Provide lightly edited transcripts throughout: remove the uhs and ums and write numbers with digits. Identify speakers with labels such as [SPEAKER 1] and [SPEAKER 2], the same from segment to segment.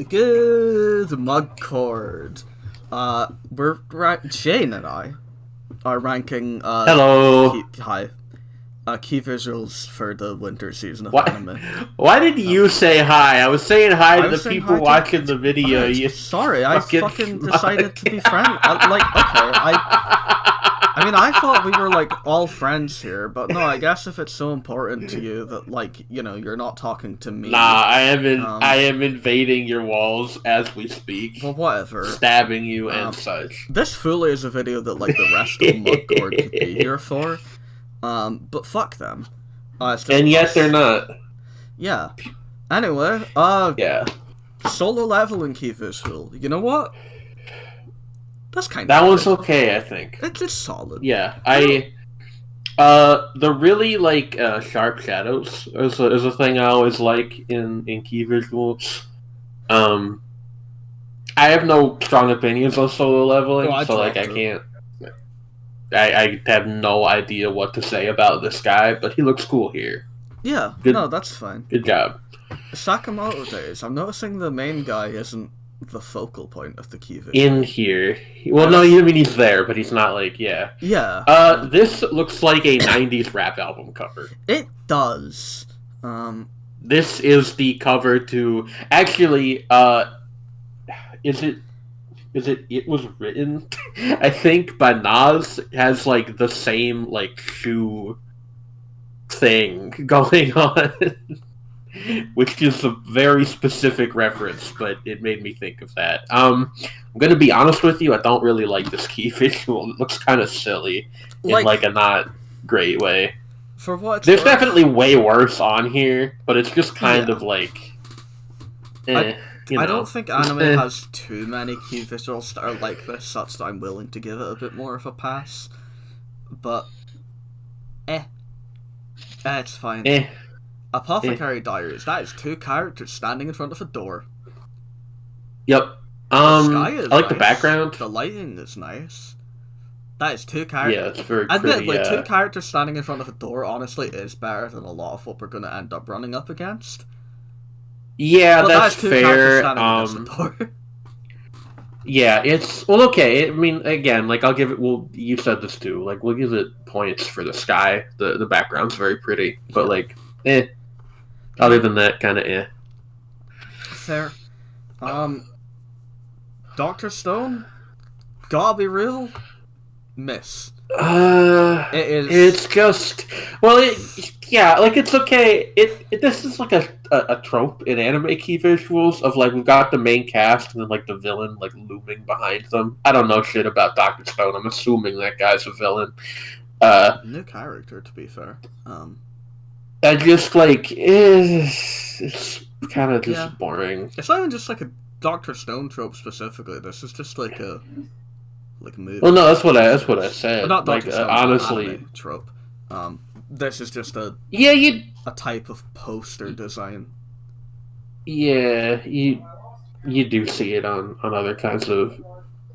[SPEAKER 1] Good Mudcord. Shane and I are ranking
[SPEAKER 2] Hello.
[SPEAKER 1] key visuals for the winter season of
[SPEAKER 2] Why?
[SPEAKER 1] anime.
[SPEAKER 2] Why did you say hi? I was saying hi to the people watching the video.
[SPEAKER 1] Sorry, I fucking decided to be friendly. I mean, I thought we were, like, all friends here, but no, I guess if it's so important to you that, like, you know, you're not talking to me.
[SPEAKER 2] Nah, I am invading your walls as we speak.
[SPEAKER 1] Well, whatever.
[SPEAKER 2] Stabbing you and such.
[SPEAKER 1] This fully is a video that, like, the rest of Mudcord could be here for. But fuck them.
[SPEAKER 2] And yet they're not.
[SPEAKER 1] Yeah. Anyway,
[SPEAKER 2] yeah.
[SPEAKER 1] Solo leveling key visual. You know what? That's kind of
[SPEAKER 2] that one's okay, I think.
[SPEAKER 1] It's solid.
[SPEAKER 2] Yeah, the really like sharp shadows is a thing I always like in key visuals. I have no strong opinions on solo leveling, so like I can't. I have no idea what to say about this guy, but he looks cool here.
[SPEAKER 1] Yeah, no, that's fine.
[SPEAKER 2] Good job.
[SPEAKER 1] Sakamoto days. I'm noticing the main guy isn't the focal point of the key visual.
[SPEAKER 2] In here. Well, no, I mean he's there, but he's not like, yeah.
[SPEAKER 1] Yeah.
[SPEAKER 2] This looks like a 90s rap album cover.
[SPEAKER 1] It does.
[SPEAKER 2] This is the cover to... Actually, It Was Written, I think, by Nas, has, like, the same, like, shoe thing going on. Which is a very specific reference, but it made me think of that. I'm gonna be honest with you, I don't really like this key visual. It looks kind of silly in like a not great way.
[SPEAKER 1] For what?
[SPEAKER 2] There's definitely way worse on here, but it's just kind of like.
[SPEAKER 1] I don't think anime has too many key visuals that are like this, such that I'm willing to give it a bit more of a pass. But, it's fine. Apothecary Diaries. That is two characters standing in front of a door.
[SPEAKER 2] Yep.
[SPEAKER 1] The sky is
[SPEAKER 2] I like
[SPEAKER 1] nice.
[SPEAKER 2] The background.
[SPEAKER 1] The lighting is nice. That is two characters.
[SPEAKER 2] Yeah, it's very pretty.
[SPEAKER 1] Admittedly, two characters standing in front of a door honestly is better than a lot of what we're going to end up running up against.
[SPEAKER 2] Yeah,
[SPEAKER 1] but
[SPEAKER 2] that's
[SPEAKER 1] two
[SPEAKER 2] fair.
[SPEAKER 1] Against the door.
[SPEAKER 2] Yeah, it's okay. I mean, again, like I'll give it. Well, you said this too. Like we'll give it points for the sky. The background's very pretty, but like, Other than that, kind of
[SPEAKER 1] Fair. Dr. Stone? Gotta be real? Miss.
[SPEAKER 2] It is. It's just. Well, like it's okay. This is like a trope in anime key visuals of like we've got the main cast and then like the villain like looming behind them. I don't know shit about Dr. Stone. I'm assuming that guy's a villain.
[SPEAKER 1] New character, to be fair.
[SPEAKER 2] I just like it's kind of just boring.
[SPEAKER 1] It's not even just like a Dr. Stone trope specifically. This is just like a movie.
[SPEAKER 2] Well, no, that's what I said.
[SPEAKER 1] But not Dr.
[SPEAKER 2] Like,
[SPEAKER 1] Stone,
[SPEAKER 2] honestly,
[SPEAKER 1] trope. This is just a type of poster design.
[SPEAKER 2] Yeah, you do see it on other kinds of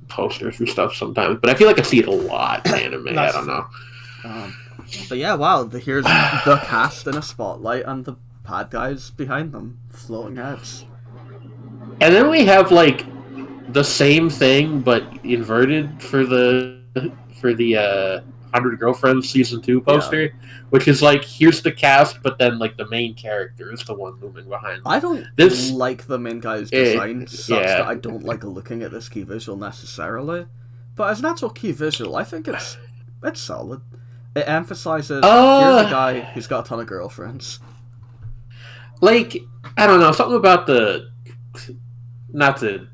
[SPEAKER 2] posters and stuff sometimes, but I feel like I see it a lot in anime. I don't know.
[SPEAKER 1] But yeah, wow, here's the cast in a spotlight and the bad guys behind them, floating heads.
[SPEAKER 2] And then we have like the same thing but inverted for the 100 Girlfriends season 2 poster, which is like here's the cast, but then like the main character is the one looming behind them.
[SPEAKER 1] I don't like the main guy's design such that I don't like looking at this key visual necessarily, but as an actual key visual, I think it's solid. It emphasizes here's a guy who's got a ton of girlfriends.
[SPEAKER 2] Like, I don't know, something about not to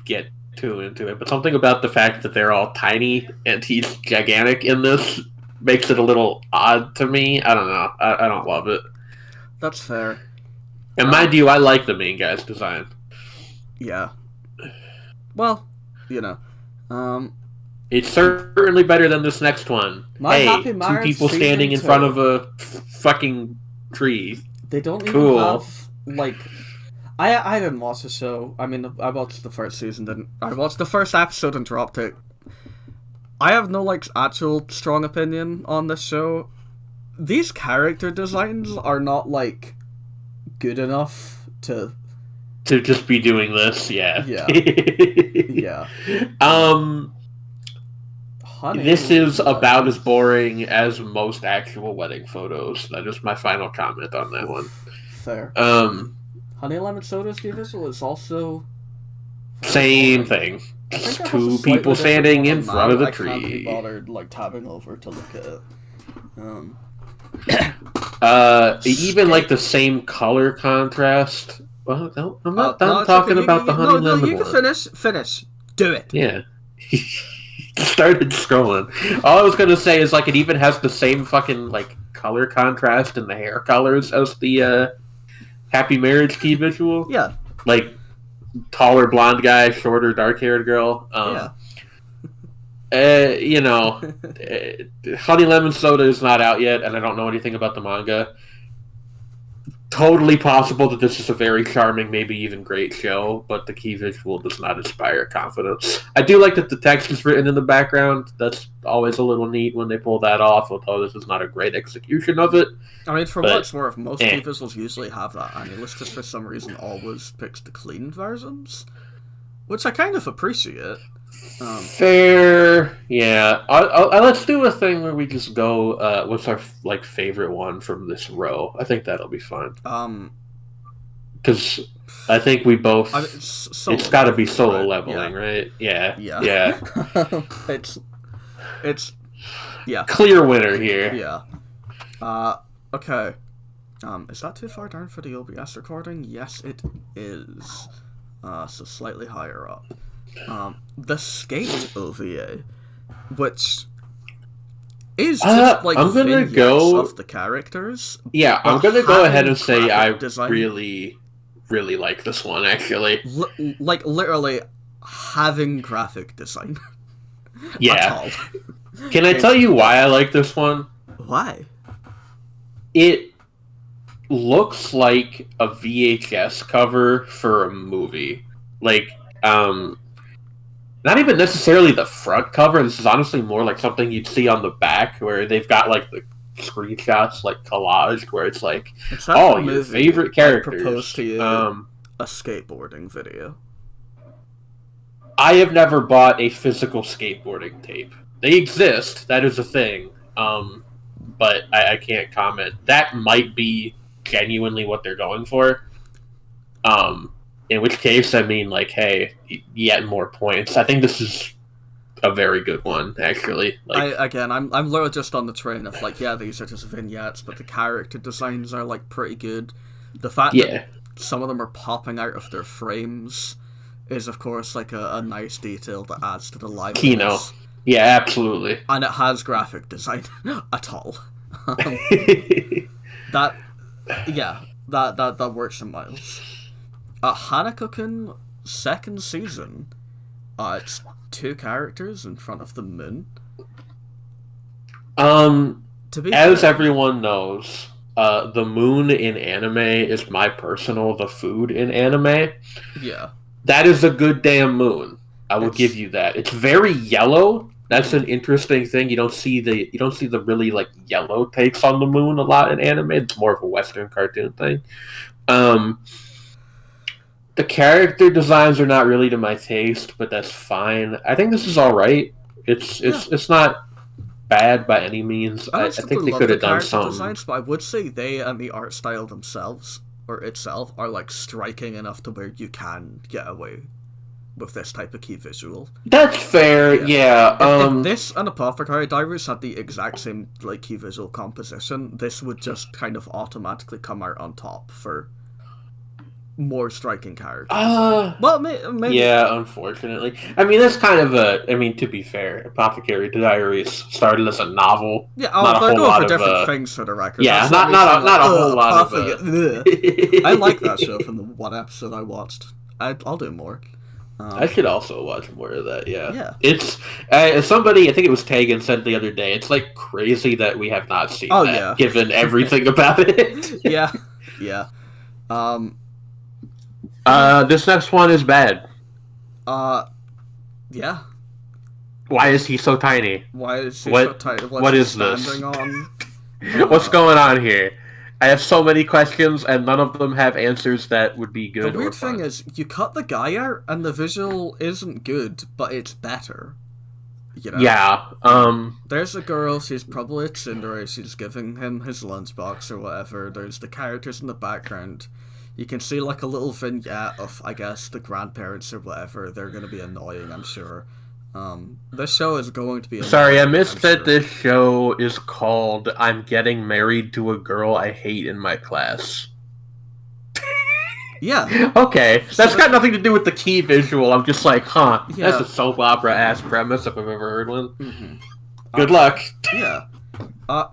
[SPEAKER 2] get too into it, but something about the fact that they're all tiny and he's gigantic in this makes it a little odd to me. I don't know. I don't love it.
[SPEAKER 1] That's fair.
[SPEAKER 2] And mind you, I like the main guy's design.
[SPEAKER 1] Yeah. Well, you know.
[SPEAKER 2] It's certainly better than this next one. Two people standing in front of a fucking tree.
[SPEAKER 1] They don't even have, like... I didn't watch the show. I mean, I watched the first season, I watched the first episode and dropped it. I have no, like, actual strong opinion on this show. These character designs are not, like, good enough to
[SPEAKER 2] to just be doing this. Yeah.
[SPEAKER 1] Yeah. Honey,
[SPEAKER 2] this is about as boring as most actual wedding photos. That is my final comment on that one.
[SPEAKER 1] Fair. Honey Lemon Soda's key visual is also
[SPEAKER 2] same thing. Just two people standing in front of the tree.
[SPEAKER 1] I can't be bothered tabbing over to look at it.
[SPEAKER 2] Even like the same color contrast. Well, no, I'm not done talking about the honey lemon one.
[SPEAKER 1] You can finish. Do it.
[SPEAKER 2] Yeah. Started scrolling. All I was gonna say is it even has the same fucking color contrast and the hair colors as the Happy Marriage key visual.
[SPEAKER 1] Yeah.
[SPEAKER 2] Taller blonde guy, shorter dark haired girl. Honey Lemon Soda is not out yet, and I don't know anything about the manga. Totally possible that this is a very charming, maybe even great show, but the key visual does not inspire confidence. I do like that the text is written in the background. That's always a little neat when they pull that off, although this is not a great execution of it.
[SPEAKER 1] I mean, for what it's worth, most key visuals usually have that, and Illustrator for some reason always picks the clean versions, which I kind of appreciate.
[SPEAKER 2] Fair, yeah. Let's do a thing where we just go. What's our favorite one from this row? I think that'll be fun. Because I think we both. It's got to be solo leveling, right? Yeah.
[SPEAKER 1] It's
[SPEAKER 2] clear winner here.
[SPEAKER 1] Yeah. Okay. Is that too far down for the OBS recording? Yes, it is. So slightly higher up. The Skate OVA, which is just
[SPEAKER 2] I'm gonna go
[SPEAKER 1] of the characters.
[SPEAKER 2] Yeah, I'm gonna go ahead and say I really, really like this one actually.
[SPEAKER 1] Literally having graphic design.
[SPEAKER 2] Yeah. Can I tell you why I like this one?
[SPEAKER 1] Why?
[SPEAKER 2] It looks like a VHS cover for a movie. Not even necessarily the front cover. This is honestly more something you'd see on the back, where they've got the screenshots collaged, where it's your favorite characters.
[SPEAKER 1] Proposed to you a skateboarding video.
[SPEAKER 2] I have never bought a physical skateboarding tape. They exist. That is a thing. But I can't comment. That might be genuinely what they're going for. In which case, I mean, hey, yet more points. I think this is a very good one, actually.
[SPEAKER 1] I'm literally just on the train of these are just vignettes, but the character designs are pretty good. The fact that some of them are popping out of their frames is, of course, a nice detail that adds to the liveliness.
[SPEAKER 2] Kino. Yeah, absolutely.
[SPEAKER 1] And it has graphic design at all. That works in miles. Hanako-kun second season. It's 2 characters in front of the moon.
[SPEAKER 2] As everyone knows, the moon in anime is my personal the food in anime.
[SPEAKER 1] Yeah.
[SPEAKER 2] That is a good damn moon. I will give you that. It's very yellow. That's an interesting thing. You don't see the really yellow takes on the moon a lot in anime. It's more of a Western cartoon thing. The character designs are not really to my taste, but that's fine. I think this is all right. It's not bad by any means. I think they could have done some
[SPEAKER 1] designs, but I would say they and the art style themselves or itself are striking enough to where you can get away with this type of key visual.
[SPEAKER 2] That's fair. Yeah.
[SPEAKER 1] If this and Apothecary Diaries had the exact same key visual composition, this would just kind of automatically come out on top for more striking characters. Well, maybe.
[SPEAKER 2] Yeah, unfortunately. I mean, that's kind of to be fair, Apothecary Diaries started as a novel.
[SPEAKER 1] Yeah, they're going for different things for the record.
[SPEAKER 2] Yeah, not a whole lot of
[SPEAKER 1] I like that show from the one episode I watched. I'll do more.
[SPEAKER 2] I should also watch more of that, yeah.
[SPEAKER 1] It's
[SPEAKER 2] somebody, I think it was Tegan, said the other day, it's crazy that we have not seen that, given everything about it.
[SPEAKER 1] Yeah.
[SPEAKER 2] This next one is bad.
[SPEAKER 1] Yeah.
[SPEAKER 2] Why is he so tiny?
[SPEAKER 1] Why is he so tiny?
[SPEAKER 2] What is this?
[SPEAKER 1] On?
[SPEAKER 2] What's going on here? I have so many questions, and none of them have answers that would be
[SPEAKER 1] The
[SPEAKER 2] good or
[SPEAKER 1] weird
[SPEAKER 2] fun.
[SPEAKER 1] thing is, you cut the guy out, and the visual isn't good, but it's better. You know?
[SPEAKER 2] Yeah.
[SPEAKER 1] There's a girl, she's probably a tsundere, she's giving him his lunchbox or whatever. There's the characters in the background. You can see like a little vignette of, I guess, the grandparents or whatever. They're going to be annoying, I'm sure. This show is going to be annoying.
[SPEAKER 2] Sorry, I missed
[SPEAKER 1] I'm
[SPEAKER 2] that
[SPEAKER 1] sure.
[SPEAKER 2] this show is called "I'm Getting Married to a Girl I Hate in My Class."
[SPEAKER 1] Yeah.
[SPEAKER 2] Okay,
[SPEAKER 1] So
[SPEAKER 2] that's got nothing to do with the key visual. I'm just like, huh,
[SPEAKER 1] Yeah.
[SPEAKER 2] that's a soap opera ass premise if I've ever heard one.
[SPEAKER 1] Mm-hmm.
[SPEAKER 2] Good luck.
[SPEAKER 1] Yeah.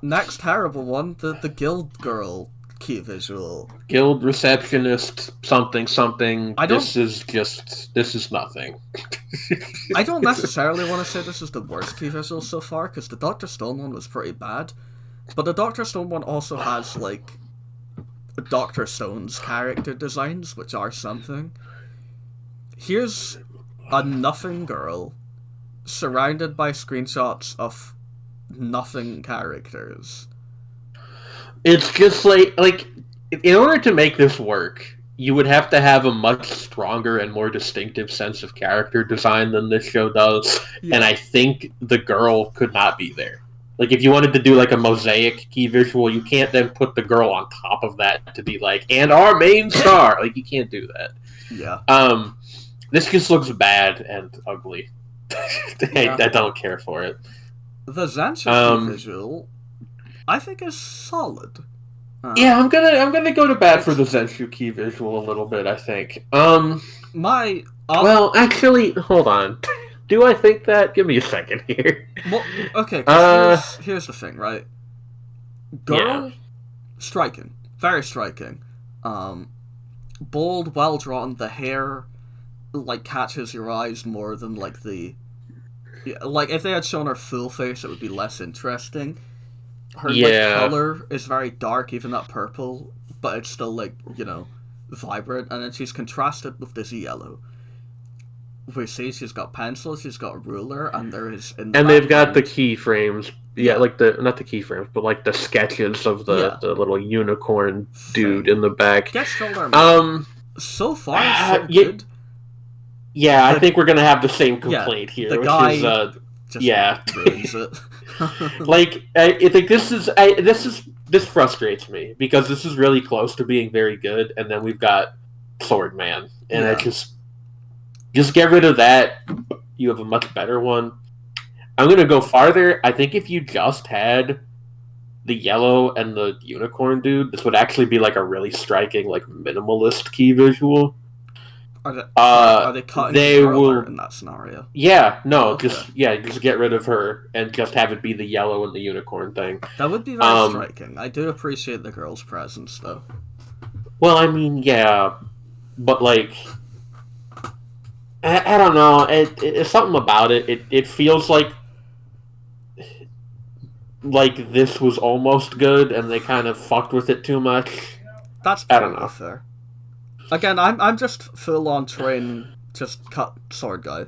[SPEAKER 1] Next terrible one, the guild girl key visual.
[SPEAKER 2] Guild receptionist, something, something.
[SPEAKER 1] I don't-
[SPEAKER 2] This is nothing.
[SPEAKER 1] I don't necessarily want to say this is the worst key visual so far, because the Dr. Stone one was pretty bad. But the Dr. Stone one also has, like, Dr. Stone's character designs, which are something. Here's a nothing girl surrounded by screenshots of nothing characters.
[SPEAKER 2] It's just like in order to make this work, you would have to have a much stronger and more distinctive sense of character design than this show does.
[SPEAKER 1] Yeah.
[SPEAKER 2] And I think the girl could not be there. Like, if you wanted to do like a mosaic key visual, you can't then put the girl on top of that to be like, and our main star. Like, you can't do that.
[SPEAKER 1] Yeah.
[SPEAKER 2] This just looks bad and ugly.
[SPEAKER 1] Yeah.
[SPEAKER 2] I don't care for it.
[SPEAKER 1] The Zansha key visual, I think, is solid.
[SPEAKER 2] Yeah, I'm gonna go to bat for the Zenshu key visual a little bit. I think. Well, actually, hold on. Do I think that? Give me a second here.
[SPEAKER 1] Well, okay. 'Cause here's the thing, right? Girl, striking, very striking. Bold, well drawn. The hair, like, catches your eyes more than like the. Like, if they had shown her full face, it would be less interesting. Her color is very dark, even that purple, but it's still, like, vibrant, and then she's contrasted with this yellow. We see she's got pencils, she's got a ruler, and there is
[SPEAKER 2] they've got the keyframes. Yeah, like not the keyframes, but like the sketches of the little unicorn dude in the back.
[SPEAKER 1] So far, so good.
[SPEAKER 2] Yeah, I think we're gonna have the same complaint here.
[SPEAKER 1] The guy
[SPEAKER 2] ruins
[SPEAKER 1] it.
[SPEAKER 2] Like, I think this frustrates me because this is really close to being very good, and then we've got Swordman, and I just get rid of that. You have a much better one. I'm gonna go farther. I think if you just had the yellow and the unicorn dude, this would actually be like a really striking, like, minimalist key visual.
[SPEAKER 1] Are they cutting in that scenario?
[SPEAKER 2] Yeah, no, just get rid of her and just have it be the yellow and the unicorn thing.
[SPEAKER 1] That would be very striking. I do appreciate the girl's presence, though.
[SPEAKER 2] Well, I mean, yeah, but like, I don't know. It's something about it. It feels like this was almost good, and they kind of fucked with it too much.
[SPEAKER 1] That's probably fair. Again, I'm just full on train, just cut sword guy,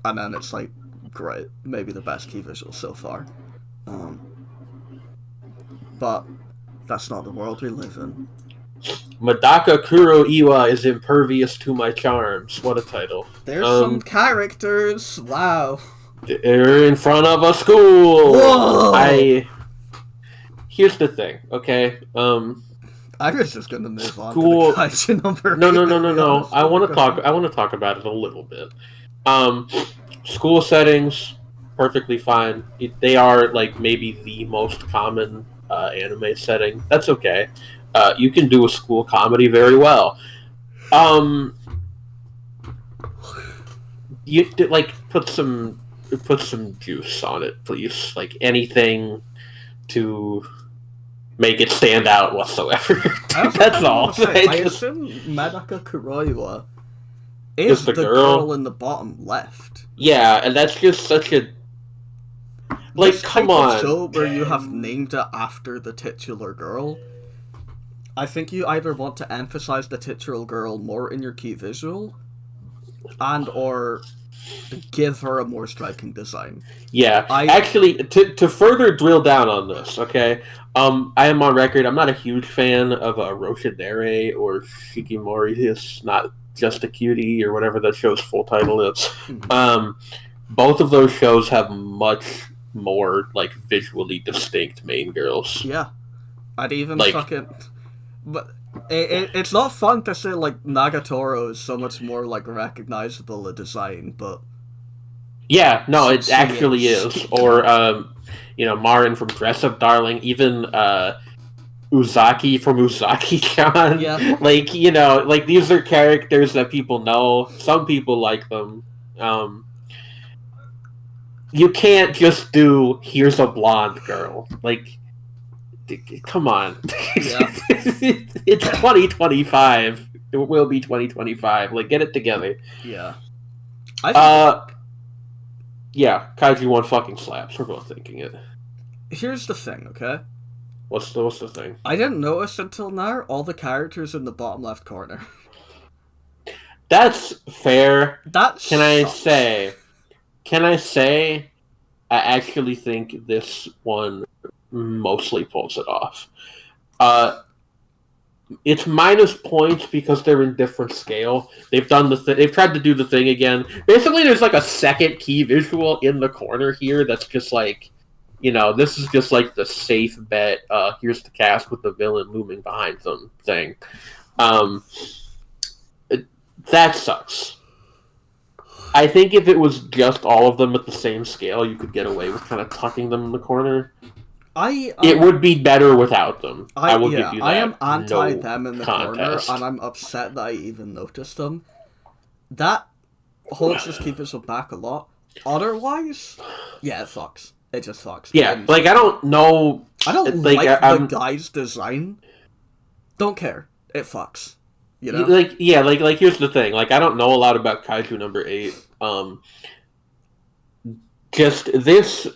[SPEAKER 1] and then it's like, great, maybe the best key visual so far. But that's not the world we live in.
[SPEAKER 2] Madaka Kuroiwa is impervious to my charms. What a title.
[SPEAKER 1] There's some characters. Wow.
[SPEAKER 2] They're in front of a school.
[SPEAKER 1] Whoa!
[SPEAKER 2] Here's the thing, okay?
[SPEAKER 1] I was just gonna move on to the kaiju number.
[SPEAKER 2] No. I want to talk about it a little bit. School settings, perfectly fine. They are like maybe the most common anime setting. That's okay. You can do a school comedy very well. You like put some juice on it, please. Like, anything to make it stand out whatsoever. That's all.
[SPEAKER 1] I assume Madaka Kuroiwa is the girl in the bottom left.
[SPEAKER 2] Yeah, and that's just such a... Like,
[SPEAKER 1] this
[SPEAKER 2] come
[SPEAKER 1] type
[SPEAKER 2] on.
[SPEAKER 1] Of show where you have named it after the titular girl, I think you either want to emphasize the titular girl more in your key visual, and or give her a more striking design.
[SPEAKER 2] Yeah, actually, to further drill down on this, okay, I am on record. I'm not a huge fan of Roshinere or Shikimori. It's not just a cutie or whatever that show's full title is.
[SPEAKER 1] Mm-hmm.
[SPEAKER 2] Both of those shows have much more like visually distinct main girls.
[SPEAKER 1] Yeah, I'd even fucking, but it's not fun to say like Nagatoro is so much more like recognizable a design, but.
[SPEAKER 2] Yeah, no, it actually is. Or, Marin from Dress Up Darling, even Uzaki from Uzaki-chan.
[SPEAKER 1] Yeah.
[SPEAKER 2] Like, these are characters that people know. Some people like them. You can't just do, here's a blonde girl. Like, come on.
[SPEAKER 1] Yeah.
[SPEAKER 2] It's 2025. It will be 2025. Like, get it together.
[SPEAKER 1] Yeah.
[SPEAKER 2] Yeah, Kaiju 1 fucking slaps. We're both thinking it.
[SPEAKER 1] Here's the thing, okay?
[SPEAKER 2] What's the thing?
[SPEAKER 1] I didn't notice until now all the characters in the bottom left corner.
[SPEAKER 2] That's fair.
[SPEAKER 1] Can
[SPEAKER 2] I say, I actually think this one mostly pulls it off. It's minus points because they're in different scale. They've done they've tried to do the thing again. Basically, there's like a second key visual in the corner here that's just like, this is just like the safe bet. Here's the cast with the villain looming behind them thing. That sucks. I think if it was just all of them at the same scale, you could get away with kind of tucking them in the corner. It would be better without them. I will give you that.
[SPEAKER 1] I am anti them in the corner, and I'm upset that I even noticed them. That holds just keep us back a lot. Otherwise, yeah, it fucks. It just fucks.
[SPEAKER 2] Yeah, like I don't know.
[SPEAKER 1] I don't like the guy's design. Don't care. It fucks. You know?
[SPEAKER 2] Like here's the thing. Like I don't know a lot about Kaiju number 8. Just this.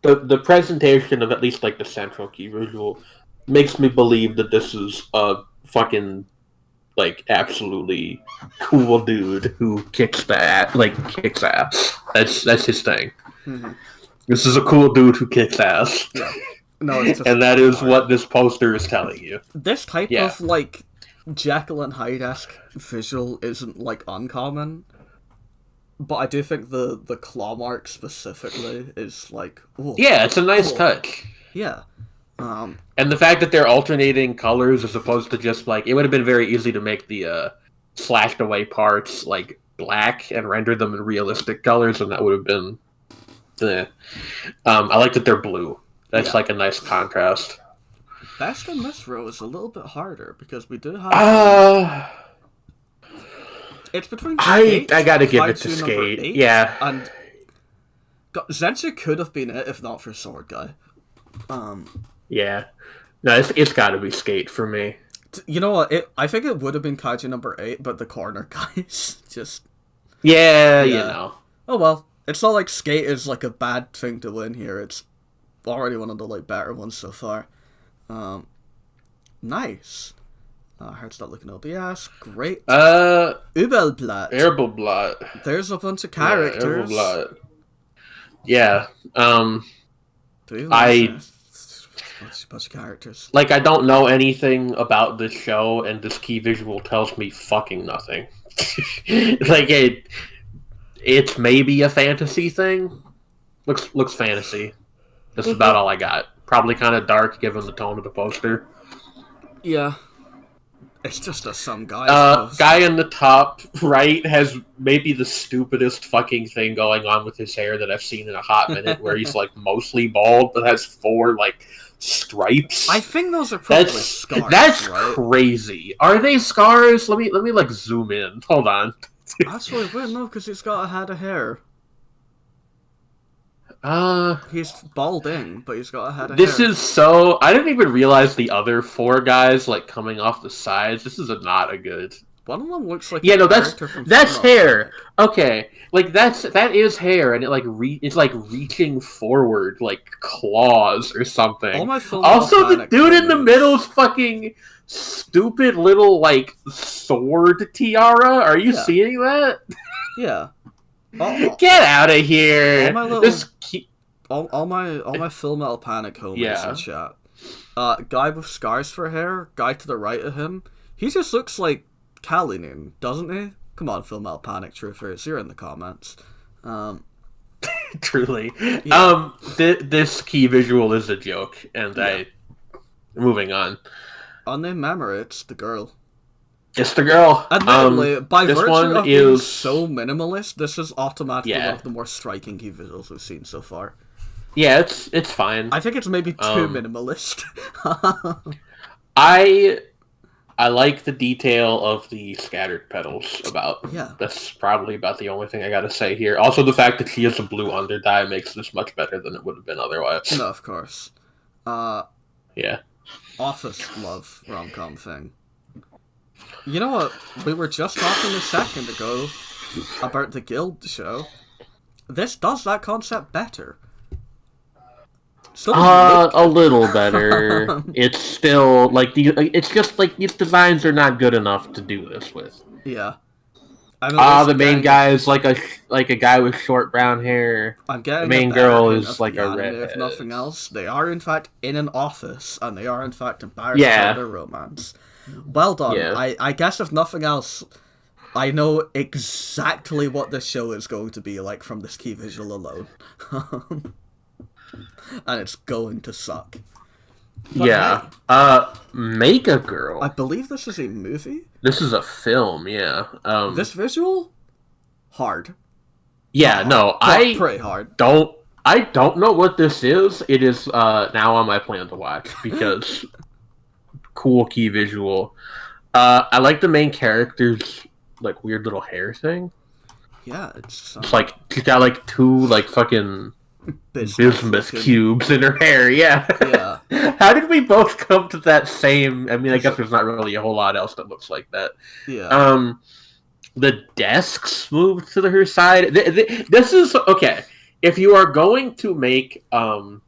[SPEAKER 2] The presentation of at least like the central key visual makes me believe that this is a fucking like absolutely cool dude who kicks ass. That's his thing. Mm-hmm. This is a cool dude who kicks ass.
[SPEAKER 1] Yeah. No, it's just
[SPEAKER 2] and that is what this poster is telling you.
[SPEAKER 1] This type of like Jekyll and Hyde-esque visual isn't like uncommon. But I do think the claw mark specifically is like... Ooh,
[SPEAKER 2] yeah, it's a nice touch.
[SPEAKER 1] Yeah.
[SPEAKER 2] And the fact that they're alternating colors as opposed to just like... It would have been very easy to make the slashed away parts like black and render them in realistic colors, and that would have been... I like that they're blue. That's like a nice contrast.
[SPEAKER 1] Best in this row is a little bit harder because we do have... It's between Skate,
[SPEAKER 2] I gotta give it to Skate.
[SPEAKER 1] 8,
[SPEAKER 2] yeah.
[SPEAKER 1] And Zenshu could have been it if not for Sword Guy.
[SPEAKER 2] Yeah. No, it's gotta be Skate for me.
[SPEAKER 1] You know what? I think it would have been Kaiju number 8, but the corner guys just...
[SPEAKER 2] Yeah, you know.
[SPEAKER 1] Oh well. It's not like Skate is like a bad thing to win here. It's already one of the like better ones so far. Nice. Heart's not looking OBS. Great. Übelblatt.
[SPEAKER 2] Übelblatt.
[SPEAKER 1] There's a bunch of characters.
[SPEAKER 2] Yeah.
[SPEAKER 1] A bunch of characters.
[SPEAKER 2] Like, I don't know anything about this show, and this key visual tells me fucking nothing. Like, it's maybe a fantasy thing. Looks fantasy. That's about all I got. Probably kind of dark, given the tone of the poster.
[SPEAKER 1] Yeah. It's just some guy.
[SPEAKER 2] Guy in the top right has maybe the stupidest fucking thing going on with his hair that I've seen in a hot minute, where he's like mostly bald but has 4 like stripes.
[SPEAKER 1] I think those are probably scars.
[SPEAKER 2] That's
[SPEAKER 1] right?
[SPEAKER 2] crazy. Are they scars? Let me like zoom in. Hold on.
[SPEAKER 1] That's really weird. No, because he's got a head of hair. He's balding, but he's got a head of hair.
[SPEAKER 2] This is so... I didn't even realize the other 4 guys, like, coming off the sides. This is not a good
[SPEAKER 1] One of them looks like
[SPEAKER 2] Yeah,
[SPEAKER 1] a
[SPEAKER 2] no,
[SPEAKER 1] character from
[SPEAKER 2] that's
[SPEAKER 1] Fullmetal
[SPEAKER 2] hair.
[SPEAKER 1] Panic.
[SPEAKER 2] Okay, like that is hair, and it's like reaching forward, like claws or
[SPEAKER 1] All
[SPEAKER 2] something.
[SPEAKER 1] my Fullmetal
[SPEAKER 2] Also, the
[SPEAKER 1] Panic
[SPEAKER 2] dude in the
[SPEAKER 1] homies.
[SPEAKER 2] middle's fucking stupid little like sword tiara. Are you
[SPEAKER 1] Yeah.
[SPEAKER 2] seeing that?
[SPEAKER 1] Yeah. All,
[SPEAKER 2] Get out of
[SPEAKER 1] all
[SPEAKER 2] here!
[SPEAKER 1] my little, all my Fullmetal Panic homies in
[SPEAKER 2] Yeah.
[SPEAKER 1] chat. Guy with scars for hair, guy to the right of him. He just looks like Kalinin, doesn't he? Come on, Fullmetal Panic truthers, you're in the comments.
[SPEAKER 2] Truly.
[SPEAKER 1] Yeah.
[SPEAKER 2] This key visual is a joke, and
[SPEAKER 1] Yeah.
[SPEAKER 2] moving on.
[SPEAKER 1] Unnamed memory, it's the girl.
[SPEAKER 2] It's the girl.
[SPEAKER 1] Admittedly, by
[SPEAKER 2] this
[SPEAKER 1] virtue
[SPEAKER 2] one
[SPEAKER 1] of being
[SPEAKER 2] is
[SPEAKER 1] so minimalist, this is automatically
[SPEAKER 2] Yeah.
[SPEAKER 1] one of the more striking key visuals we've seen so far.
[SPEAKER 2] Yeah, it's fine.
[SPEAKER 1] I think it's maybe too minimalist.
[SPEAKER 2] I like the detail of the scattered petals.
[SPEAKER 1] Yeah.
[SPEAKER 2] That's probably about the only thing I gotta say here. Also, the fact that she has a blue underdye makes this much better than it would have been otherwise.
[SPEAKER 1] No, of course.
[SPEAKER 2] Yeah.
[SPEAKER 1] Office love rom-com thing. You know what? We were just talking a second ago about the Guild show. This does that concept better. Still doesn't look
[SPEAKER 2] A little better. It's still it's just like these designs are not good enough to do this with.
[SPEAKER 1] Yeah. I'm
[SPEAKER 2] The main guy is like a guy with short brown hair.
[SPEAKER 1] I'm getting
[SPEAKER 2] the main
[SPEAKER 1] a better
[SPEAKER 2] girl
[SPEAKER 1] hint
[SPEAKER 2] is
[SPEAKER 1] of
[SPEAKER 2] like
[SPEAKER 1] the
[SPEAKER 2] a
[SPEAKER 1] anime,
[SPEAKER 2] redhead.
[SPEAKER 1] if nothing else. They are in fact in an office, and they are in fact embarrassed
[SPEAKER 2] Yeah.
[SPEAKER 1] about their romance. Well done.
[SPEAKER 2] Yeah.
[SPEAKER 1] I guess if nothing else, I know exactly what this show is going to be like from this key visual alone. And it's going to suck. But
[SPEAKER 2] Yeah.
[SPEAKER 1] hey,
[SPEAKER 2] Mega Girl.
[SPEAKER 1] I believe this is a movie?
[SPEAKER 2] This is a film, yeah.
[SPEAKER 1] This visual? Hard.
[SPEAKER 2] Yeah, no,
[SPEAKER 1] Pretty hard.
[SPEAKER 2] I don't know what this is. It is now on my plan to watch because cool key visual. I like the main character's like weird little hair thing.
[SPEAKER 1] Yeah, it's
[SPEAKER 2] like she's got like two like fucking bismuth cubes in her hair. Yeah.
[SPEAKER 1] Yeah.
[SPEAKER 2] How did we both come to that same? I mean, I guess there's not really a whole lot else that looks like that.
[SPEAKER 1] Yeah.
[SPEAKER 2] The desks moved to her side. This is okay. If you are going to make, I'm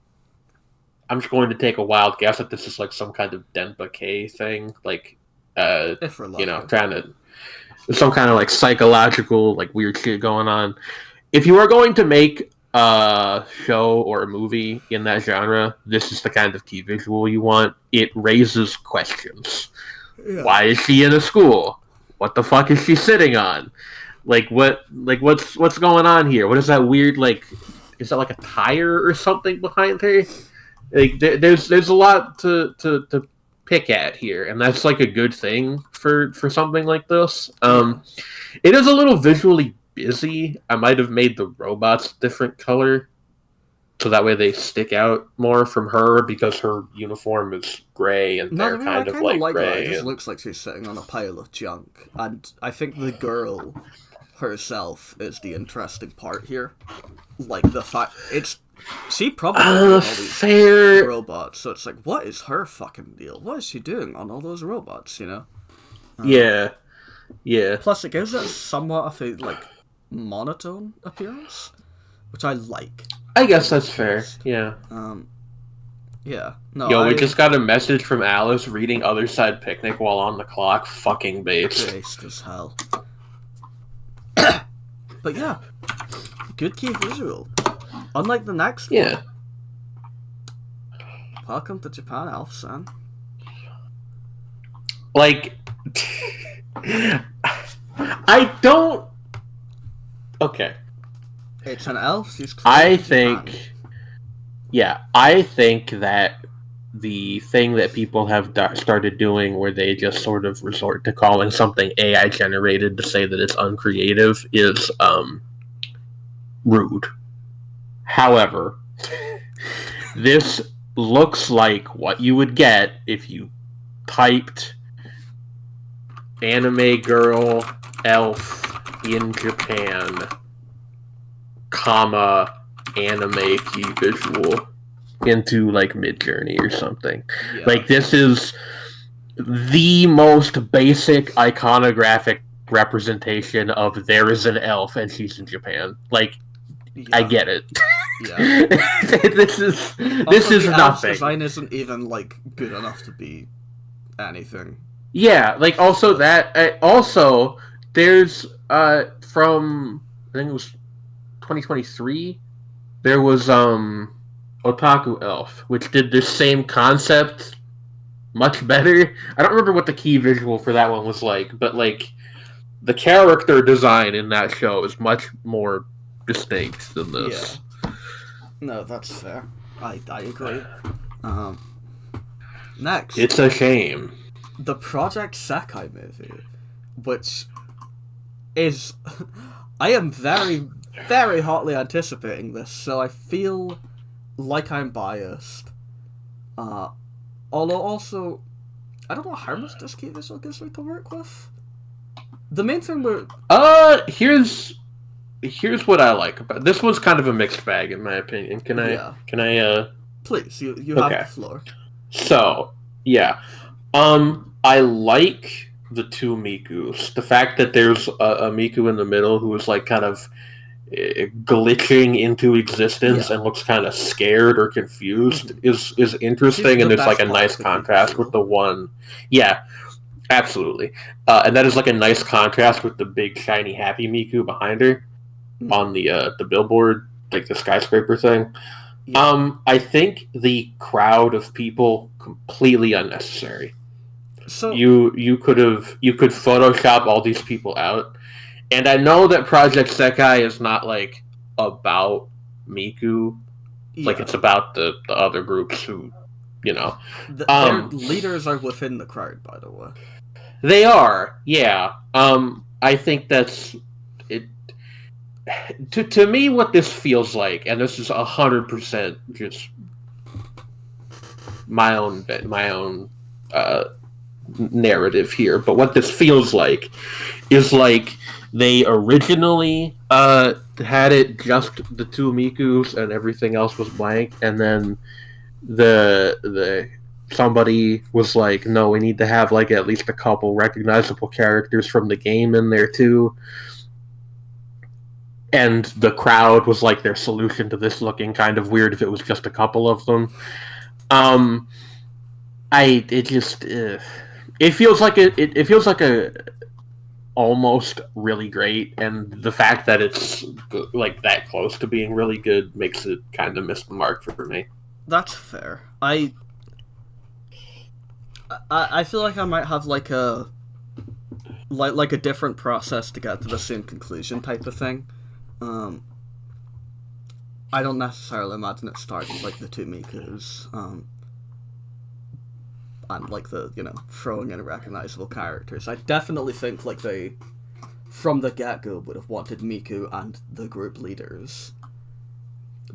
[SPEAKER 2] just going to take a wild guess that this is like some kind of Denpa K thing, like,
[SPEAKER 1] if we're lucky.
[SPEAKER 2] trying to some kind of like psychological like weird shit going on. If you are going to make a show or a movie in that genre, this is the kind of key visual you want. It raises questions. Yeah. Why is she in a school? What the fuck is she sitting on? What's going on here? What is that weird is that like a tire or something behind her? Like there's a lot to pick at here, and that's like a good thing for something like this. It is a little visually busy. I might have made the robots different color so that way they stick out more from her because her uniform is gray and they're kind of like gray.
[SPEAKER 1] It just looks like she's sitting on a pile of junk, and I think the girl herself is the interesting part here. Like the fact she probably all these robots, so it's like, what is her fucking deal? What is she doing on all those robots? You know?
[SPEAKER 2] Yeah.
[SPEAKER 1] Plus, it gives it somewhat of a monotone appearance, which I like.
[SPEAKER 2] I guess that's fair. Yeah.
[SPEAKER 1] Yeah. No.
[SPEAKER 2] Yo, we just got a message from Alice reading Other Side Picnic while on the clock. Fucking based.
[SPEAKER 1] Based as hell. But yeah, good key visual. Unlike the next one. Welcome to Japan, Elf-san.
[SPEAKER 2] Like, I don't. Okay.
[SPEAKER 1] It's an elf.
[SPEAKER 2] I think that the thing that people have started doing where they just sort of resort to calling something AI generated to say that it's uncreative is rude. However, this looks like what you would get if you typed anime girl elf in Japan, anime key visual into like Midjourney or something. Yeah. Like this is the most basic iconographic representation of there is an elf and she's in Japan. Like, I get it.
[SPEAKER 1] Yeah.
[SPEAKER 2] this is
[SPEAKER 1] the elf's
[SPEAKER 2] nothing.
[SPEAKER 1] design isn't even like good enough to be anything.
[SPEAKER 2] Yeah, like also that also there's from I think it was 2023 there was Otaku Elf, which did the same concept much better. I don't remember what the key visual for that one was like, but like the character design in that show is much more distinct than this.
[SPEAKER 1] Yeah. No, that's fair. I agree. Next.
[SPEAKER 2] It's a shame.
[SPEAKER 1] The Project Sekai movie, which is... I am very, very hotly anticipating this, so I feel like I'm biased. Although also, I don't know how much this key visual gives me to work with. The main thing with...
[SPEAKER 2] Here's what I like about this. Was kind of a mixed bag in my opinion. Can I
[SPEAKER 1] Please, you have the floor.
[SPEAKER 2] So, yeah. I like the two Mikus. The fact that there's a Miku in the middle who is like kind of glitching into existence and looks kind of scared or confused is interesting, and there's like a nice contrast with the one. Yeah, absolutely. And that is like a nice contrast with the big shiny happy Miku behind her on the billboard, like the skyscraper thing. Yeah. I think the crowd of people completely unnecessary. So you could Photoshop all these people out, and I know that Project Sekai is not like about Miku, like it's about the other groups who, you know,
[SPEAKER 1] their leaders are within the crowd. By the way,
[SPEAKER 2] they are. Yeah. I think that's it. To me, what this feels like, and this is 100% just my own narrative here, but what this feels like is like they originally had it just the two Mikus and everything else was blank, and then the somebody was like, no, we need to have like at least a couple recognizable characters from the game in there too. And the crowd was like their solution to this looking kind of weird if it was just a couple of them. It feels like it feels like a almost really great, and the fact that it's like that close to being really good makes it kind of miss the mark for me.
[SPEAKER 1] That's fair. I feel like I might have like a different process to get to the same conclusion type of thing. I don't necessarily imagine it starts with like the two Mikus, and like the, you know, throwing in recognizable characters. I definitely think like they, from the get-go, would have wanted Miku and the group leaders.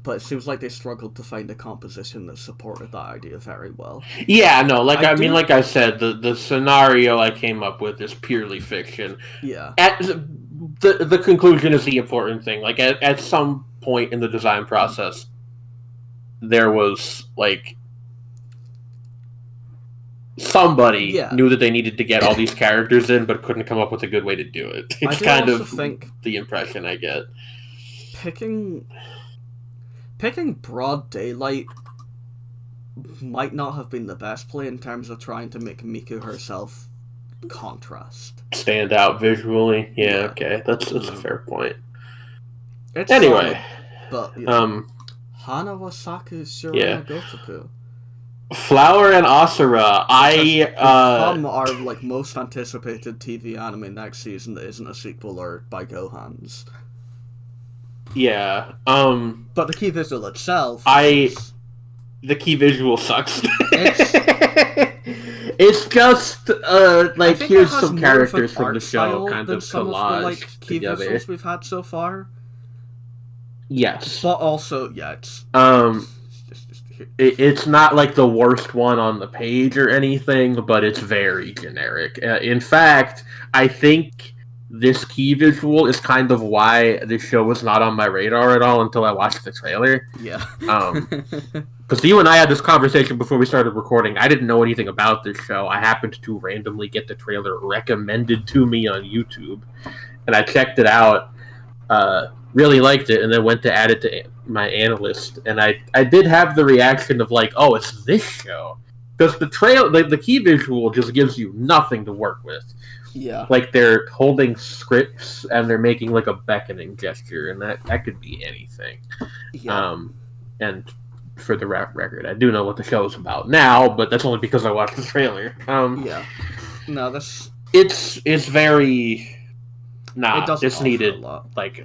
[SPEAKER 1] But it seems like they struggled to find a composition that supported that idea very well.
[SPEAKER 2] Yeah, no, like I mean, like I said, the scenario I came up with is purely fiction.
[SPEAKER 1] Yeah.
[SPEAKER 2] The conclusion is the important thing. Like at some point in the design process, there was like somebody knew that they needed to get all these characters in, but couldn't come up with a good way to do it. It's kind of the impression I get.
[SPEAKER 1] Picking Broad Daylight might not have been the best play in terms of trying to make Miku herself
[SPEAKER 2] stand out visually. Yeah. Okay, that's a fair point.
[SPEAKER 1] Anyway, but Hanawasaku Shirana Gotoku.
[SPEAKER 2] Flower and Asura,
[SPEAKER 1] become our like most anticipated TV anime next season that isn't a sequel or by Gohan's.
[SPEAKER 2] Yeah.
[SPEAKER 1] But the key visual itself,
[SPEAKER 2] the key visual sucks. It's just like here's some characters from the show kind of collaged
[SPEAKER 1] of the, key
[SPEAKER 2] together.
[SPEAKER 1] Visuals we've had so far.
[SPEAKER 2] Yes,
[SPEAKER 1] but also it's
[SPEAKER 2] it's not like the worst one on the page or anything, but it's very generic. In fact, I think this key visual is kind of why this show was not on my radar at all until I watched the trailer.
[SPEAKER 1] Yeah.
[SPEAKER 2] because you and I had this conversation before we started recording. I didn't know anything about this show. I happened to randomly get the trailer recommended to me on YouTube, and I checked it out. Really liked it, and then went to add it to my analyst. And I did have the reaction of like, oh, it's this show, because the key visual just gives you nothing to work with.
[SPEAKER 1] Yeah.
[SPEAKER 2] Like they're holding scripts and they're making like a beckoning gesture, and that could be anything.
[SPEAKER 1] Yeah.
[SPEAKER 2] And for the record, I do know what the show is about now, but that's only because I watched the trailer.
[SPEAKER 1] Yeah. No, this
[SPEAKER 2] it's very
[SPEAKER 1] it doesn't
[SPEAKER 2] this
[SPEAKER 1] offer
[SPEAKER 2] needed
[SPEAKER 1] a lot.
[SPEAKER 2] like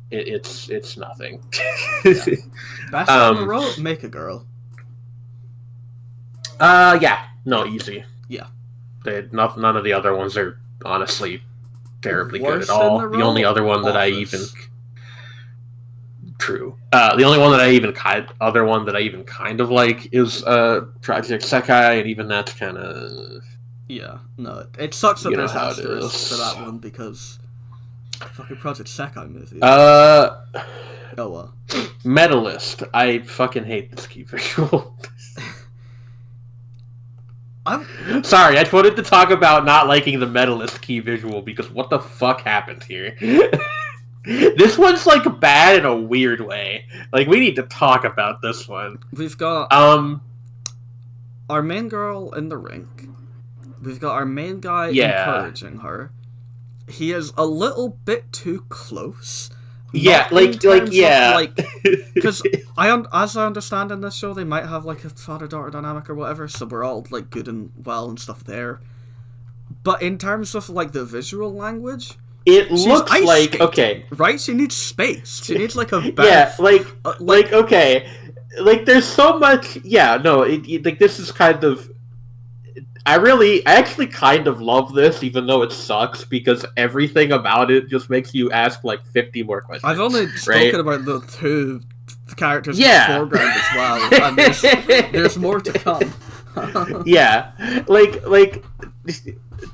[SPEAKER 2] it's nothing.
[SPEAKER 1] Yeah. Best on the road, make a girl.
[SPEAKER 2] Yeah, no, easy.
[SPEAKER 1] Yeah.
[SPEAKER 2] None of the other ones are honestly terribly
[SPEAKER 1] Worse
[SPEAKER 2] good at all.
[SPEAKER 1] than
[SPEAKER 2] The only other one that I
[SPEAKER 1] Office.
[SPEAKER 2] even true. The only one that I even kind of like is Project Sekai, and even that's kind of
[SPEAKER 1] Yeah. No, it sucks that
[SPEAKER 2] You know
[SPEAKER 1] there's
[SPEAKER 2] how it
[SPEAKER 1] asterisks
[SPEAKER 2] is.
[SPEAKER 1] for that one because fucking Project Sekai movie.
[SPEAKER 2] oh
[SPEAKER 1] well.
[SPEAKER 2] Medalist. I fucking hate this key visual. Sorry, I just wanted to talk about not liking the Medalist key visual because what the fuck happened here? This one's like bad in a weird way. Like we need to talk about this one.
[SPEAKER 1] We've got our main girl in the rink. We've got our main guy encouraging her. He is a little bit too close.
[SPEAKER 2] Yeah,
[SPEAKER 1] because as I understand in this show, they might have like a father-daughter dynamic or whatever, so we're all like good and well and stuff there. But in terms of like the visual language,
[SPEAKER 2] it looks like
[SPEAKER 1] skating,
[SPEAKER 2] okay,
[SPEAKER 1] right? She needs space. She needs like a
[SPEAKER 2] okay, like there's so much. Yeah, no, like this is kind of. I actually kind of love this, even though it sucks, because everything about it just makes you ask like 50 more questions.
[SPEAKER 1] I've only spoken about the two characters in the foreground as well, and there's more to come.
[SPEAKER 2] Yeah, like,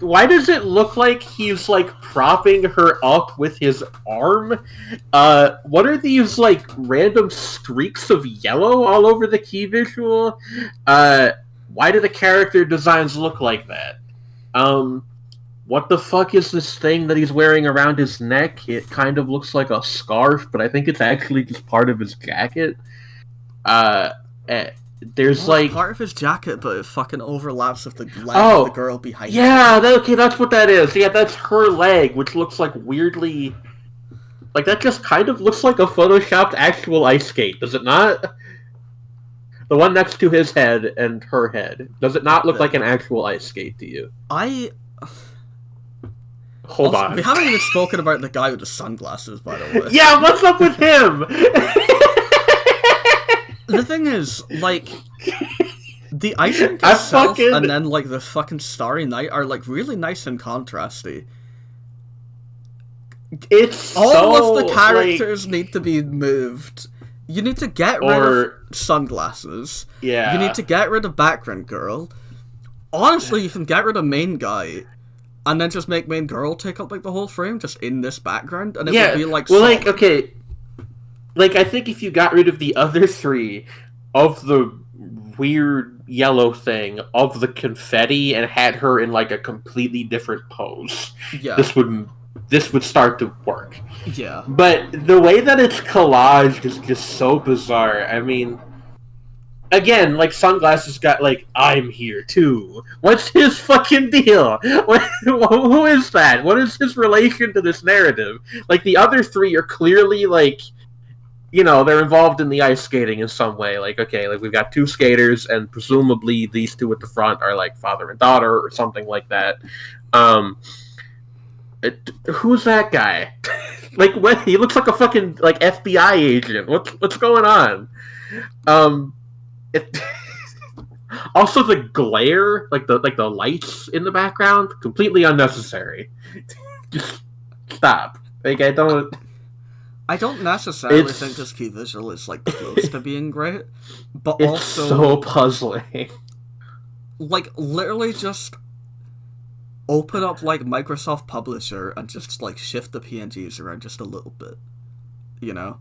[SPEAKER 2] why does it look like he's like propping her up with his arm? What are these like random streaks of yellow all over the key visual? Why do the character designs look like that? What the fuck is this thing that he's wearing around his neck? It kind of looks like a scarf, but I think it's actually just part of his jacket. There's like
[SPEAKER 1] part of his jacket, but it fucking overlaps with the leg of the girl behind him.
[SPEAKER 2] Yeah, that's what that is. Yeah, that's her leg, which looks like weirdly... Like, that just kind of looks like a photoshopped actual ice skate, does it not? The one next to his head and her head. Does it not look like an actual ice skate to you? Hold on.
[SPEAKER 1] We haven't even spoken about the guy with the sunglasses, by the way.
[SPEAKER 2] Yeah, what's up with him?
[SPEAKER 1] The thing is, like, the ice rink itself and then, like, the fucking Starry Night are, like, really nice and contrasty.
[SPEAKER 2] It's
[SPEAKER 1] all of the characters need to be moved. You need to get rid of sunglasses.
[SPEAKER 2] Yeah.
[SPEAKER 1] You need to get rid of background girl. Honestly, you can get rid of main guy, and then just make main girl take up like the whole frame, just in this background, and it would be like.
[SPEAKER 2] Well, like okay, like I think if you got rid of the other three of the weird yellow thing of the confetti and had her in like a completely different pose, this would start to work.
[SPEAKER 1] Yeah.
[SPEAKER 2] But the way that it's collaged is just so bizarre. I mean, again, like, Sunglasses got, like, I'm here, too. What's his fucking deal? Who is that? What is his relation to this narrative? Like, the other three are clearly, like, you know, they're involved in the ice skating in some way. Like, okay, like, we've got two skaters, and presumably these two at the front are, like, father and daughter or something like that. Who's that guy? Like, what? He looks like a fucking like FBI agent. What's going on? Also, the glare, like the lights in the background, completely unnecessary. Just stop. Like, I don't
[SPEAKER 1] necessarily think this key visual is like close to being great, but
[SPEAKER 2] it's
[SPEAKER 1] also
[SPEAKER 2] so puzzling.
[SPEAKER 1] Like, literally just open up like Microsoft Publisher and just like shift the PNGs around just a little bit, you know?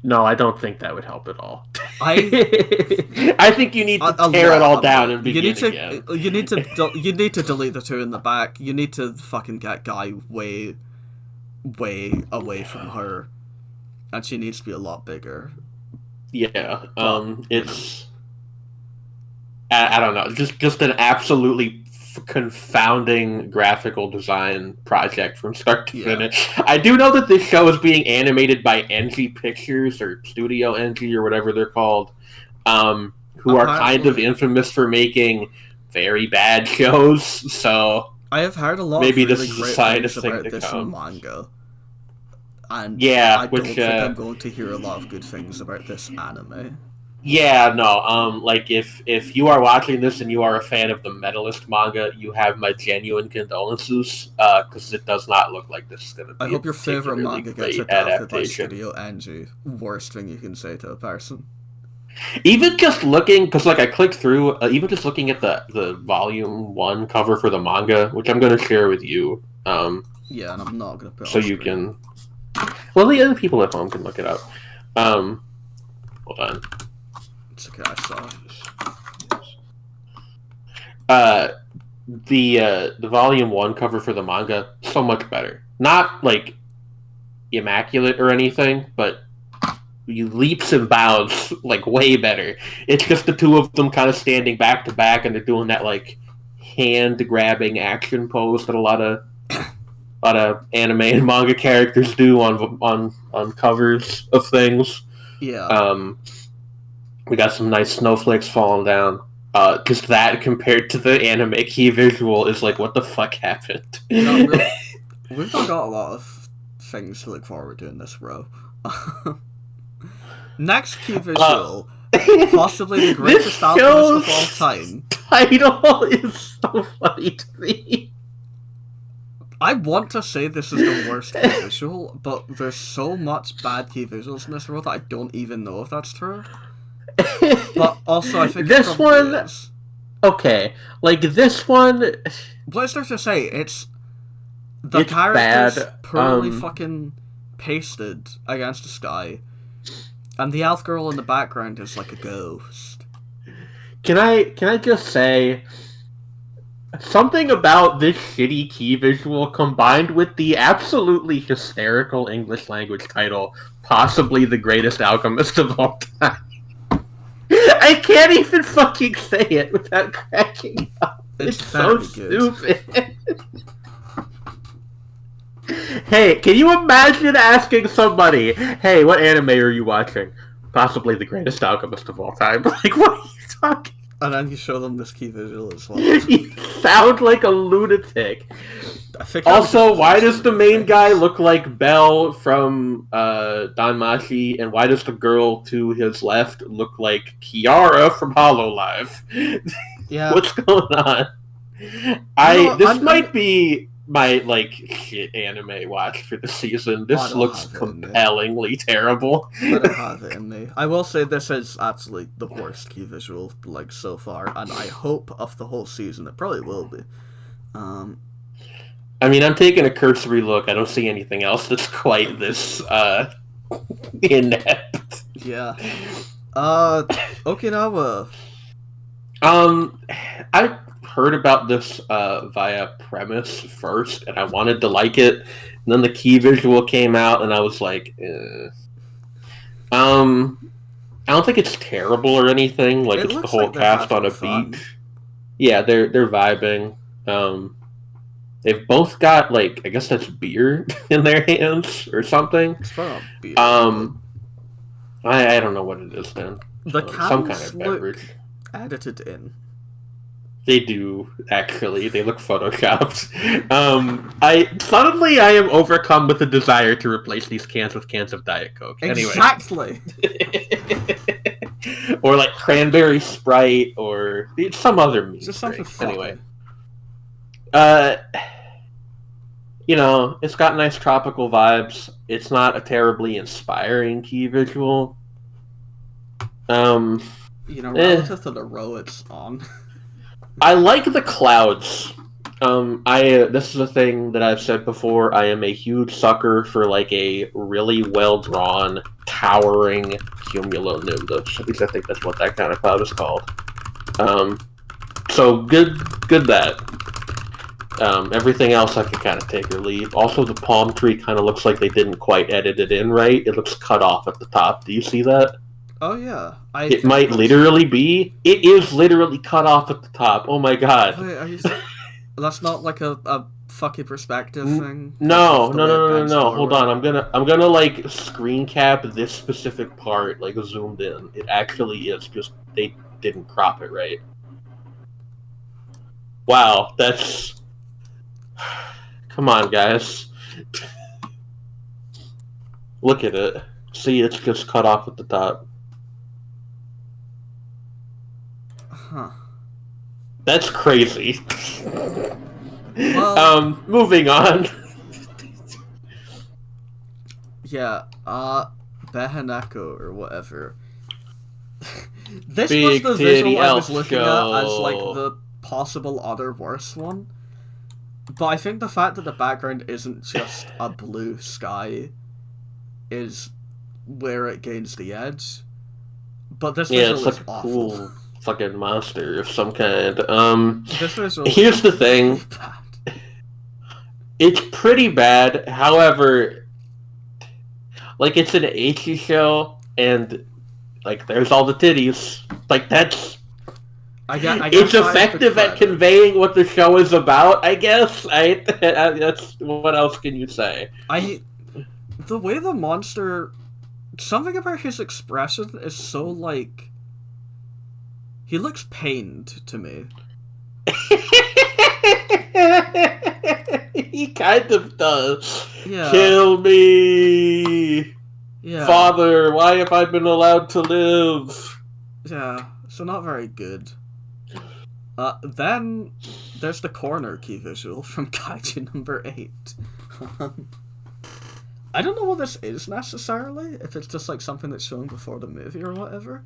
[SPEAKER 2] No, I don't think that would help at all.
[SPEAKER 1] I
[SPEAKER 2] I think you need to tear it all down and begin again.
[SPEAKER 1] You need to delete the two in the back. You need to fucking get Guy way away from her, and she needs to be a lot bigger.
[SPEAKER 2] Yeah, it's I don't know, just an absolutely confounding graphical design project from start to finish. I do know that this show is being animated by NG Pictures or Studio NG or whatever they're called, who are kind of infamous for making very bad shows. So
[SPEAKER 1] I have heard a lot.
[SPEAKER 2] Maybe
[SPEAKER 1] of really
[SPEAKER 2] this is a
[SPEAKER 1] great
[SPEAKER 2] sign
[SPEAKER 1] things
[SPEAKER 2] of thing
[SPEAKER 1] about
[SPEAKER 2] to
[SPEAKER 1] this
[SPEAKER 2] come.
[SPEAKER 1] manga, and
[SPEAKER 2] yeah,
[SPEAKER 1] I don't think I'm going to hear a lot of good things about this anime.
[SPEAKER 2] Yeah, no, like, if you are watching this and you are a fan of the Metalist manga, you have my genuine condolences, because it does not look like this is going to be
[SPEAKER 1] I hope your favorite manga gets adapted by Studio NG. Worst thing you can say to a person.
[SPEAKER 2] Even just looking, because, like, I clicked through, even just looking at the Volume 1 cover for the manga, which I'm going to share with you,
[SPEAKER 1] yeah, and I'm not going to put it
[SPEAKER 2] so
[SPEAKER 1] on
[SPEAKER 2] you
[SPEAKER 1] screen.
[SPEAKER 2] well, the other people at home can look it up. Hold on.
[SPEAKER 1] It's okay, I saw it.
[SPEAKER 2] The Volume 1 cover for the manga, so much better. Not, like, immaculate or anything, but leaps and bounds, like, way better. It's just the two of them kind of standing back to back, and they're doing that, like, hand-grabbing action pose that a lot of anime and manga characters do on covers of things.
[SPEAKER 1] Yeah.
[SPEAKER 2] We got some nice snowflakes falling down. Just that compared to the anime key visual is like, what the fuck happened?
[SPEAKER 1] We've not got a lot of things to look forward to in this row. Next key visual, possibly the greatest alchemist of all time.
[SPEAKER 2] Title is so funny to me.
[SPEAKER 1] I want to say this is the worst key visual, but there's so much bad key visuals in this row that I don't even know if that's true. But also, I think
[SPEAKER 2] this one
[SPEAKER 1] is.
[SPEAKER 2] Okay, like this one.
[SPEAKER 1] What is there to say? It's characters
[SPEAKER 2] bad.
[SPEAKER 1] poorly fucking pasted against the sky, and the elf girl in the background is like a ghost.
[SPEAKER 2] Can I just say something about this shitty key visual combined with the absolutely hysterical English language title, possibly the greatest alchemist of all time? I can't even fucking say it without cracking up. It's so stupid. Hey, can you imagine asking somebody, hey, what anime are you watching? Possibly the greatest alchemist of all time. Like, what are you talking?
[SPEAKER 1] And then you show them this key visual as well.
[SPEAKER 2] You sound like a lunatic. Also, why does the main guy look like Belle from Danmachi, and why does the girl to his left look like Kiara from Hololive?
[SPEAKER 1] Yeah.
[SPEAKER 2] What's going on? This might be my, like, shit anime watch for the season. This looks compellingly terrible.
[SPEAKER 1] I don't have it in me. I will say this is actually the worst key visual, like, so far, and I hope of the whole season it probably will be.
[SPEAKER 2] I mean, I'm taking a cursory look. I don't see anything else that's quite this inept.
[SPEAKER 1] Yeah. Okinawa.
[SPEAKER 2] I heard about this via premise first, and I wanted to like it. And then the key visual came out, and I was like, I don't think it's terrible or anything. Like, it's the whole cast on a beach. Yeah, they're vibing. They've both got, like, I guess that's beer in their hands or something.
[SPEAKER 1] It's from beer.
[SPEAKER 2] I don't know what it is then.
[SPEAKER 1] Some kind of beverage. Edited in.
[SPEAKER 2] They do, actually. They look photoshopped. I am overcome with a desire to replace these cans with cans of Diet Coke.
[SPEAKER 1] Exactly.
[SPEAKER 2] Anyway. Or like cranberry Sprite or some other meat drink. Anyway. You know, it's got nice tropical vibes. It's not a terribly inspiring key visual.
[SPEAKER 1] Relative to the row it's on.
[SPEAKER 2] I like the clouds. This is a thing that I've said before. I am a huge sucker for, like, a really well drawn towering cumulonimbus. At least I think that's what that kind of cloud is called. So good that. Everything else I can kind of take or leave. Also, the palm tree kind of looks like they didn't quite edit it in right. It looks cut off at the top. Do you see that?
[SPEAKER 1] Oh yeah,
[SPEAKER 2] it might literally be. It is literally cut off at the top. Oh my god.
[SPEAKER 1] Wait, that's not like a fucking perspective thing.
[SPEAKER 2] No. Hold on. I'm gonna like screen cap this specific part, like zoomed in. It actually is. Just they didn't crop it right. Wow, that's. Come on, guys. Look at it. See, it's just cut off at the top.
[SPEAKER 1] Huh.
[SPEAKER 2] That's crazy.
[SPEAKER 1] Well,
[SPEAKER 2] moving on.
[SPEAKER 1] Yeah, Behaneko or whatever. This
[SPEAKER 2] Big
[SPEAKER 1] was the visual I was
[SPEAKER 2] elf
[SPEAKER 1] looking
[SPEAKER 2] show.
[SPEAKER 1] at as like the possible other worse one. But I think the fact that the background isn't just a blue sky is where it gains the edge. But this visual
[SPEAKER 2] it's like
[SPEAKER 1] is
[SPEAKER 2] a
[SPEAKER 1] awful.
[SPEAKER 2] cool fucking monster of some kind.
[SPEAKER 1] This visual
[SPEAKER 2] here's the thing.
[SPEAKER 1] Bad.
[SPEAKER 2] It's pretty bad. However, like it's an Aichi show, and like there's all the titties. Like that's.
[SPEAKER 1] I guess
[SPEAKER 2] it's effective at conveying what the show is about, I guess. That's what else can you say?
[SPEAKER 1] The way the monster, something about his expression is so like, he looks pained to me.
[SPEAKER 2] He kind of does.
[SPEAKER 1] Yeah.
[SPEAKER 2] Kill me.
[SPEAKER 1] Yeah.
[SPEAKER 2] Father, why have I been allowed to live?
[SPEAKER 1] Yeah, so not very good. Then there's the corner key visual from Kaiju number 8. I don't know what this is necessarily, if it's just like something that's shown before the movie or whatever.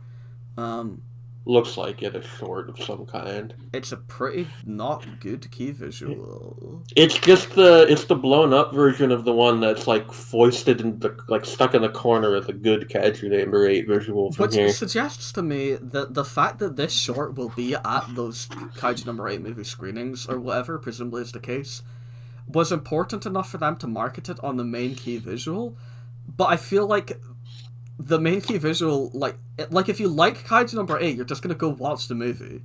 [SPEAKER 2] Looks like it, a short of some kind.
[SPEAKER 1] It's a pretty not good key visual.
[SPEAKER 2] It's just the blown up version of the one that's like foisted in the like stuck in the corner of the good Kaiju number 8 visual from here.
[SPEAKER 1] Which suggests to me that the fact that this short will be at those Kaiju number 8 movie screenings or whatever, presumably is the case, was important enough for them to market it on the main key visual. But I feel like the main key visual, like if you like Kaiju number 8, you're just gonna go watch the movie.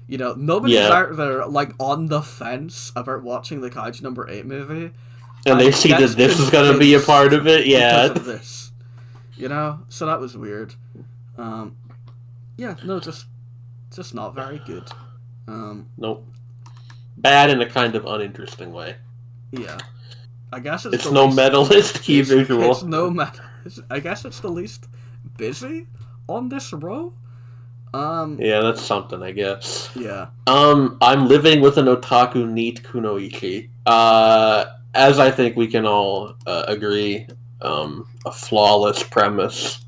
[SPEAKER 1] You know, nobody's out there like on the fence about watching the Kaiju number 8 movie.
[SPEAKER 2] And they see that this is gonna be a part of it, yeah.
[SPEAKER 1] Because of this. You know? So that was weird. Yeah, no, just not very good.
[SPEAKER 2] Nope. Bad in a kind of uninteresting way.
[SPEAKER 1] Yeah. I guess it's
[SPEAKER 2] no medalist key visual.
[SPEAKER 1] It's no medalist. I guess it's the least busy on this row.
[SPEAKER 2] Yeah, that's something, I guess.
[SPEAKER 1] Yeah.
[SPEAKER 2] I'm living with an otaku neat kunoichi. As I think we can all agree, a flawless premise.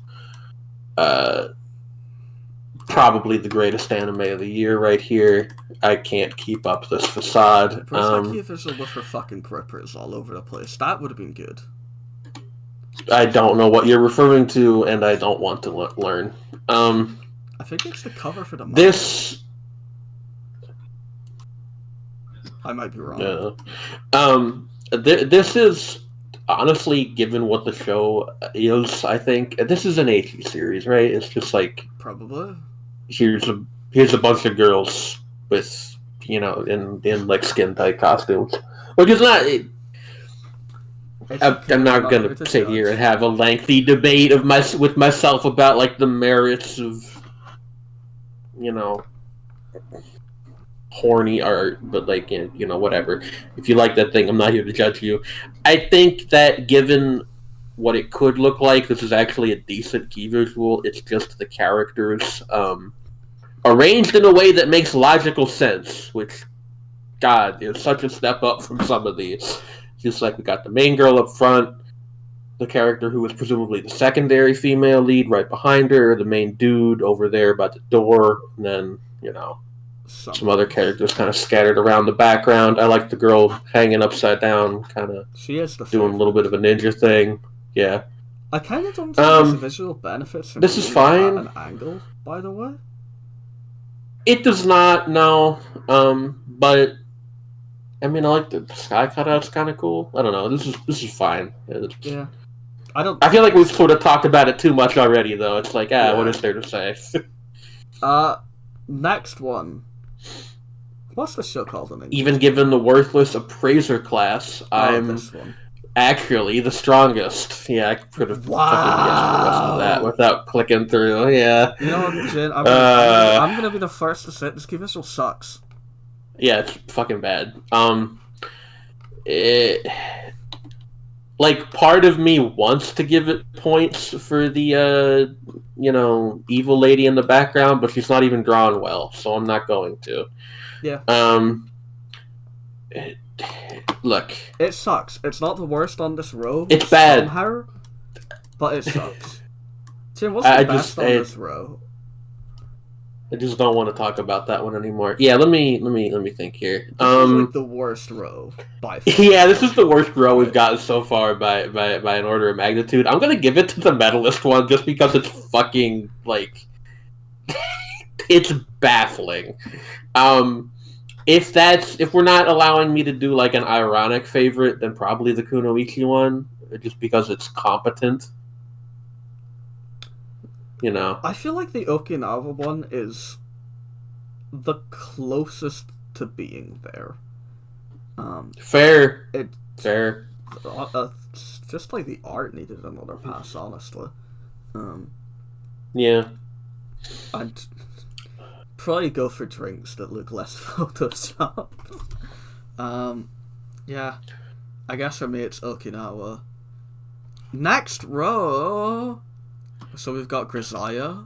[SPEAKER 2] Probably the greatest anime of the year right here. I can't keep up this facade.
[SPEAKER 1] Key visual with her fucking grippers all over the place. That would have been good.
[SPEAKER 2] I don't know what you're referring to, and I don't want to learn.
[SPEAKER 1] I think it's the cover for the manga.
[SPEAKER 2] This...
[SPEAKER 1] I might be wrong.
[SPEAKER 2] Yeah. This is, honestly, given what the show is, I think... This is an Aichi series, right? It's just like...
[SPEAKER 1] Probably.
[SPEAKER 2] Here's a bunch of girls with, you know, in like, skin-tight costumes. Which is not... I'm not going to sit here and have a lengthy debate with myself about, like, the merits of, you know, horny art, but, like, you know, whatever. If you like that thing, I'm not here to judge you. I think that given what it could look like, this is actually a decent key visual. It's just the characters arranged in a way that makes logical sense, which, God, is such a step up from some of these. Just like we got the main girl up front, the character who was presumably the secondary female lead right behind her, the main dude over there by the door, and then, you know, some other characters kind of scattered around the background. I like the girl hanging upside down, kind of
[SPEAKER 1] she is the
[SPEAKER 2] doing a little bit of a ninja thing. Yeah.
[SPEAKER 1] I kind of don't think there's visual benefits from
[SPEAKER 2] this is
[SPEAKER 1] doing it at
[SPEAKER 2] fine.
[SPEAKER 1] an angle, by the way.
[SPEAKER 2] It does not, no. But I mean, I like the sky cutout's kind of cool. I don't know. This is fine.
[SPEAKER 1] Yeah, I don't.
[SPEAKER 2] I feel like we've sort of talked about it too much already, though. It's like, what is there to say?
[SPEAKER 1] Next one. What's the show called in English?
[SPEAKER 2] Even given the worthless appraiser class, I'm
[SPEAKER 1] this one.
[SPEAKER 2] actually the strongest. Yeah, I could have fucking guessed the rest of that without clicking through. Yeah.
[SPEAKER 1] You know what, Jin? I'm gonna be the first to say this key visual sucks.
[SPEAKER 2] Yeah, it's fucking bad. Like, part of me wants to give it points for the, evil lady in the background, but she's not even drawn well, so I'm not going to.
[SPEAKER 1] Yeah.
[SPEAKER 2] Look.
[SPEAKER 1] It sucks. It's not the worst on this row.
[SPEAKER 2] It's bad.
[SPEAKER 1] Somehow, but it sucks. Jim, what's the best on this row?
[SPEAKER 2] I just don't want to talk about that one anymore. Yeah, let me think here.
[SPEAKER 1] This is like the worst row by far.
[SPEAKER 2] Yeah, this is the worst row we've gotten so far by an order of magnitude. I'm gonna give it to the medalist one just because it's fucking like it's baffling. If we're not allowing me to do like an ironic favorite, then probably the Kunoichi one, just because it's competent.
[SPEAKER 1] I feel like the Okinawa one is the closest to being there.
[SPEAKER 2] Fair.
[SPEAKER 1] Fair. Just like the art needed another pass, honestly.
[SPEAKER 2] Yeah.
[SPEAKER 1] I'd probably go for drinks that look less photoshopped. Yeah. I guess for me it's Okinawa. Next row. So we've got Grisaya.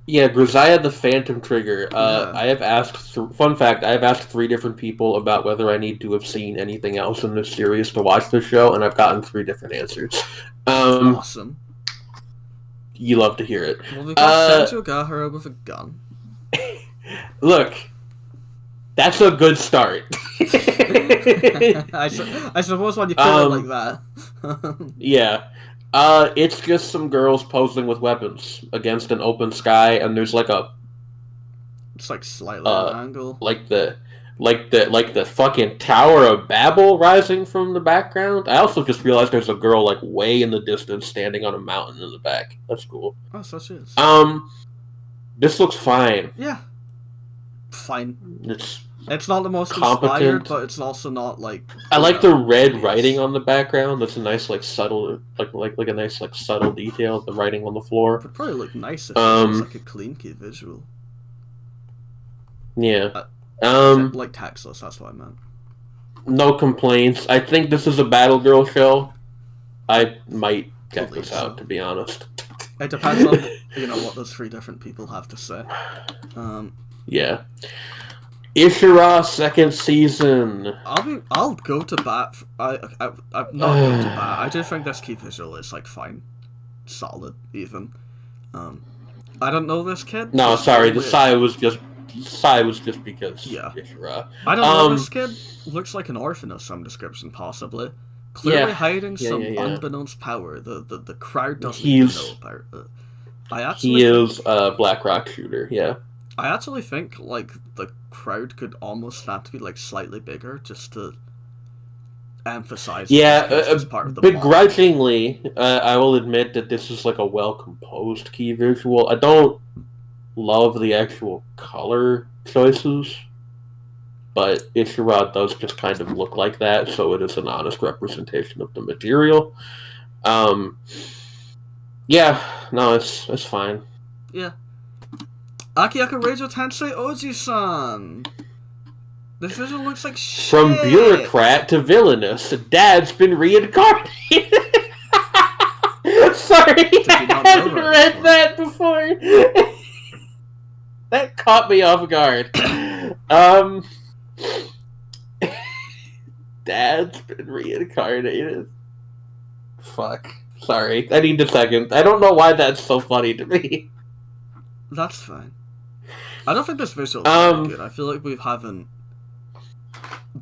[SPEAKER 2] Yeah, Grisaya the Phantom Trigger. I have asked. Fun fact: I have asked 3 different people about whether I need to have seen anything else in this series to watch this show, and I've gotten 3 different answers.
[SPEAKER 1] Awesome.
[SPEAKER 2] You love to hear it.
[SPEAKER 1] Well, we've got Senju Gahara with a gun.
[SPEAKER 2] Look, that's a good start.
[SPEAKER 1] I suppose when you put it like that.
[SPEAKER 2] Yeah. It's just some girls posing with weapons against an open sky, and there's like a...
[SPEAKER 1] It's like slightly an angle.
[SPEAKER 2] Like the fucking Tower of Babel rising from the background. I also just realized there's a girl like way in the distance standing on a mountain in the back. That's cool.
[SPEAKER 1] Oh, so she is.
[SPEAKER 2] This looks fine.
[SPEAKER 1] Yeah. Fine.
[SPEAKER 2] It's
[SPEAKER 1] not the most
[SPEAKER 2] competent.
[SPEAKER 1] Inspired, but it's also not like...
[SPEAKER 2] I like the red writing on the background. That's a nice, like, subtle, like a nice, like, subtle detail. The writing on the floor.
[SPEAKER 1] It would probably look nice if it was like a clean key visual.
[SPEAKER 2] Yeah.
[SPEAKER 1] Like textless, that's what I meant.
[SPEAKER 2] No complaints. I think this is a Battle Girl show. I might check this out, to be honest.
[SPEAKER 1] It depends on, what those 3 different people have to say.
[SPEAKER 2] Yeah. Ishira second season.
[SPEAKER 1] I'll go to bat. I'm not going to bat. I do think this key visual is like fine, solid even. I don't know this kid.
[SPEAKER 2] No, sorry, the Sai was just because Ishira.
[SPEAKER 1] I don't know this kid. Looks like an orphan of some description, possibly. Clearly hiding some unbeknownst power. The crowd doesn't even know about it.
[SPEAKER 2] He is a Black Rock shooter. Yeah.
[SPEAKER 1] I actually think, like, the crowd could almost have to be, like, slightly bigger just to emphasize part of the
[SPEAKER 2] begrudgingly, I will admit that this is, like, a well-composed key visual. I don't love the actual color choices, but Ishira does just kind of look like that, so it is an honest representation of the material. Yeah, no, it's fine.
[SPEAKER 1] Yeah. Akiaka Reijo Tensei Oji-san! This visual looks like shit!
[SPEAKER 2] From bureaucrat to villainous, Dad's been reincarnated! Sorry, I hadn't read that before! That caught me off guard. Dad's been reincarnated. Fuck. Sorry, I need a second. I don't know why that's so funny to me.
[SPEAKER 1] That's fine. I don't think this visual is very good. I feel like we haven't...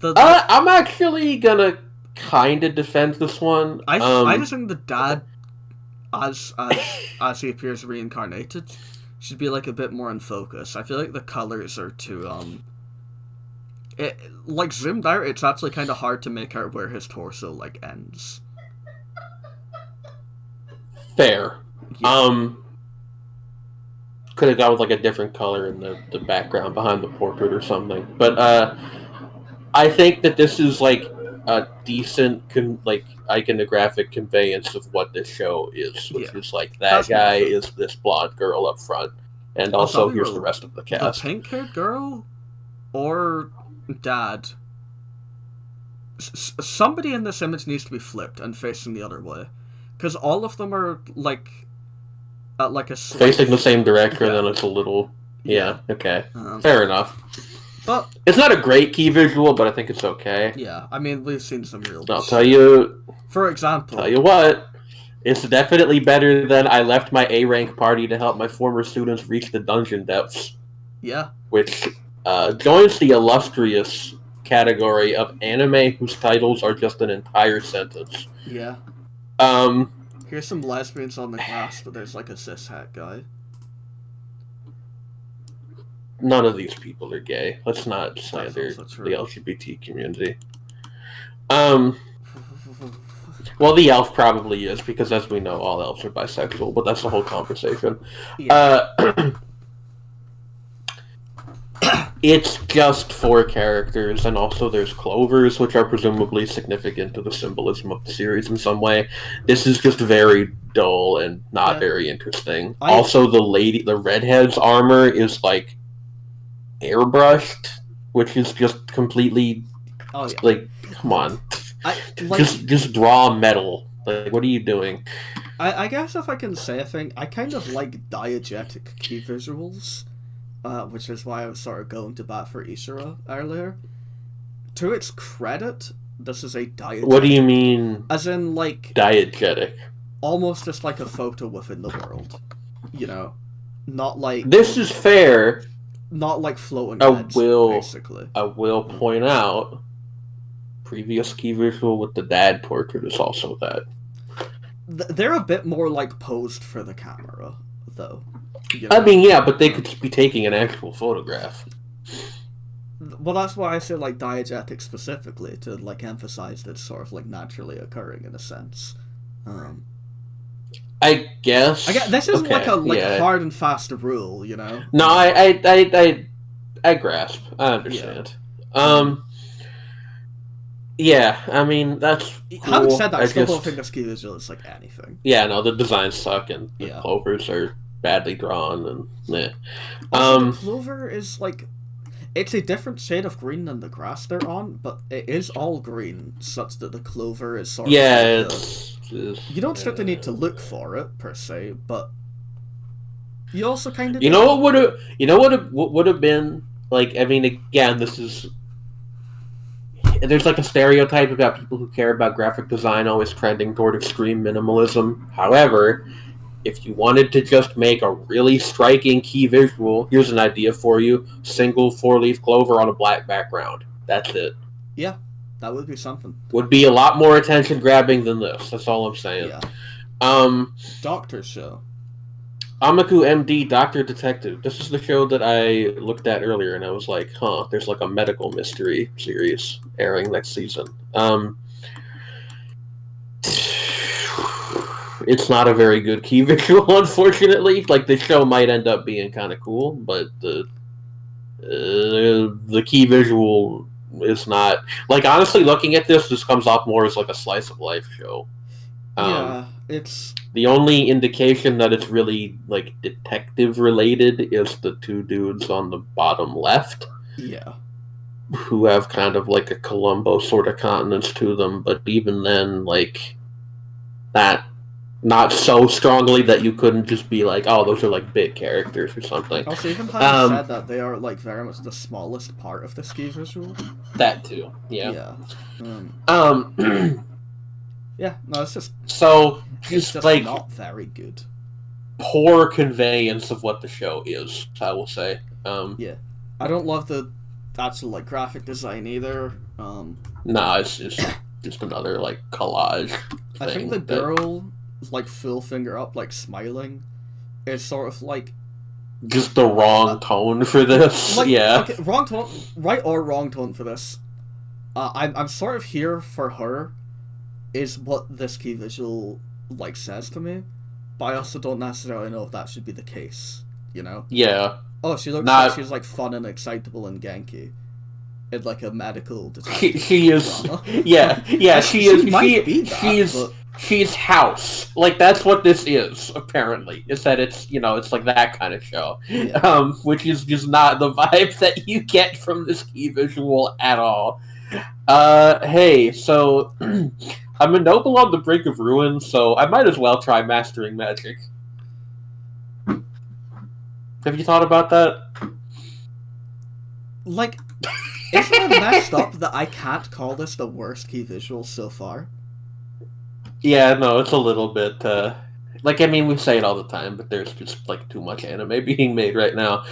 [SPEAKER 2] I'm actually gonna kind of defend this one.
[SPEAKER 1] I just think the dad as he appears reincarnated, should be like a bit more in focus. I feel like the colors are too like zoomed out. It's actually kind of hard to make out where his torso like ends.
[SPEAKER 2] Fair.
[SPEAKER 1] Yeah.
[SPEAKER 2] Could have gone with like a different color in the background behind the portrait or something. But I think that this is like a decent iconographic conveyance of what this show is, which is like that guy is this blonde girl up front, and also here's the rest of the cast.
[SPEAKER 1] The pink-haired girl, or dad. Somebody in this image needs to be flipped and facing the other way, because all of them are like at like a
[SPEAKER 2] facing the same direction, and it's a little okay, fair enough.
[SPEAKER 1] But
[SPEAKER 2] it's not a great key visual, but I think it's okay.
[SPEAKER 1] Yeah, I mean, we've seen some real...
[SPEAKER 2] I'll tell you...
[SPEAKER 1] For example...
[SPEAKER 2] Tell you what, it's definitely better than I left my A-rank party to help my former students reach the dungeon depths.
[SPEAKER 1] Yeah.
[SPEAKER 2] Which joins the illustrious category of anime whose titles are just an entire sentence.
[SPEAKER 1] Yeah. Here's some lesbians on the glass, but there's like a cis-hat guy.
[SPEAKER 2] None of these people are gay. Let's not slander the LGBT community. Well, the elf probably is, because as we know, all elves are bisexual, but that's the whole conversation. Yeah. It's just 4 characters, and also there's clovers, which are presumably significant to the symbolism of the series in some way. This is just very dull and not very interesting. Also, the redhead's armor is, like, airbrushed, which is just completely like, come on. Just draw metal. Like, what are you doing?
[SPEAKER 1] I guess if I can say a thing, I kind of like diegetic key visuals, which is why I was sort of going to bat for Isura earlier. To its credit, this is a diegetic.
[SPEAKER 2] What do you mean?
[SPEAKER 1] As in, like,
[SPEAKER 2] diegetic?
[SPEAKER 1] Almost just like a photo within the world. You know? Not like...
[SPEAKER 2] This is fair.
[SPEAKER 1] Not like floating heads, basically.
[SPEAKER 2] I will point out, previous key visual with the dad portrait is also that.
[SPEAKER 1] They're a bit more like posed for the camera, though.
[SPEAKER 2] You know? I mean, yeah, but they could be taking an actual photograph.
[SPEAKER 1] Well, that's why I say like diegetic specifically, to like emphasize that it's sort of like naturally occurring in a sense.
[SPEAKER 2] I guess.
[SPEAKER 1] This isn't like a hard and fast rule, you know.
[SPEAKER 2] No, I grasp. I understand. Yeah, I mean that's. Cool.
[SPEAKER 1] Having said that, I still don't think the ski visual is like anything.
[SPEAKER 2] Yeah, no, the designs suck and the clovers are badly drawn and
[SPEAKER 1] Also, the clover is like, it's a different shade of green than the grass they're on, but it is all green, such that the clover is sort of
[SPEAKER 2] it's
[SPEAKER 1] you don't start to need to look for it per se, but you also kind of
[SPEAKER 2] what would have been like. I mean, again, there's like a stereotype about people who care about graphic design always trending toward extreme minimalism. However, if you wanted to just make a really striking key visual, here's an idea for you: single 4-leaf clover on a black background. That's it.
[SPEAKER 1] Yeah. That would be something.
[SPEAKER 2] Would be a lot more attention grabbing than this. That's all I'm saying.
[SPEAKER 1] Yeah. Doctor Show.
[SPEAKER 2] Amaku MD Doctor Detective. This is the show that I looked at earlier, and I was like, there's like a medical mystery series airing next season. It's not a very good key visual, unfortunately. Like, the show might end up being kind of cool, but the key visual is not, like, honestly, looking at this comes off more as like a slice of life show.
[SPEAKER 1] It's
[SPEAKER 2] the only indication that it's really like detective related is the 2 dudes on the bottom left.
[SPEAKER 1] Yeah.
[SPEAKER 2] Who have kind of like a Columbo sort of countenance to them, but even then, like, that not so strongly that you couldn't just be like, oh, those are like big characters or something.
[SPEAKER 1] Also, even having said that, they are like very much the smallest part of the ski visual.
[SPEAKER 2] That too, yeah.
[SPEAKER 1] Yeah, no, it's just
[SPEAKER 2] just
[SPEAKER 1] like not very good.
[SPEAKER 2] Poor conveyance of what the show is, I will say.
[SPEAKER 1] Yeah, I don't love the actual like graphic design either.
[SPEAKER 2] Nah, it's just another like collage thing.
[SPEAKER 1] I think the girl like full finger up, like smiling, is sort of like
[SPEAKER 2] just the wrong tone for this.
[SPEAKER 1] like,
[SPEAKER 2] yeah.
[SPEAKER 1] Okay, wrong tone, right or wrong tone for this. I'm sort of here for her, is what this key visual like says to me, but I also don't necessarily know if that should be the case. You know?
[SPEAKER 2] Yeah.
[SPEAKER 1] Oh, she looks like she's like fun and excitable and Genki. In like a medical detective.
[SPEAKER 2] She is.
[SPEAKER 1] Drama.
[SPEAKER 2] Yeah. She is.
[SPEAKER 1] Might be that, but...
[SPEAKER 2] She's House. Like, that's what this is, apparently. Is that it's, it's like that kind of show.
[SPEAKER 1] Yeah.
[SPEAKER 2] Which is just not the vibe that you get from this key visual at all. Hey, so I'm a noble on the brink of ruin, so I might as well try mastering magic. Have you thought about that?
[SPEAKER 1] Like, isn't it messed up that I can't call this the worst key visual so far?
[SPEAKER 2] Yeah, no, it's a little bit, like, I mean, we say it all the time, but there's just, like, too much anime being made right now.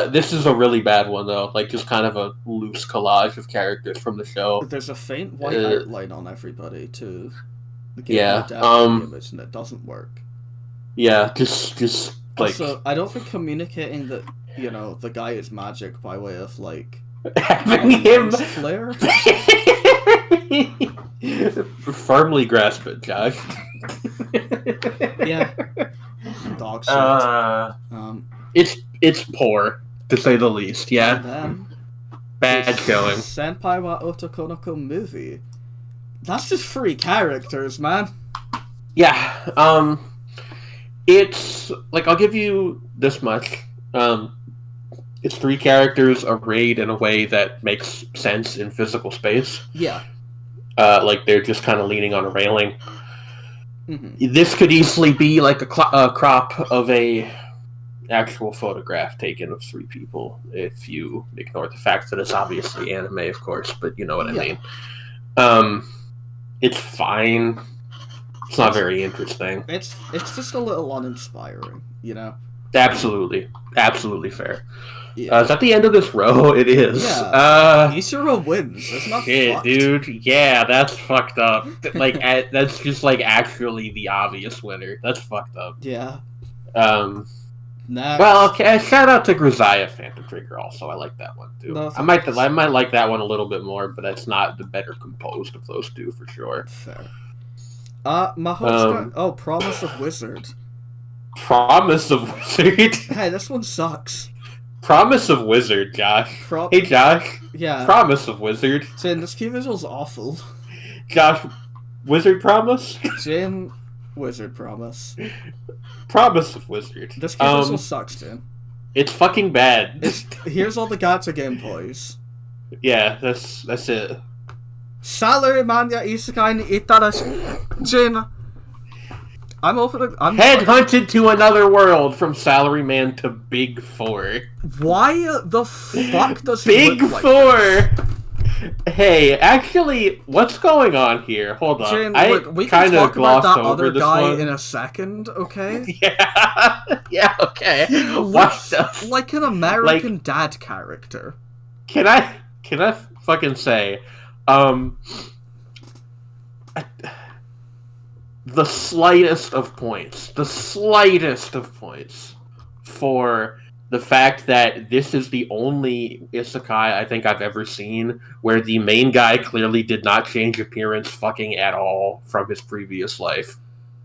[SPEAKER 2] This is a really bad one, though. Like, just kind of a loose collage of characters from the show.
[SPEAKER 1] There's a faint white outline on everybody, too.
[SPEAKER 2] Yeah,
[SPEAKER 1] image, and it doesn't work.
[SPEAKER 2] Yeah, just, like...
[SPEAKER 1] Also, I don't think communicating that, the guy is magic by way of, like...
[SPEAKER 2] having him...
[SPEAKER 1] flare?
[SPEAKER 2] Firmly grasp it, Josh.
[SPEAKER 1] Yeah. Dog shit.
[SPEAKER 2] It's poor, to say the least, yeah.
[SPEAKER 1] And then...
[SPEAKER 2] bad showing.
[SPEAKER 1] Senpai wa Otokonoko movie. That's just 3 characters, man.
[SPEAKER 2] Yeah, it's, like, I'll give you this much. It's 3 characters arrayed in a way that makes sense in physical space.
[SPEAKER 1] Yeah.
[SPEAKER 2] Like, they're just kind of leaning on a railing.
[SPEAKER 1] Mm-hmm.
[SPEAKER 2] This could easily be, like, a crop of a actual photograph taken of 3 people, if you ignore the fact that it's obviously anime, of course, but you know what I mean. It's fine. It's not very interesting.
[SPEAKER 1] It's just a little uninspiring,
[SPEAKER 2] Absolutely. Absolutely fair.
[SPEAKER 1] Yeah.
[SPEAKER 2] Is that the end of this row? It is.
[SPEAKER 1] Yeah. Isura wins. It's not
[SPEAKER 2] shit,
[SPEAKER 1] fucked.
[SPEAKER 2] dude. Yeah, that's fucked up. Like, that's just, like, actually the obvious winner. That's fucked up.
[SPEAKER 1] Yeah.
[SPEAKER 2] Next. Well, okay, shout out to Grisaia Phantom Trigger also. I like that one, too.
[SPEAKER 1] No,
[SPEAKER 2] I might like that one a little bit more, but it's not the better composed of those 2, for sure.
[SPEAKER 1] Fair. Promise of Wizard.
[SPEAKER 2] Promise of Wizard?
[SPEAKER 1] Hey, this one sucks.
[SPEAKER 2] Promise of Wizard, Josh. Hey, Josh.
[SPEAKER 1] Yeah.
[SPEAKER 2] Promise of Wizard.
[SPEAKER 1] Jin, this key visual's awful.
[SPEAKER 2] Josh, Wizard Promise?
[SPEAKER 1] Jin, Wizard Promise.
[SPEAKER 2] Promise of Wizard.
[SPEAKER 1] This key visual sucks, Jin.
[SPEAKER 2] It's fucking bad.
[SPEAKER 1] Here's all the gacha Game Boys.
[SPEAKER 2] Yeah, that's it.
[SPEAKER 1] Salaryman ya isekai ni itarashi. Jin, I'm
[SPEAKER 2] headhunted to another world from Salaryman to Big 4.
[SPEAKER 1] Why the fuck does he
[SPEAKER 2] Big
[SPEAKER 1] look like
[SPEAKER 2] 4?
[SPEAKER 1] this?
[SPEAKER 2] Hey, actually, what's going on here? Hold on.
[SPEAKER 1] Jin,
[SPEAKER 2] look,
[SPEAKER 1] we can talk about that other guy
[SPEAKER 2] one.
[SPEAKER 1] in a second, okay?
[SPEAKER 2] Yeah, okay.
[SPEAKER 1] He looks like an American dad character.
[SPEAKER 2] Can I fucking say, the slightest of points for the fact that this is the only isekai I think I've ever seen where the main guy clearly did not change appearance fucking at all from his previous life.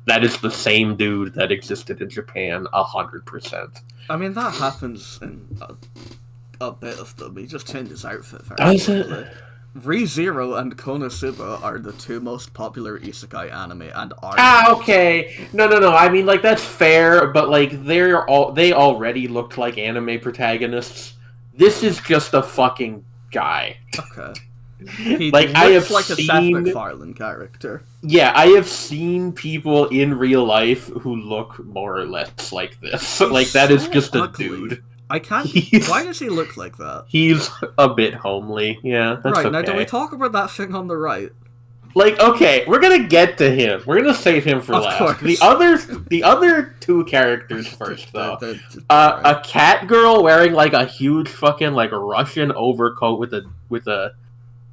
[SPEAKER 2] That is the same dude that existed in Japan 100%.
[SPEAKER 1] I mean, that happens in a bit of them. He just changes outfit very
[SPEAKER 2] Does
[SPEAKER 1] quickly.
[SPEAKER 2] it?
[SPEAKER 1] ReZero and Konosuba are the 2 most popular isekai anime and are...
[SPEAKER 2] okay. No. I mean, like, that's fair, but, like, they already looked like anime protagonists. This is just a fucking guy.
[SPEAKER 1] Okay. He
[SPEAKER 2] like,
[SPEAKER 1] looks
[SPEAKER 2] I have
[SPEAKER 1] like
[SPEAKER 2] seen...
[SPEAKER 1] a Seth MacFarlane character.
[SPEAKER 2] Yeah, I have seen people in real life who look more or less like this.
[SPEAKER 1] He's
[SPEAKER 2] like, that is
[SPEAKER 1] so
[SPEAKER 2] just
[SPEAKER 1] ugly.
[SPEAKER 2] A dude.
[SPEAKER 1] I can't... Why does he look like that?
[SPEAKER 2] He's a bit homely. Yeah, that's
[SPEAKER 1] right,
[SPEAKER 2] okay.
[SPEAKER 1] now do we talk about that thing on the right?
[SPEAKER 2] Like, okay, we're gonna get to him. We're gonna save him for last.
[SPEAKER 1] Course.
[SPEAKER 2] The other 2 characters first, though. A cat girl wearing, like, a huge fucking, like, Russian overcoat with a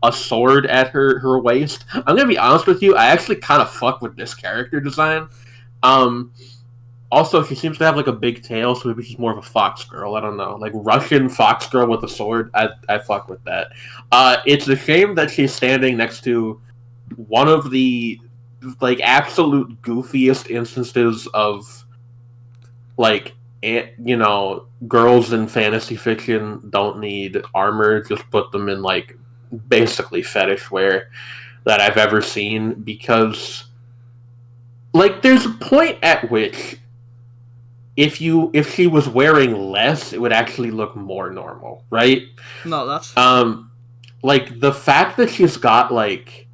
[SPEAKER 2] a sword at her waist. I'm gonna be honest with you. I actually kind of fuck with this character design. Um, Also, she seems to have like a big tail, so maybe she's more of a fox girl. I don't know, like Russian fox girl with a sword. I fuck with that. It's a shame that she's standing next to one of the like absolute goofiest instances of like girls in fantasy fiction don't need armor. Just put them in like basically fetish wear that I've ever seen, because like there's a point at which if she was wearing less, it would actually look more normal, right?
[SPEAKER 1] No, that's
[SPEAKER 2] like the fact that she's got like,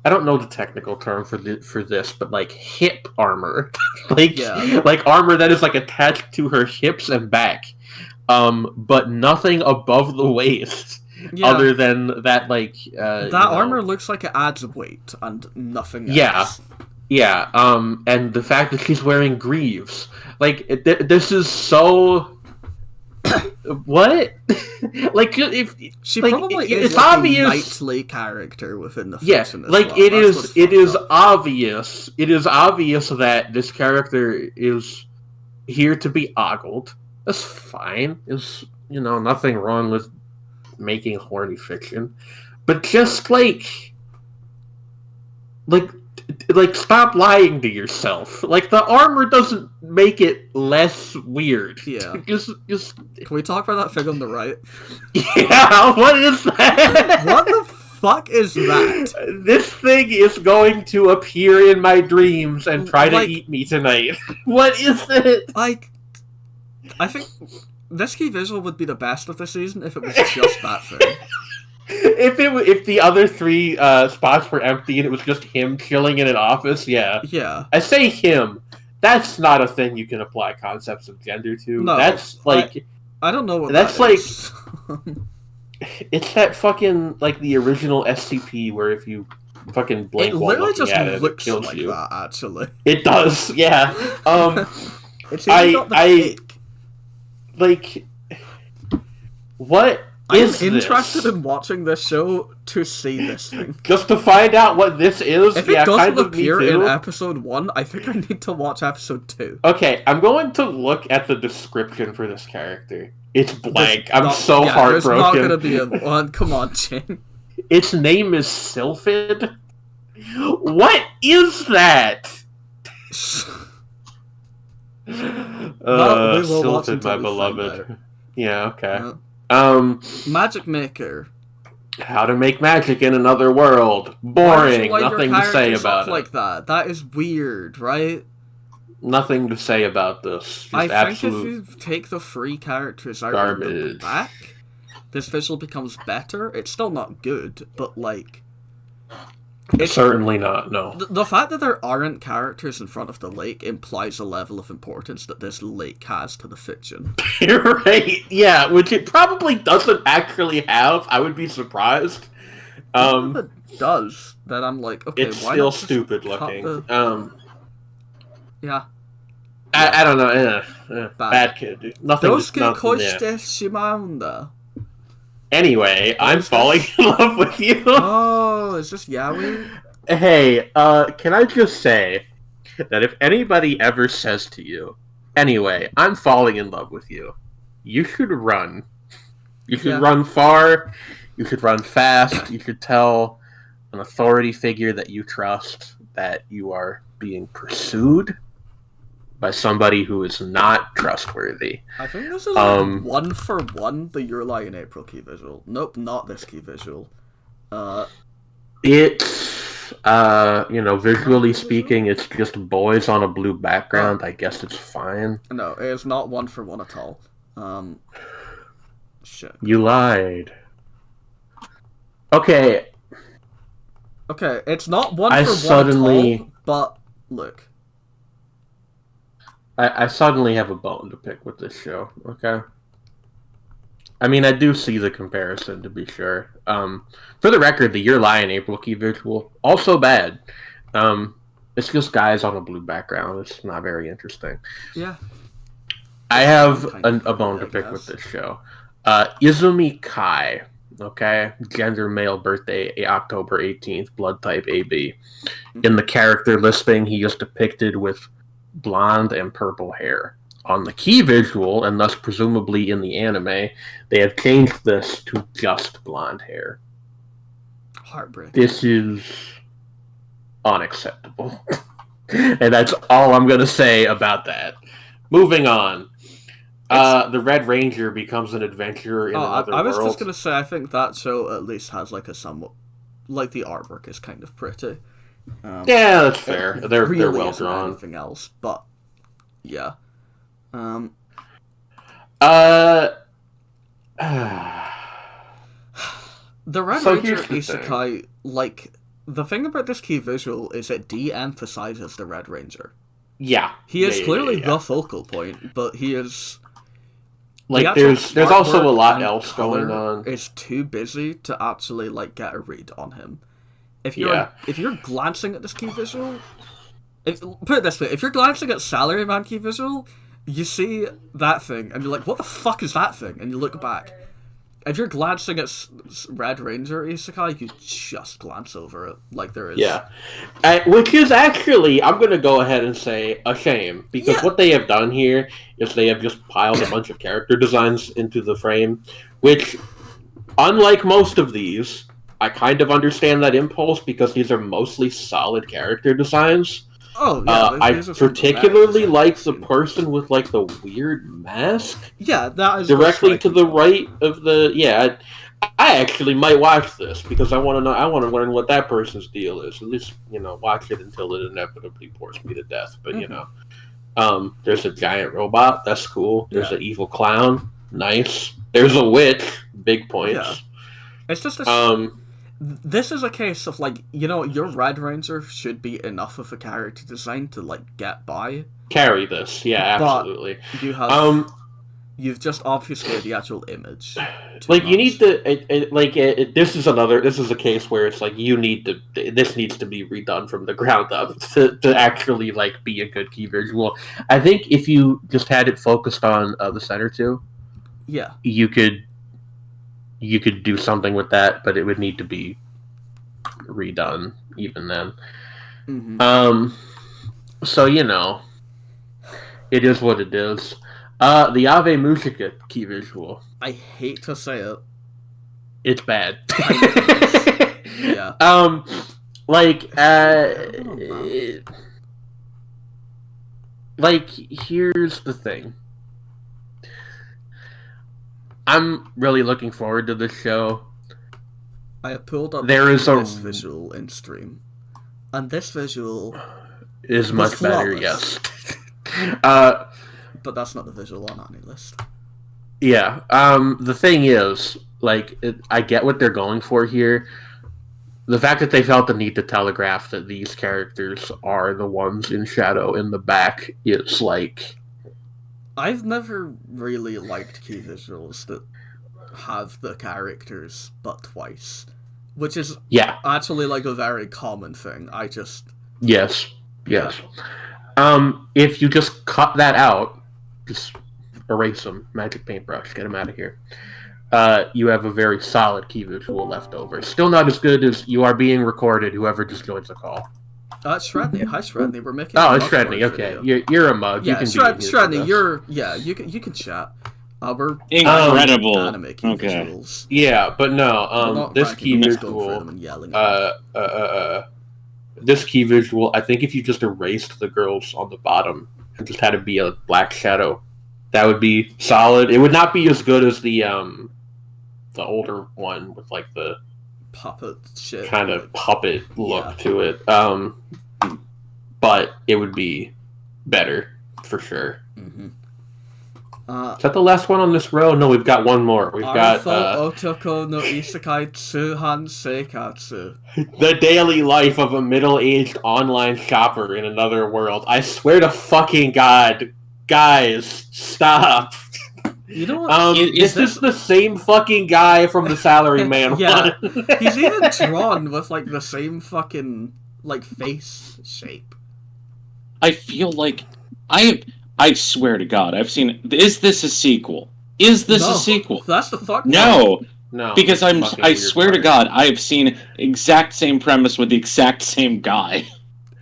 [SPEAKER 2] I don't know the technical term for this, but like hip armor, like
[SPEAKER 1] yeah.
[SPEAKER 2] like armor that is like attached to her hips and back, but nothing above the waist.
[SPEAKER 1] Yeah.
[SPEAKER 2] Other than that, like
[SPEAKER 1] that armor looks like it adds weight and nothing else.
[SPEAKER 2] Yeah, and the fact that she's wearing greaves, like this is so what? Like if
[SPEAKER 1] she
[SPEAKER 2] like,
[SPEAKER 1] probably
[SPEAKER 2] it's
[SPEAKER 1] is like
[SPEAKER 2] obvious
[SPEAKER 1] a knightly character within the
[SPEAKER 2] yeah,
[SPEAKER 1] fiction as
[SPEAKER 2] like
[SPEAKER 1] well.
[SPEAKER 2] it is
[SPEAKER 1] up.
[SPEAKER 2] obvious. It is obvious that this character is here to be ogled. That's fine. There's nothing wrong with making horny fiction, but just like stop lying to yourself. Like the armor doesn't make it less weird.
[SPEAKER 1] Yeah.
[SPEAKER 2] Just
[SPEAKER 1] Can we talk about that thing on the right?
[SPEAKER 2] Yeah, what is that?
[SPEAKER 1] What the fuck is that?
[SPEAKER 2] This thing is going to appear in my dreams and try to eat me tonight. What is it?
[SPEAKER 1] Like, I think this key visual would be the best of the season if it was just that thing.
[SPEAKER 2] If the other three spots were empty and it was just him chilling in an office, yeah.
[SPEAKER 1] Yeah.
[SPEAKER 2] I say him. That's not a thing you can apply concepts of gender to.
[SPEAKER 1] No,
[SPEAKER 2] that's like
[SPEAKER 1] I don't know what
[SPEAKER 2] that's
[SPEAKER 1] that
[SPEAKER 2] like.
[SPEAKER 1] is.
[SPEAKER 2] It's that fucking like the original SCP where if you fucking blink while looking at it, it kills
[SPEAKER 1] like
[SPEAKER 2] you.
[SPEAKER 1] that, actually.
[SPEAKER 2] It does, yeah.
[SPEAKER 1] It's even got the cake.
[SPEAKER 2] Like what?
[SPEAKER 1] I'm interested in watching this show to see this thing.
[SPEAKER 2] Just to find out what this is?
[SPEAKER 1] If it doesn't appear in episode 1, I think I need to watch episode 2.
[SPEAKER 2] Okay, I'm going to look at the description for this character. It's blank. I'm so heartbroken.
[SPEAKER 1] There's not going to be a one. Come on, Jane.
[SPEAKER 2] Its name is Sylphid? What is that? Sylphid, my beloved. Yeah, okay.
[SPEAKER 1] Magic Maker.
[SPEAKER 2] How to make magic in another world. Boring. Nothing to say about it.
[SPEAKER 1] Like that. That is weird, right?
[SPEAKER 2] Nothing to say about this. Just
[SPEAKER 1] I think if you take the free characters out
[SPEAKER 2] garbage.
[SPEAKER 1] And them back, this visual becomes better. It's still not good, but like...
[SPEAKER 2] It's certainly not, no.
[SPEAKER 1] The fact that there aren't characters in front of the lake implies a level of importance that this lake has to the fiction.
[SPEAKER 2] You're right, yeah, which it probably doesn't actually have. I would be surprised.
[SPEAKER 1] If it does, then I'm like, okay,
[SPEAKER 2] it's
[SPEAKER 1] why
[SPEAKER 2] still
[SPEAKER 1] not
[SPEAKER 2] stupid looking.
[SPEAKER 1] Yeah.
[SPEAKER 2] I don't know. Bad kid, dude. Nothing. Anyway, I'm falling in love with you.
[SPEAKER 1] Oh, is this Yaoi?
[SPEAKER 2] Hey, can I just say that if anybody ever says to you, anyway, I'm falling in love with you, you should run. You should run far, you should run fast, you should tell an authority figure that you trust that you are being pursued by somebody who is not trustworthy.
[SPEAKER 1] I think this is like 1-for-1 the Your Lie in April key visual. Nope, not this key visual.
[SPEAKER 2] It's visually speaking, it's just boys on a blue background. I guess it's fine.
[SPEAKER 1] No, it is not 1-for-1 at all. Shit.
[SPEAKER 2] You lied. Okay,
[SPEAKER 1] it's not 1-for-1 at all, but look.
[SPEAKER 2] I suddenly have a bone to pick with this show, okay? I mean, I do see the comparison, to be sure. For the record, the Your Lie in April key visual, also bad. It's just guys on a blue background. It's not very interesting.
[SPEAKER 1] Yeah.
[SPEAKER 2] I have a bone to pick with this show. Izumi Kai Okay, gender male, birthday October 18th, blood type AB. In the character listing, he is depicted with blonde and purple hair. On the key visual, and thus presumably in the anime, they have changed this to just blonde hair.
[SPEAKER 1] Heartbreak.
[SPEAKER 2] This is unacceptable. And that's all I'm going to say about that. Moving on. The Red Ranger becomes an adventurer in another world.
[SPEAKER 1] I was just going to say, I think that show at least has like a somewhat... Like, the artwork is kind of pretty.
[SPEAKER 2] Yeah, that's fair. They're
[SPEAKER 1] really
[SPEAKER 2] well
[SPEAKER 1] isn't
[SPEAKER 2] drawn.
[SPEAKER 1] anything else, but... Yeah.
[SPEAKER 2] The
[SPEAKER 1] Red Ranger Isekai, like... The thing about this key visual is it de-emphasizes the Red Ranger.
[SPEAKER 2] Yeah.
[SPEAKER 1] He is clearly the focal point, but he is...
[SPEAKER 2] Like, there's also a lot else going on.
[SPEAKER 1] Is too busy to actually, like, get a read on him. If you're glancing at this key visual... put it this way, if you're glancing at Salaryman key visual, you see that thing, and you're like, what the fuck is that thing? And you look back. If you're glancing at Red Ranger Isekai, you just glance over it, like there is.
[SPEAKER 2] Yeah. Which is actually, I'm going to go ahead and say, a shame. Because what they have done here is they have just piled a bunch of character designs into the frame. Which, unlike most of these, I kind of understand that impulse because these are mostly solid character designs.
[SPEAKER 1] Oh, yeah.
[SPEAKER 2] I particularly like the person with, like, the weird mask.
[SPEAKER 1] Yeah, that is
[SPEAKER 2] directly to the right of the... Yeah, I actually might watch this, because I want to know. I want to learn what that person's deal is. At least, watch it until it inevitably bores me to death. But, there's a giant robot. That's cool. There's an evil clown. Nice. There's a witch. Big points. Yeah.
[SPEAKER 1] It's just this is a case of, like, your Red Ranger should be enough of a character design to, like, get by.
[SPEAKER 2] Carry this, yeah, absolutely.
[SPEAKER 1] But you have, you've just obfuscated the actual image.
[SPEAKER 2] Like, you need to, this is a case where it's like, this needs to be redone from the ground up to actually, like, be a good key visual. I think if you just had it focused on the center two,
[SPEAKER 1] yeah, you
[SPEAKER 2] could do something with that, but it would need to be redone even then. Mm-hmm. So, it is what it is. The Ave Musica key visual.
[SPEAKER 1] I hate to say it.
[SPEAKER 2] It's bad.
[SPEAKER 1] Yeah.
[SPEAKER 2] Here's the thing. I'm really looking forward to this show.
[SPEAKER 1] I have pulled up this visual in stream, and this visual
[SPEAKER 2] is much better. Yes,
[SPEAKER 1] but that's not the visual on any list.
[SPEAKER 2] Yeah. The thing is, like, I get what they're going for here. The fact that they felt the need to telegraph that these characters are the ones in shadow in the back is like.
[SPEAKER 1] I've never really liked key visuals that have the characters but twice, which is actually like a very common thing.
[SPEAKER 2] Yes. If you just cut that out, just erase them, magic paintbrush, get them out of here. You have a very solid key visual left over. Still not as good as You Are Being Recorded. Whoever just joins the call.
[SPEAKER 1] Sredni. Hi, Sredni. We're making.
[SPEAKER 2] Oh, it's Sredni. Okay, you're a mug.
[SPEAKER 1] Yeah, Sredni. You can chat. We're
[SPEAKER 3] incredible
[SPEAKER 1] anime key visuals.
[SPEAKER 2] Yeah, but no. This key visual. This key visual. I think if you just erased the girls on the bottom and just had it be a black shadow, that would be solid. It would not be as good as the older one with like the
[SPEAKER 1] puppet shit,
[SPEAKER 2] kind of puppet look to it. But it would be better for sure. Mm-hmm. Is that the last one on this row? No, we've got one more. We've got
[SPEAKER 1] Otoko no Isekai Tsuhan Seikatsu.
[SPEAKER 2] The daily life of a middle-aged online shopper in another world. I swear to fucking God, guys, stop.
[SPEAKER 1] You know what?
[SPEAKER 2] This is the same fucking guy from the Salaryman one.
[SPEAKER 1] He's even drawn with like the same fucking like face shape.
[SPEAKER 3] I feel like I swear to God, I've seen. Is this a sequel? Is this a sequel?
[SPEAKER 1] That's the fuck.
[SPEAKER 3] No.
[SPEAKER 2] No.
[SPEAKER 3] Because
[SPEAKER 2] it's a fucking
[SPEAKER 3] I
[SPEAKER 2] weird
[SPEAKER 3] swear to
[SPEAKER 2] part.
[SPEAKER 3] God, I have seen exact same premise with the exact same guy.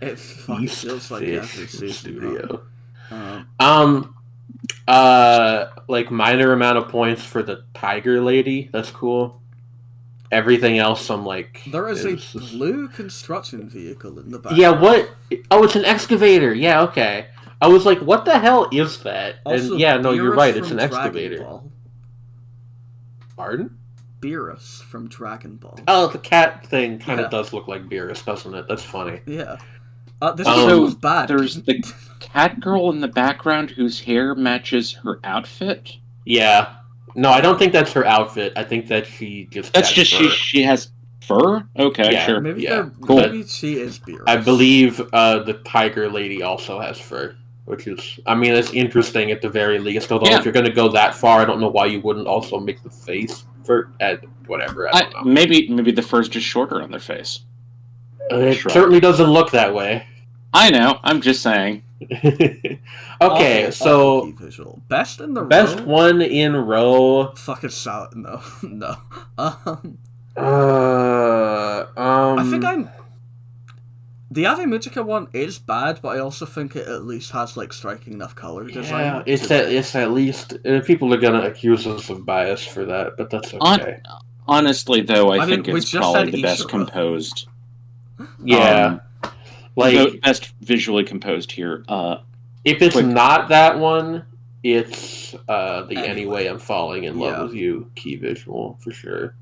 [SPEAKER 1] It fucking
[SPEAKER 2] East
[SPEAKER 1] feels like
[SPEAKER 2] Fish
[SPEAKER 1] every season.
[SPEAKER 2] Studio.
[SPEAKER 1] Huh?
[SPEAKER 2] Like minor amount of points for the tiger lady. That's cool. Everything else, I'm like,
[SPEAKER 1] There is a blue construction vehicle in the back.
[SPEAKER 2] yeah, what? Oh, it's an excavator. Yeah, okay. I was like, what the hell is that?
[SPEAKER 1] Also,
[SPEAKER 2] And yeah, no, you're
[SPEAKER 1] Beerus
[SPEAKER 2] right. It's
[SPEAKER 1] from
[SPEAKER 2] an
[SPEAKER 1] Dragon
[SPEAKER 2] excavator.
[SPEAKER 1] Ball.
[SPEAKER 2] Pardon?
[SPEAKER 1] Beerus from Dragon Ball.
[SPEAKER 2] Oh, the cat thing kind of
[SPEAKER 1] Yeah.
[SPEAKER 2] does look like Beerus, doesn't it? That's funny.
[SPEAKER 1] Yeah. This
[SPEAKER 3] Also,
[SPEAKER 1] is bad.
[SPEAKER 3] there's the cat girl in the background whose hair matches her outfit.
[SPEAKER 2] Yeah. No, I don't think that's her outfit. I think that she just.
[SPEAKER 3] That's
[SPEAKER 2] has
[SPEAKER 3] just
[SPEAKER 2] fur.
[SPEAKER 3] she has fur. Okay,
[SPEAKER 2] Yeah.
[SPEAKER 3] sure.
[SPEAKER 1] Maybe
[SPEAKER 3] Cool.
[SPEAKER 1] maybe she is Beerus.
[SPEAKER 2] I believe the tiger lady also has fur, which is, I mean, it's interesting at the very least. Although
[SPEAKER 3] Yeah.
[SPEAKER 2] if you're going to go that far, I don't know why you wouldn't also make the face fur. Whatever. I don't know.
[SPEAKER 3] Maybe the fur's just shorter on their face.
[SPEAKER 2] It
[SPEAKER 3] Shrug.
[SPEAKER 2] certainly doesn't look that way.
[SPEAKER 3] I know. I'm just saying.
[SPEAKER 2] Okay,
[SPEAKER 1] Awful
[SPEAKER 2] so
[SPEAKER 1] key visual. Best in the
[SPEAKER 2] best
[SPEAKER 1] row?
[SPEAKER 2] one in row.
[SPEAKER 1] Fucking solid. No, no.
[SPEAKER 2] I
[SPEAKER 1] I think I'm. The Ave Magica one is bad, but I also think it at least has like striking enough color design.
[SPEAKER 2] Yeah, it's at least people are gonna accuse us of bias for that, but that's okay.
[SPEAKER 3] Honestly, though, I think
[SPEAKER 1] we
[SPEAKER 3] it's
[SPEAKER 1] just
[SPEAKER 3] probably
[SPEAKER 1] said
[SPEAKER 3] the best
[SPEAKER 1] Ishura.
[SPEAKER 3] composed.
[SPEAKER 2] Yeah, like
[SPEAKER 3] Best visually composed here.
[SPEAKER 2] if it's
[SPEAKER 3] quick-
[SPEAKER 2] not that one, it's the
[SPEAKER 1] Anyway.
[SPEAKER 2] Anyway I'm Falling in Love
[SPEAKER 1] Yeah.
[SPEAKER 2] with You key visual for sure.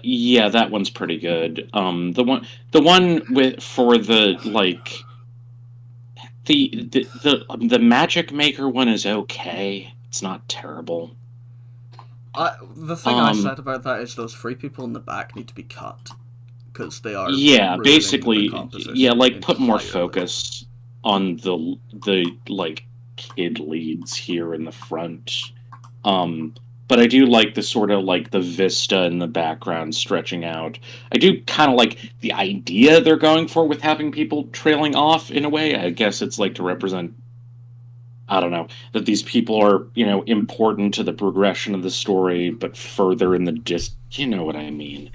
[SPEAKER 3] Yeah, that one's pretty good. The one with for the like the Magic Maker one is okay. It's not terrible.
[SPEAKER 1] The thing I
[SPEAKER 3] Um,
[SPEAKER 1] said about that is those three people in the back need to be cut because they are.
[SPEAKER 3] Yeah,
[SPEAKER 1] ruining
[SPEAKER 3] basically,
[SPEAKER 1] the composition
[SPEAKER 3] yeah, like put more
[SPEAKER 1] entirely.
[SPEAKER 3] focus on the like kid leads here in the front. But I do like the sort of like the vista in the background stretching out. I do kind of like the idea they're going for with having people trailing off in a way. I guess it's like to represent, I don't know, that these people are, important to the progression of the story, but further in the you know what I mean.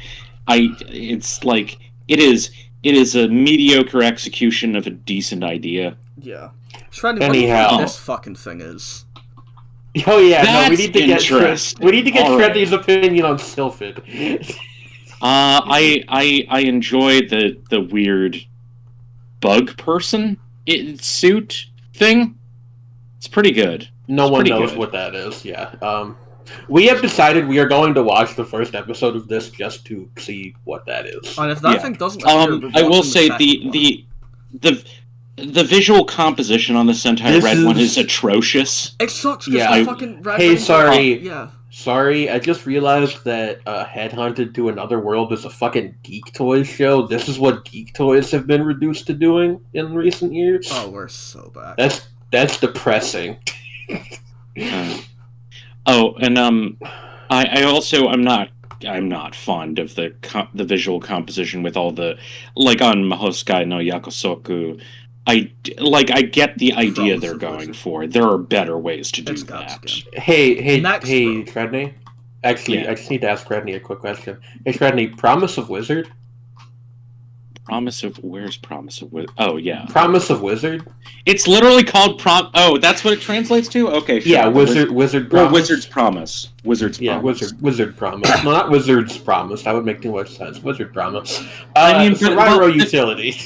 [SPEAKER 3] It's like it is a mediocre execution of a decent idea.
[SPEAKER 1] Yeah. Shredny, what do you
[SPEAKER 2] Anyhow.
[SPEAKER 1] think this fucking thing is?
[SPEAKER 2] Oh yeah, no, we
[SPEAKER 3] That's
[SPEAKER 2] need to get
[SPEAKER 3] interesting.
[SPEAKER 2] we need to get
[SPEAKER 3] All right.
[SPEAKER 2] Shreddy's opinion on Sylphid.
[SPEAKER 3] I enjoy the weird bug person suit thing. It's pretty good.
[SPEAKER 2] No
[SPEAKER 3] It's
[SPEAKER 2] one
[SPEAKER 3] pretty
[SPEAKER 2] knows
[SPEAKER 3] good.
[SPEAKER 2] what that is. Yeah. We have decided we are going to watch the first episode of this just to see what that is.
[SPEAKER 1] And if that
[SPEAKER 3] Yeah.
[SPEAKER 1] thing doesn't appear, we're
[SPEAKER 3] I will
[SPEAKER 1] watching
[SPEAKER 3] say
[SPEAKER 1] second one.
[SPEAKER 3] the visual composition on this entire
[SPEAKER 2] This
[SPEAKER 3] red one
[SPEAKER 2] is-
[SPEAKER 3] is atrocious.
[SPEAKER 1] It sucks because
[SPEAKER 2] Yeah,
[SPEAKER 1] the
[SPEAKER 2] I-
[SPEAKER 1] fucking Red
[SPEAKER 2] Hey,
[SPEAKER 1] Ranger-
[SPEAKER 2] sorry.
[SPEAKER 1] Yeah.
[SPEAKER 2] Sorry, I just realized that Headhunted to Another World is a fucking Geek Toys show. This is what Geek Toys have been reduced to doing in recent years.
[SPEAKER 1] Oh, we're so back.
[SPEAKER 2] That's depressing.
[SPEAKER 3] I also I'm not fond of the visual composition with all the like on Mahoskai no Yakusoku. I get the idea
[SPEAKER 1] Promise
[SPEAKER 3] they're
[SPEAKER 1] of
[SPEAKER 3] going
[SPEAKER 1] Wizard.
[SPEAKER 3] for. There are better ways to do
[SPEAKER 1] It's
[SPEAKER 3] that.
[SPEAKER 1] Gotcha.
[SPEAKER 2] Hey,
[SPEAKER 1] Next, bro.
[SPEAKER 2] Shredney. Actually,
[SPEAKER 3] Yeah.
[SPEAKER 2] I just need to ask Shredney a quick question. Hey, Shredney, Promise of Wizard?
[SPEAKER 3] Where's Promise of Wizard? Oh yeah,
[SPEAKER 2] Promise of Wizard?
[SPEAKER 3] it's literally called Oh, that's what it translates to. Okay, sure.
[SPEAKER 2] Yeah, Wizard
[SPEAKER 3] Or
[SPEAKER 2] Promise.
[SPEAKER 3] Wizard's Promise. Wizard's
[SPEAKER 2] Yeah,
[SPEAKER 3] Promise.
[SPEAKER 2] Wizard Promise. No, not Wizard's Promise. That would make too much sense. Wizard Promise.
[SPEAKER 3] I mean, but-
[SPEAKER 2] Survivor
[SPEAKER 3] but-
[SPEAKER 2] Utility.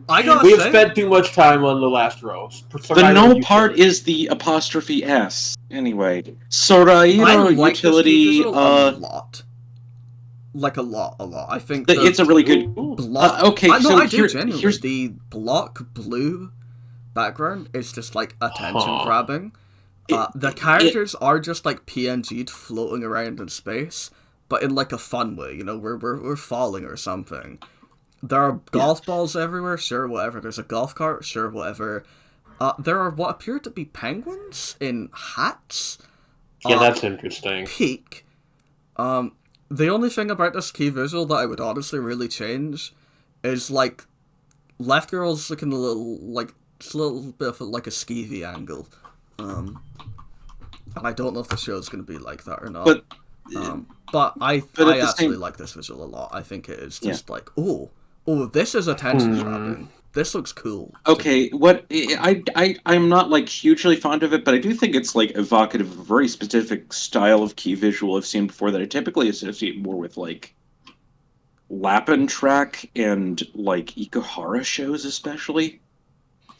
[SPEAKER 1] I gotta
[SPEAKER 2] We have
[SPEAKER 1] say,
[SPEAKER 2] spent too much time on the last row.
[SPEAKER 3] The
[SPEAKER 2] Survivor
[SPEAKER 3] no
[SPEAKER 2] Utility.
[SPEAKER 3] part is the apostrophe S. Anyway,
[SPEAKER 1] I
[SPEAKER 3] Sorairo
[SPEAKER 1] like this key
[SPEAKER 3] utility.
[SPEAKER 1] visual a lot. Like a lot. I think
[SPEAKER 3] It's a really good.
[SPEAKER 1] block.
[SPEAKER 3] Okay,
[SPEAKER 1] no,
[SPEAKER 3] so
[SPEAKER 1] I do genuinely.
[SPEAKER 3] here's
[SPEAKER 1] The block blue background is just like attention grabbing. The characters are just like PNG'd floating around in space, but in like a fun way. We're falling or something. There are golf balls everywhere. Sure, whatever. There's a golf cart. Sure, whatever. There are what appear to be penguins in hats.
[SPEAKER 2] Yeah, that's interesting.
[SPEAKER 1] Peak. The only thing about this key visual that I would honestly really change is like left girl's looking a little like it's a little bit of like a skeevy angle. And I don't know if the show's gonna be like that or not.
[SPEAKER 3] But
[SPEAKER 1] But I actually like this visual a lot. I think it is just like, oh, this is attention grabbing. This looks cool.
[SPEAKER 4] Okay, I'm not like hugely fond of it, but I do think it's like evocative of a very specific style of key visual I've seen before that I typically associate more with like Lapin track and like Ikuhara shows, especially.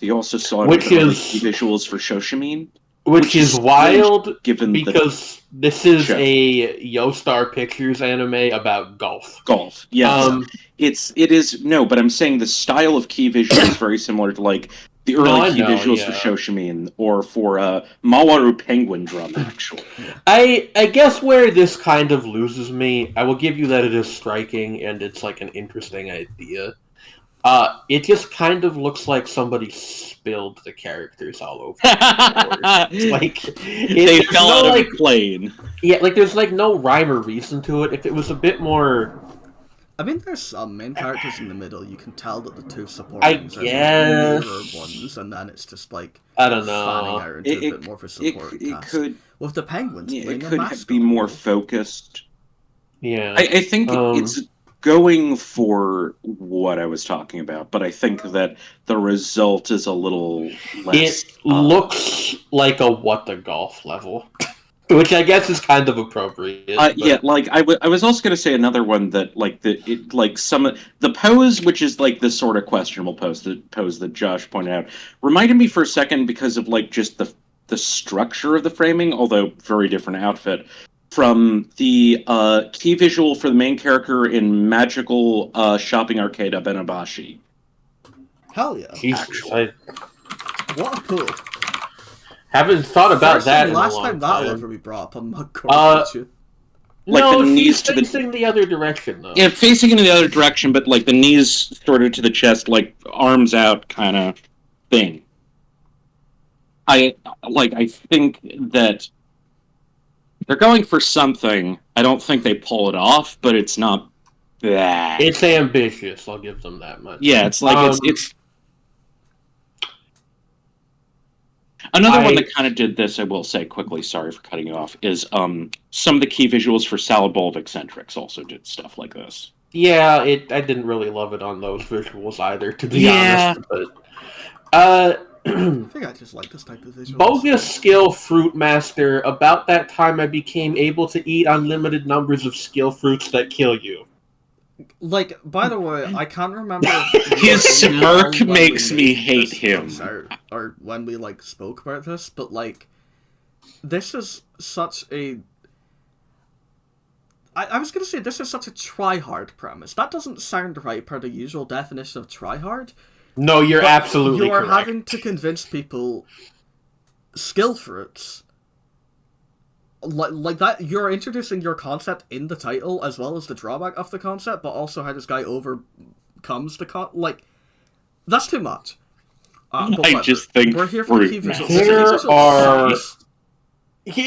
[SPEAKER 4] You also saw it with key visuals for Shoshimin.
[SPEAKER 2] Which is wild,
[SPEAKER 4] given
[SPEAKER 2] because this is a Yostar Pictures anime about golf.
[SPEAKER 4] Golf, yes. It is, but I'm saying the style of key visual is very similar to, like, the early key visuals for Shoshimin, or for Mawaru Penguin Drum, actually.
[SPEAKER 2] I guess where this kind of loses me, I will give you that it is striking, and it's, like, an interesting idea. It just kind of looks like somebody spilled the characters all over. Like
[SPEAKER 4] they fell out of a plane.
[SPEAKER 2] Yeah, like there's like no rhyme or reason to it. If it was a bit more,
[SPEAKER 1] I mean, there's some main characters in the middle. You can tell that the two supporting are mirror ones, and then it's just like
[SPEAKER 2] I don't know.
[SPEAKER 1] Fanning out into a bit more of a support cast.
[SPEAKER 4] Could
[SPEAKER 1] with the penguins.
[SPEAKER 4] It could be more focused.
[SPEAKER 2] Yeah,
[SPEAKER 4] I think it's going for what I was talking about, but I think that the result is a little less...
[SPEAKER 2] It looks like a what the golf level, which I guess is kind of appropriate.
[SPEAKER 4] Yeah, like I was also going to say another one that like the pose, which is like this sort of questionable pose, the pose that Josh pointed out, reminded me for a second because of like just the structure of the framing, although very different outfit, from the key visual for the main character in Magical Shopping Arcade Abenabashi.
[SPEAKER 1] Hell yeah. What a pull.
[SPEAKER 2] Haven't thought about that in a long
[SPEAKER 1] last time that'll ever be brought up on Mug
[SPEAKER 2] like
[SPEAKER 4] no, the knees to
[SPEAKER 2] facing the other direction, though.
[SPEAKER 4] Yeah, facing in the other direction, but like the knees sort of to the chest, like arms out kind of thing. I think that they're going for something. I don't think they pull it off, but it's not bad.
[SPEAKER 2] It's ambitious, I'll give them that much.
[SPEAKER 4] Yeah, it's like it's another one that kind of did this, I will say quickly, sorry for cutting you off, is some of the key visuals for Salad Bowl of Eccentrics also did stuff like this.
[SPEAKER 2] Yeah, I didn't really love it on those visuals either, to be honest. But
[SPEAKER 1] I think I just like this type of visual.
[SPEAKER 2] Bogus skill Fruit Master. About that time, I became able to eat unlimited numbers of skill fruits that kill you.
[SPEAKER 1] Like, by the way, I can't remember.
[SPEAKER 4] His smirk makes me hate him.
[SPEAKER 1] Or when we like spoke about this, but like, this is such a. I was gonna say this is such a try-hard premise. That doesn't sound right per the usual definition of try-hard.
[SPEAKER 2] No, you're absolutely correct.
[SPEAKER 1] You are having to convince people skill fruits. Like that, you're introducing your concept in the title as well as the drawback of the concept, but also how this guy overcomes the like, that's too much.
[SPEAKER 4] I just think
[SPEAKER 1] we're here for key visuals.
[SPEAKER 2] There are...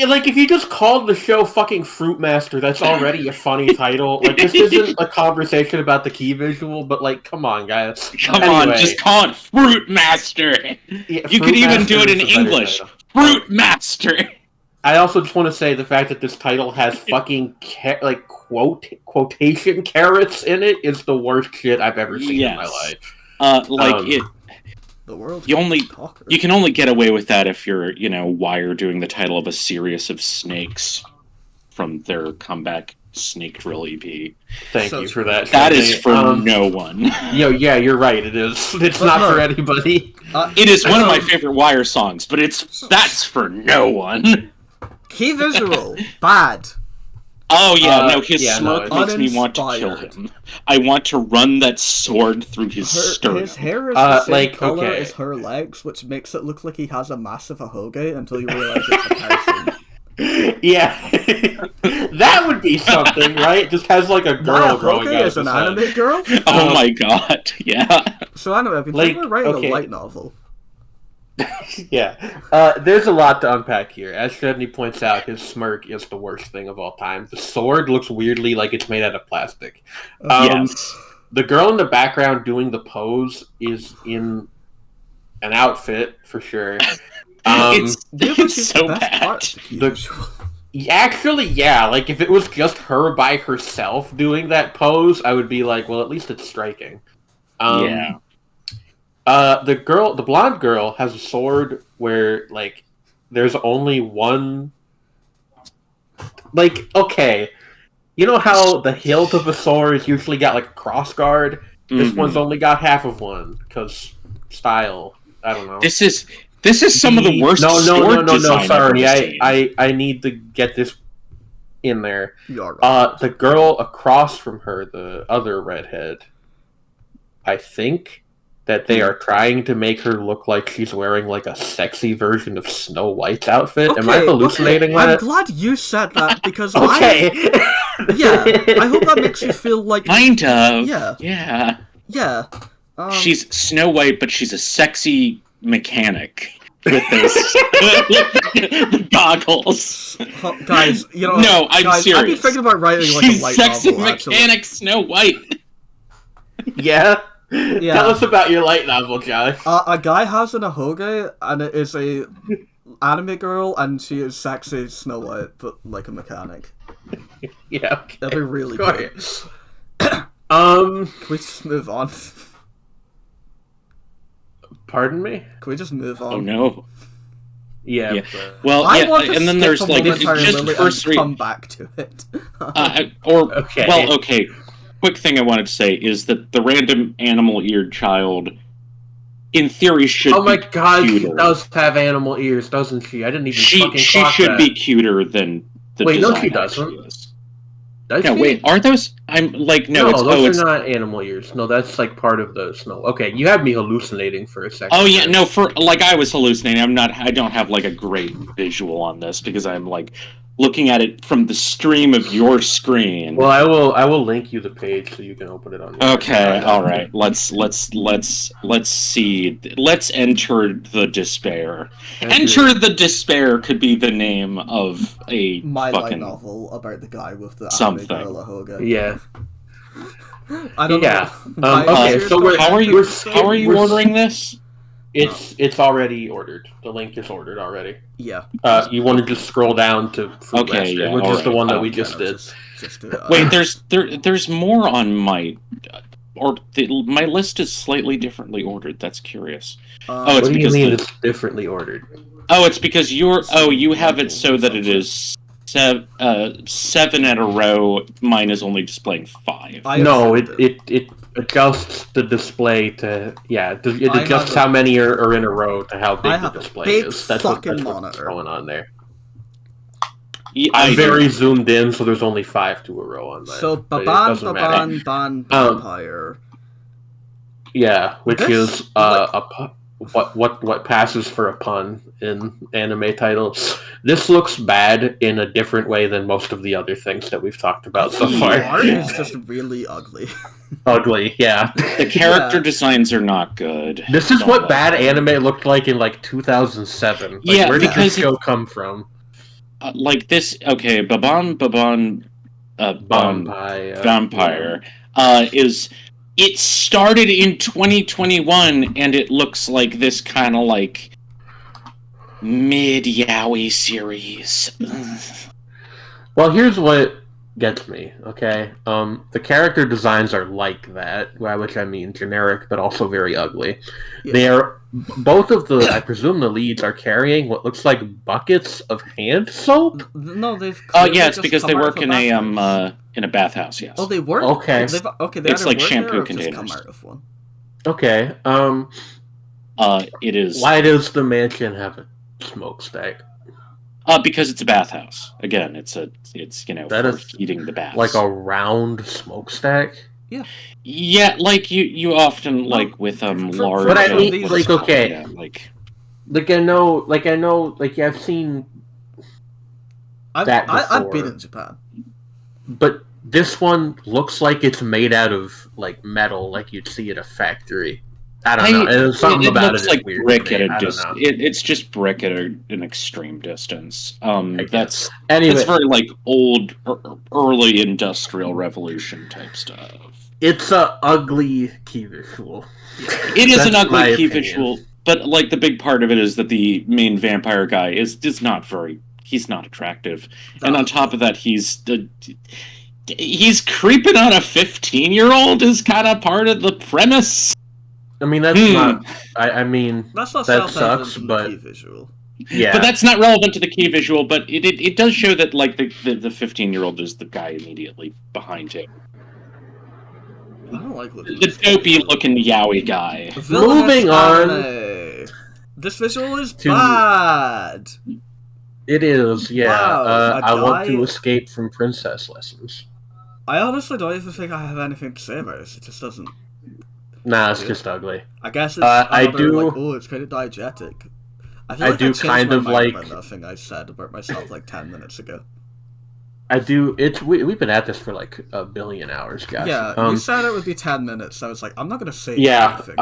[SPEAKER 2] like, if you just called the show fucking Fruit Master, that's already a funny title. Like, this isn't a conversation about the key visual, but, like, come on, guys.
[SPEAKER 4] Come on, just call it Fruit Master! Yeah, you could even do it in English. Fruit Master!
[SPEAKER 2] I also just want to say the fact that this title has fucking, quotation carrots in it is the worst shit I've ever seen in my life.
[SPEAKER 1] The world
[SPEAKER 4] you can only get away with that if you're, Wire doing the title of a series of snakes from their comeback Snake Drill EP.
[SPEAKER 2] Thank you for that.
[SPEAKER 4] That is for no one.
[SPEAKER 2] Yeah, you're right. It is. It's not for anybody.
[SPEAKER 4] It is one of my favorite Wire songs, but that's for no one.
[SPEAKER 1] Key visual bad.
[SPEAKER 4] Oh yeah, his smirk makes me want to kill him. I want to run that sword through his sternum.
[SPEAKER 1] His hair is the same color as her legs, which makes it look like he has a massive ahoge until you realize it's a person.
[SPEAKER 2] Yeah, that would be something, right? Just has like a girl growing out.
[SPEAKER 1] Is an anime girl.
[SPEAKER 4] Oh my god, yeah.
[SPEAKER 1] So anyway, I've been thinking of writing a light novel.
[SPEAKER 2] Yeah, there's a lot to unpack here. As Sredni points out, his smirk is the worst thing of all time. The sword looks weirdly like it's made out of plastic.
[SPEAKER 4] Yes.
[SPEAKER 2] The girl in the background doing the pose is in an outfit, for sure.
[SPEAKER 4] It's so bad.
[SPEAKER 2] Actually, yeah. Like if it was just her by herself doing that pose, I would be like, well, at least it's striking.
[SPEAKER 3] Yeah.
[SPEAKER 2] The blonde girl has a sword where like there's only one. Like, okay, you know how the hilt of a sword is usually got like a cross guard. This one's only got half of one because style. I don't know.
[SPEAKER 4] This is some of the worst sword design
[SPEAKER 2] Sorry,
[SPEAKER 4] I've ever seen.
[SPEAKER 2] I need to get this in there.
[SPEAKER 1] You're right.
[SPEAKER 2] The girl across from her, the other redhead, I think that they are trying to make her look like she's wearing like a sexy version of Snow White's outfit. Am I hallucinating that?
[SPEAKER 1] I'm glad you said that because
[SPEAKER 2] okay.
[SPEAKER 1] I hope that makes you feel like
[SPEAKER 4] Kind of.
[SPEAKER 1] Yeah.
[SPEAKER 4] She's Snow White, but she's a sexy mechanic with this the goggles.
[SPEAKER 1] Guys, you know.
[SPEAKER 4] No, I'm serious.
[SPEAKER 1] I've been thinking about writing like
[SPEAKER 4] she's
[SPEAKER 1] a light
[SPEAKER 4] sexy
[SPEAKER 1] novel.
[SPEAKER 4] mechanic Snow White.
[SPEAKER 2] Yeah.
[SPEAKER 1] Yeah.
[SPEAKER 2] Tell us about your light novel, Josh.
[SPEAKER 1] A guy has an ahoge, and it is a anime girl, and she is sexy Snow White, but like a mechanic.
[SPEAKER 2] Yeah, okay.
[SPEAKER 1] That'd be really good.
[SPEAKER 2] Can
[SPEAKER 1] we just move on?
[SPEAKER 2] Pardon me?
[SPEAKER 1] Can we just move on?
[SPEAKER 4] Oh no.
[SPEAKER 2] Yeah.
[SPEAKER 4] Well,
[SPEAKER 1] I want to
[SPEAKER 4] and then there's like
[SPEAKER 1] just
[SPEAKER 4] the first three.
[SPEAKER 1] Come back to it.
[SPEAKER 4] Okay. Quick thing I wanted to say is that the random animal-eared child, in theory, should be
[SPEAKER 2] Oh my god,
[SPEAKER 4] cuter.
[SPEAKER 2] she does have animal ears, doesn't she? I didn't even fucking
[SPEAKER 4] She
[SPEAKER 2] clock
[SPEAKER 4] should
[SPEAKER 2] that.
[SPEAKER 4] be cuter than the
[SPEAKER 2] Wait, no,
[SPEAKER 4] design
[SPEAKER 2] she doesn't.
[SPEAKER 4] actually is.
[SPEAKER 2] Does
[SPEAKER 4] No,
[SPEAKER 2] she?
[SPEAKER 4] wait, are those? I'm like, no,
[SPEAKER 2] those are not animal ears. No, that's like part of the snow. Okay, you had me hallucinating for a second.
[SPEAKER 4] Oh yeah, no, for like I was hallucinating. I don't have like a great visual on this because I'm like looking at it from the stream of your screen.
[SPEAKER 2] Well, I will link you the page so you can open it on your
[SPEAKER 4] Okay, all right. Let's see. Let's enter the despair. Enter the despair could be the name of a
[SPEAKER 1] my
[SPEAKER 4] fucking
[SPEAKER 1] light novel about the guy with the
[SPEAKER 4] something.
[SPEAKER 1] anime girl ahoge.
[SPEAKER 2] Yeah.
[SPEAKER 1] I don't know.
[SPEAKER 2] Okay, so
[SPEAKER 4] how are you ordering this?
[SPEAKER 2] It's already ordered. The link is ordered already.
[SPEAKER 1] Yeah.
[SPEAKER 2] You want to just scroll down to Fruit
[SPEAKER 4] Okay,
[SPEAKER 2] Master,
[SPEAKER 4] yeah,
[SPEAKER 2] which is the
[SPEAKER 4] alright.
[SPEAKER 2] one that we just did.
[SPEAKER 1] Just
[SPEAKER 4] Wait, there's more on my my list is slightly differently ordered. That's curious.
[SPEAKER 2] What do you mean it's differently ordered?
[SPEAKER 4] Oh, it's because you have it so that it is 7 at a row. Mine is only displaying 5.
[SPEAKER 2] No, it adjusts the display to it adjusts how many are in a row to how big the display is. That's what's going on there. I'm very zoomed in, so there's only 5 to a row on mine.
[SPEAKER 1] So Baban Vampire.
[SPEAKER 2] Yeah, which is what passes for a pun in anime titles. This looks bad in a different way than most of the other things that we've talked about so far.
[SPEAKER 1] The art is just really ugly.
[SPEAKER 2] Ugly, yeah.
[SPEAKER 4] The character designs are not good.
[SPEAKER 2] This is what bad anime looked like in like 2007. Like, where did this show come from?
[SPEAKER 4] Like this, okay, Baban Vampire is. It started in 2021, and it looks like this kind of like mid-yaoi series.
[SPEAKER 2] Well, here's what gets me, okay? The character designs are like that, by which I mean generic, but also very ugly. Yeah. They are both of the, I presume the leads are carrying what looks like buckets of hand soap.
[SPEAKER 1] No, they've.
[SPEAKER 4] Yeah, it's because they work in a bathhouse. Yes.
[SPEAKER 1] Oh, they work.
[SPEAKER 2] Okay.
[SPEAKER 4] It's like shampoo containers.
[SPEAKER 1] Come out of one.
[SPEAKER 2] Okay.
[SPEAKER 4] It is.
[SPEAKER 2] Why does the mansion have a smokestack?
[SPEAKER 4] Because it's a bathhouse. Again, it's for heating the baths.
[SPEAKER 2] Like a round smokestack.
[SPEAKER 1] Yeah.
[SPEAKER 4] Yeah, like you often like with large.
[SPEAKER 2] But I mean, like okay,
[SPEAKER 4] yeah,
[SPEAKER 2] I've seen
[SPEAKER 1] that before. I've been in Japan.
[SPEAKER 2] But this one looks like it's made out of like metal, like you'd see at a factory. I don't know. There's something about it.
[SPEAKER 4] Looks like
[SPEAKER 2] weird
[SPEAKER 4] brick at a distance. It's just brick at an extreme distance. That's very like old, early industrial revolution type stuff.
[SPEAKER 2] It's a ugly key visual.
[SPEAKER 4] It is an ugly key visual, but like the big part of it is that the main vampire guy is not very he's not attractive, and on top of that, he's creeping on a 15-year-old is kind of part of the premise.
[SPEAKER 2] I mean, that's not. I mean,
[SPEAKER 1] That's not
[SPEAKER 2] that
[SPEAKER 1] self-evident
[SPEAKER 2] sucks,
[SPEAKER 1] in the
[SPEAKER 2] but
[SPEAKER 1] key visual.
[SPEAKER 2] yeah.
[SPEAKER 4] But that's not relevant to the key visual. But it does show that like the 15-year-old is the guy immediately behind him.
[SPEAKER 1] I don't like looking.
[SPEAKER 4] The dopey looking yaoi guy.
[SPEAKER 2] Moving on.
[SPEAKER 1] This visual is bad.
[SPEAKER 2] It is, yeah.
[SPEAKER 1] Wow,
[SPEAKER 2] I want to escape from princess lessons.
[SPEAKER 1] I honestly don't even think I have anything to say about this. It just doesn't.
[SPEAKER 2] Nah, it's just ugly.
[SPEAKER 1] I guess it's another,
[SPEAKER 2] do.
[SPEAKER 1] like, oh, it's kind of diegetic. I feel like
[SPEAKER 2] do
[SPEAKER 1] I changed
[SPEAKER 2] kind
[SPEAKER 1] my
[SPEAKER 2] of
[SPEAKER 1] mind
[SPEAKER 2] like
[SPEAKER 1] about nothing I said about myself like 10 minutes ago.
[SPEAKER 2] I do. We've been at this for like a billion hours, guys.
[SPEAKER 1] Yeah, you said it would be 10 minutes. So I was like, I'm not gonna say
[SPEAKER 2] yeah,
[SPEAKER 1] anything.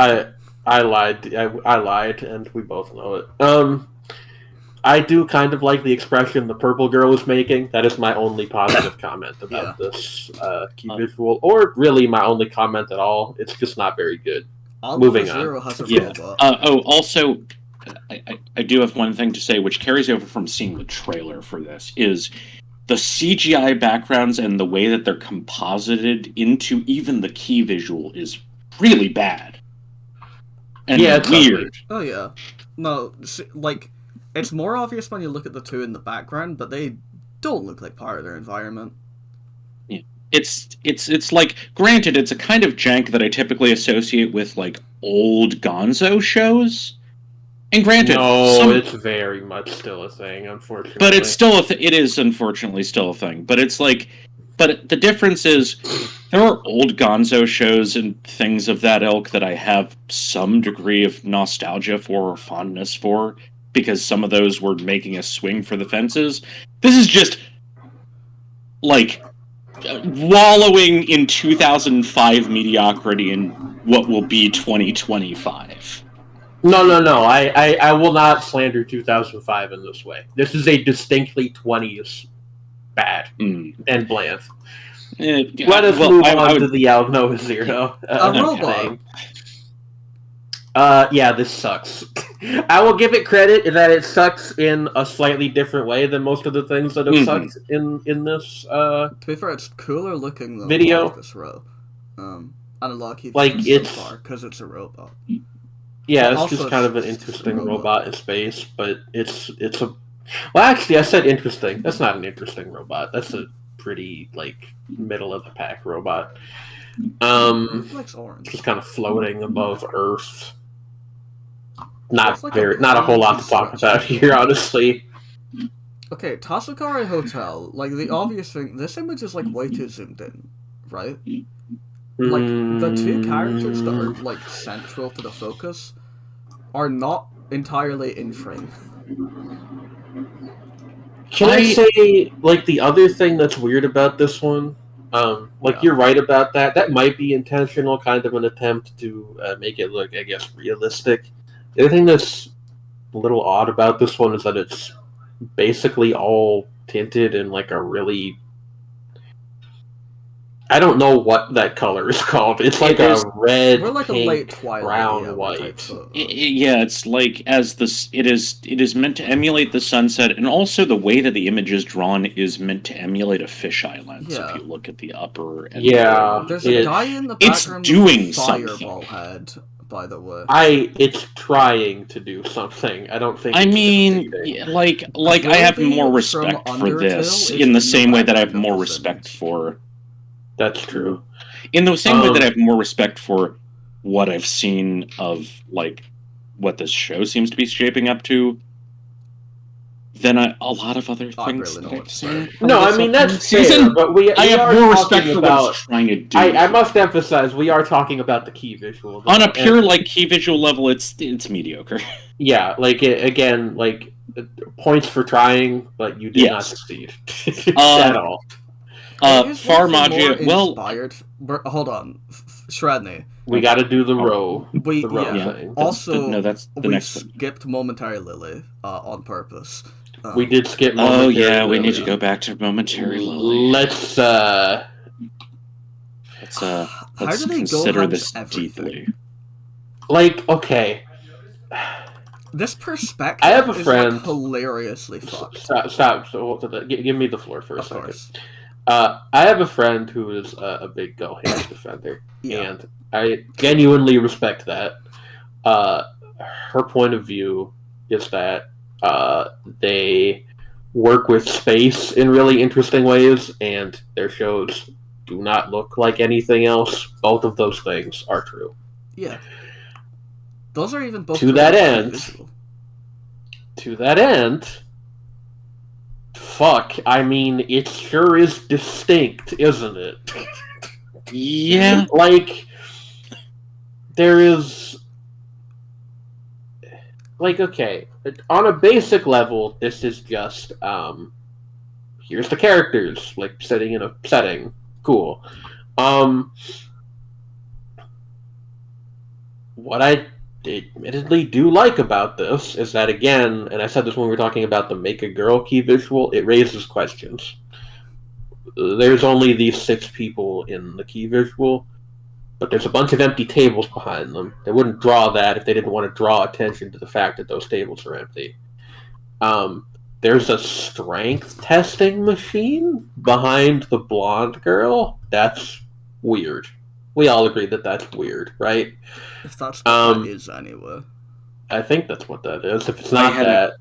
[SPEAKER 2] I lied. I lied, and we both know it. I do kind of like the expression the purple girl is making. That is my only positive comment about this key visual, or really my only comment at all. It's just not very good. Moving on.
[SPEAKER 1] Has a
[SPEAKER 4] robot. Also, I do have one thing to say, which carries over from seeing the trailer for this, is the CGI backgrounds and the way that they're composited into even the key visual is really bad. And
[SPEAKER 2] it's
[SPEAKER 4] weird.
[SPEAKER 1] Oh yeah. No, like, it's more obvious when you look at the two in the background, but they don't look like part of their environment.
[SPEAKER 4] Yeah. It's like, granted, it's a kind of jank that I typically associate with like old Gonzo shows. And granted,
[SPEAKER 2] it's very much still a thing, unfortunately.
[SPEAKER 4] But it's still it is unfortunately still a thing. But it's like, but the difference is, there are old Gonzo shows and things of that ilk that I have some degree of nostalgia for or fondness for, because some of those were making a swing for the fences. This is just like wallowing in 2005 mediocrity in what will be 2025.
[SPEAKER 2] No. I will not slander 2005 in this way. This is a distinctly 20s bad and bland. Let us move on to the Alno Zero.
[SPEAKER 1] Robot.
[SPEAKER 2] Yeah, this sucks. I will give it credit that it sucks in a slightly different way than most of the things that have sucked in this.
[SPEAKER 1] To be fair, it's cooler looking than
[SPEAKER 2] video.
[SPEAKER 1] This row. And a lot of
[SPEAKER 2] like it's
[SPEAKER 1] so far because it's a robot.
[SPEAKER 2] Yeah, it's just kind of an interesting robot in space, but it's a. Well, actually, I said interesting. That's not an interesting robot. That's a pretty like middle of the pack robot.
[SPEAKER 1] Likes orange.
[SPEAKER 2] Just kind of floating above Earth. Not a whole lot to talk about here, honestly.
[SPEAKER 1] Okay, Tasukari Hotel. Like, the obvious thing, this image is like way too zoomed in, right? Like, the two characters that are like central to the focus are not entirely in frame.
[SPEAKER 2] Can I say, like, the other thing that's weird about this one? You're right about that. That might be intentional, kind of an attempt to make it look, I guess, realistic. The other thing that's a little odd about this one is that it's basically all tinted in, like, a really... I don't know what that color is called. It's like a red,
[SPEAKER 1] like
[SPEAKER 2] pink,
[SPEAKER 1] a late Twilight,
[SPEAKER 2] brown, white.
[SPEAKER 4] Yeah, it's like it is meant to emulate the sunset, and also the way that the image is drawn is meant to emulate a fisheye lens.
[SPEAKER 1] Yeah.
[SPEAKER 4] If you look at the upper and
[SPEAKER 1] there's a guy in the background
[SPEAKER 4] it's doing
[SPEAKER 1] with a fireball
[SPEAKER 4] something.
[SPEAKER 1] Head, by the way.
[SPEAKER 2] It's trying to do something. I don't think.
[SPEAKER 4] I mean, I have more respect for this in the same way that I have more respect for.
[SPEAKER 2] That's true.
[SPEAKER 4] In the same way that I have more respect for what I've seen of, like, what this show seems to be shaping up to than a lot of other things that I've seen.
[SPEAKER 2] No, I mean, that's fair, but I have more respect for what it's
[SPEAKER 4] trying to do.
[SPEAKER 2] I must emphasize, we are talking about the key visual.
[SPEAKER 4] On a pure, key visual level, it's mediocre.
[SPEAKER 2] Yeah, points for trying, but you did not succeed. At all.
[SPEAKER 4] Farmagia,
[SPEAKER 1] hold on, Sredni.
[SPEAKER 2] We got to do the row. Thing.
[SPEAKER 1] Also,
[SPEAKER 4] that's the next one.
[SPEAKER 1] Skipped Momentary Lily on purpose.
[SPEAKER 2] We did skip Momentary Lily.
[SPEAKER 4] We need to go back to Momentary Lily.
[SPEAKER 2] Let's
[SPEAKER 1] how do they
[SPEAKER 4] consider
[SPEAKER 1] go
[SPEAKER 4] this
[SPEAKER 1] everything?
[SPEAKER 4] deeply.
[SPEAKER 2] Like, okay.
[SPEAKER 1] This perspective
[SPEAKER 2] I have a
[SPEAKER 1] is
[SPEAKER 2] friend.
[SPEAKER 1] like hilariously fucked.
[SPEAKER 2] Stop. So give me the floor for a
[SPEAKER 1] Of
[SPEAKER 2] second.
[SPEAKER 1] course.
[SPEAKER 2] I have a friend who is a big Go Hands defender,
[SPEAKER 1] Yeah.
[SPEAKER 2] and I genuinely respect that. Her point of view is that they work with space in really interesting ways, and their shows do not look like anything else. Both of those things are true.
[SPEAKER 1] Yeah. Those are even both
[SPEAKER 2] To
[SPEAKER 1] true
[SPEAKER 2] that
[SPEAKER 1] of
[SPEAKER 2] end,
[SPEAKER 1] visual.
[SPEAKER 2] fuck, I mean, it sure is distinct, isn't it?
[SPEAKER 4] Yeah.
[SPEAKER 2] Like, there is... Like, okay, on a basic level, this is just, here's the characters, like, sitting in a setting. Cool. What I admittedly do like about this is that, again, and I said this when we were talking about the Make a Girl key visual, it raises questions. There's only these 6 people in the key visual, but there's a bunch of empty tables behind them. They wouldn't draw that if they didn't want to draw attention to the fact that those tables are empty. There's a strength testing machine behind the blonde girl. That's weird. We all agree that that's weird, right?
[SPEAKER 1] If that's what that is, anyway.
[SPEAKER 2] I think that's what that is. If it's not that...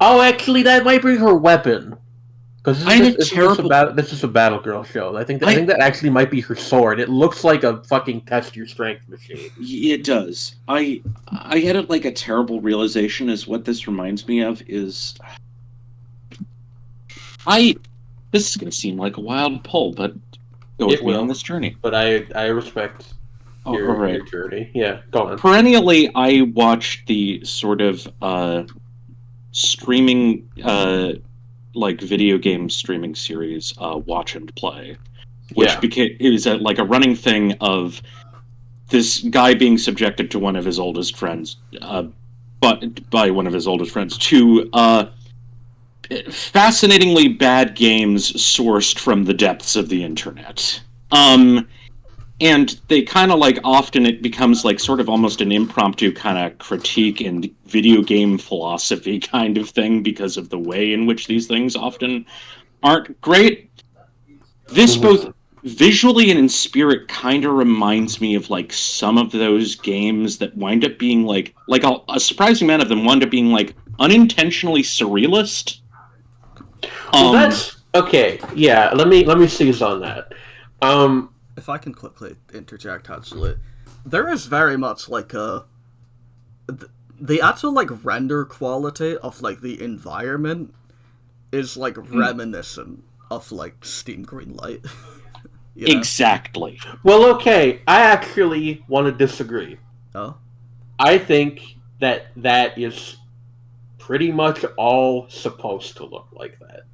[SPEAKER 2] Oh, actually, that might be her weapon. Because this is a Battle Girl show. I think that actually might be her sword. It looks like a fucking test your strength machine.
[SPEAKER 4] It does. I had a terrible realization is what this reminds me of is... This is going to seem like a wild pull, but go with me on this journey.
[SPEAKER 2] But I respect your journey. Yeah, go on.
[SPEAKER 4] Perennially, I watch the sort of streaming... video game streaming series, Watch and Play, which is a running thing of this guy being subjected to one of his oldest friends, but by one of his oldest friends, to fascinatingly bad games sourced from the depths of the internet. And they kind of often it becomes sort of almost an impromptu kind of critique and video game philosophy kind of thing because of the way in which these things often aren't great. This both visually and in spirit kind of reminds me of some of those games that wind up being a surprising amount of them wind up being unintentionally surrealist.
[SPEAKER 2] Well, that's okay. Yeah, let me seize on that.
[SPEAKER 1] If I can quickly interject, actually, there is very much the actual render quality of the environment is reminiscent of Steam Greenlight. You know?
[SPEAKER 4] Exactly.
[SPEAKER 2] Well, okay, I actually want to disagree.
[SPEAKER 1] Oh?
[SPEAKER 2] I think that is pretty much all supposed to look like that.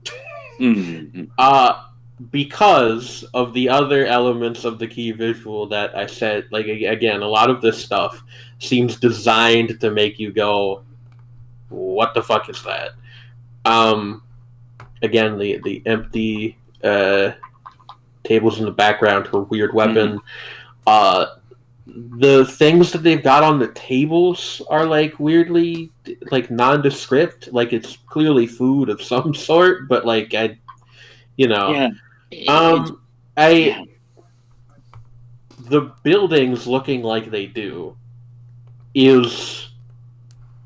[SPEAKER 4] Mm-hmm.
[SPEAKER 2] Because of the other elements of the key visual that I said, again, a lot of this stuff seems designed to make you go, what the fuck is that? Again, the empty tables in the background, her weird weapon. The things that they've got on the tables are weirdly nondescript. It's clearly food of some sort, but
[SPEAKER 4] Yeah.
[SPEAKER 2] The buildings looking like they do is,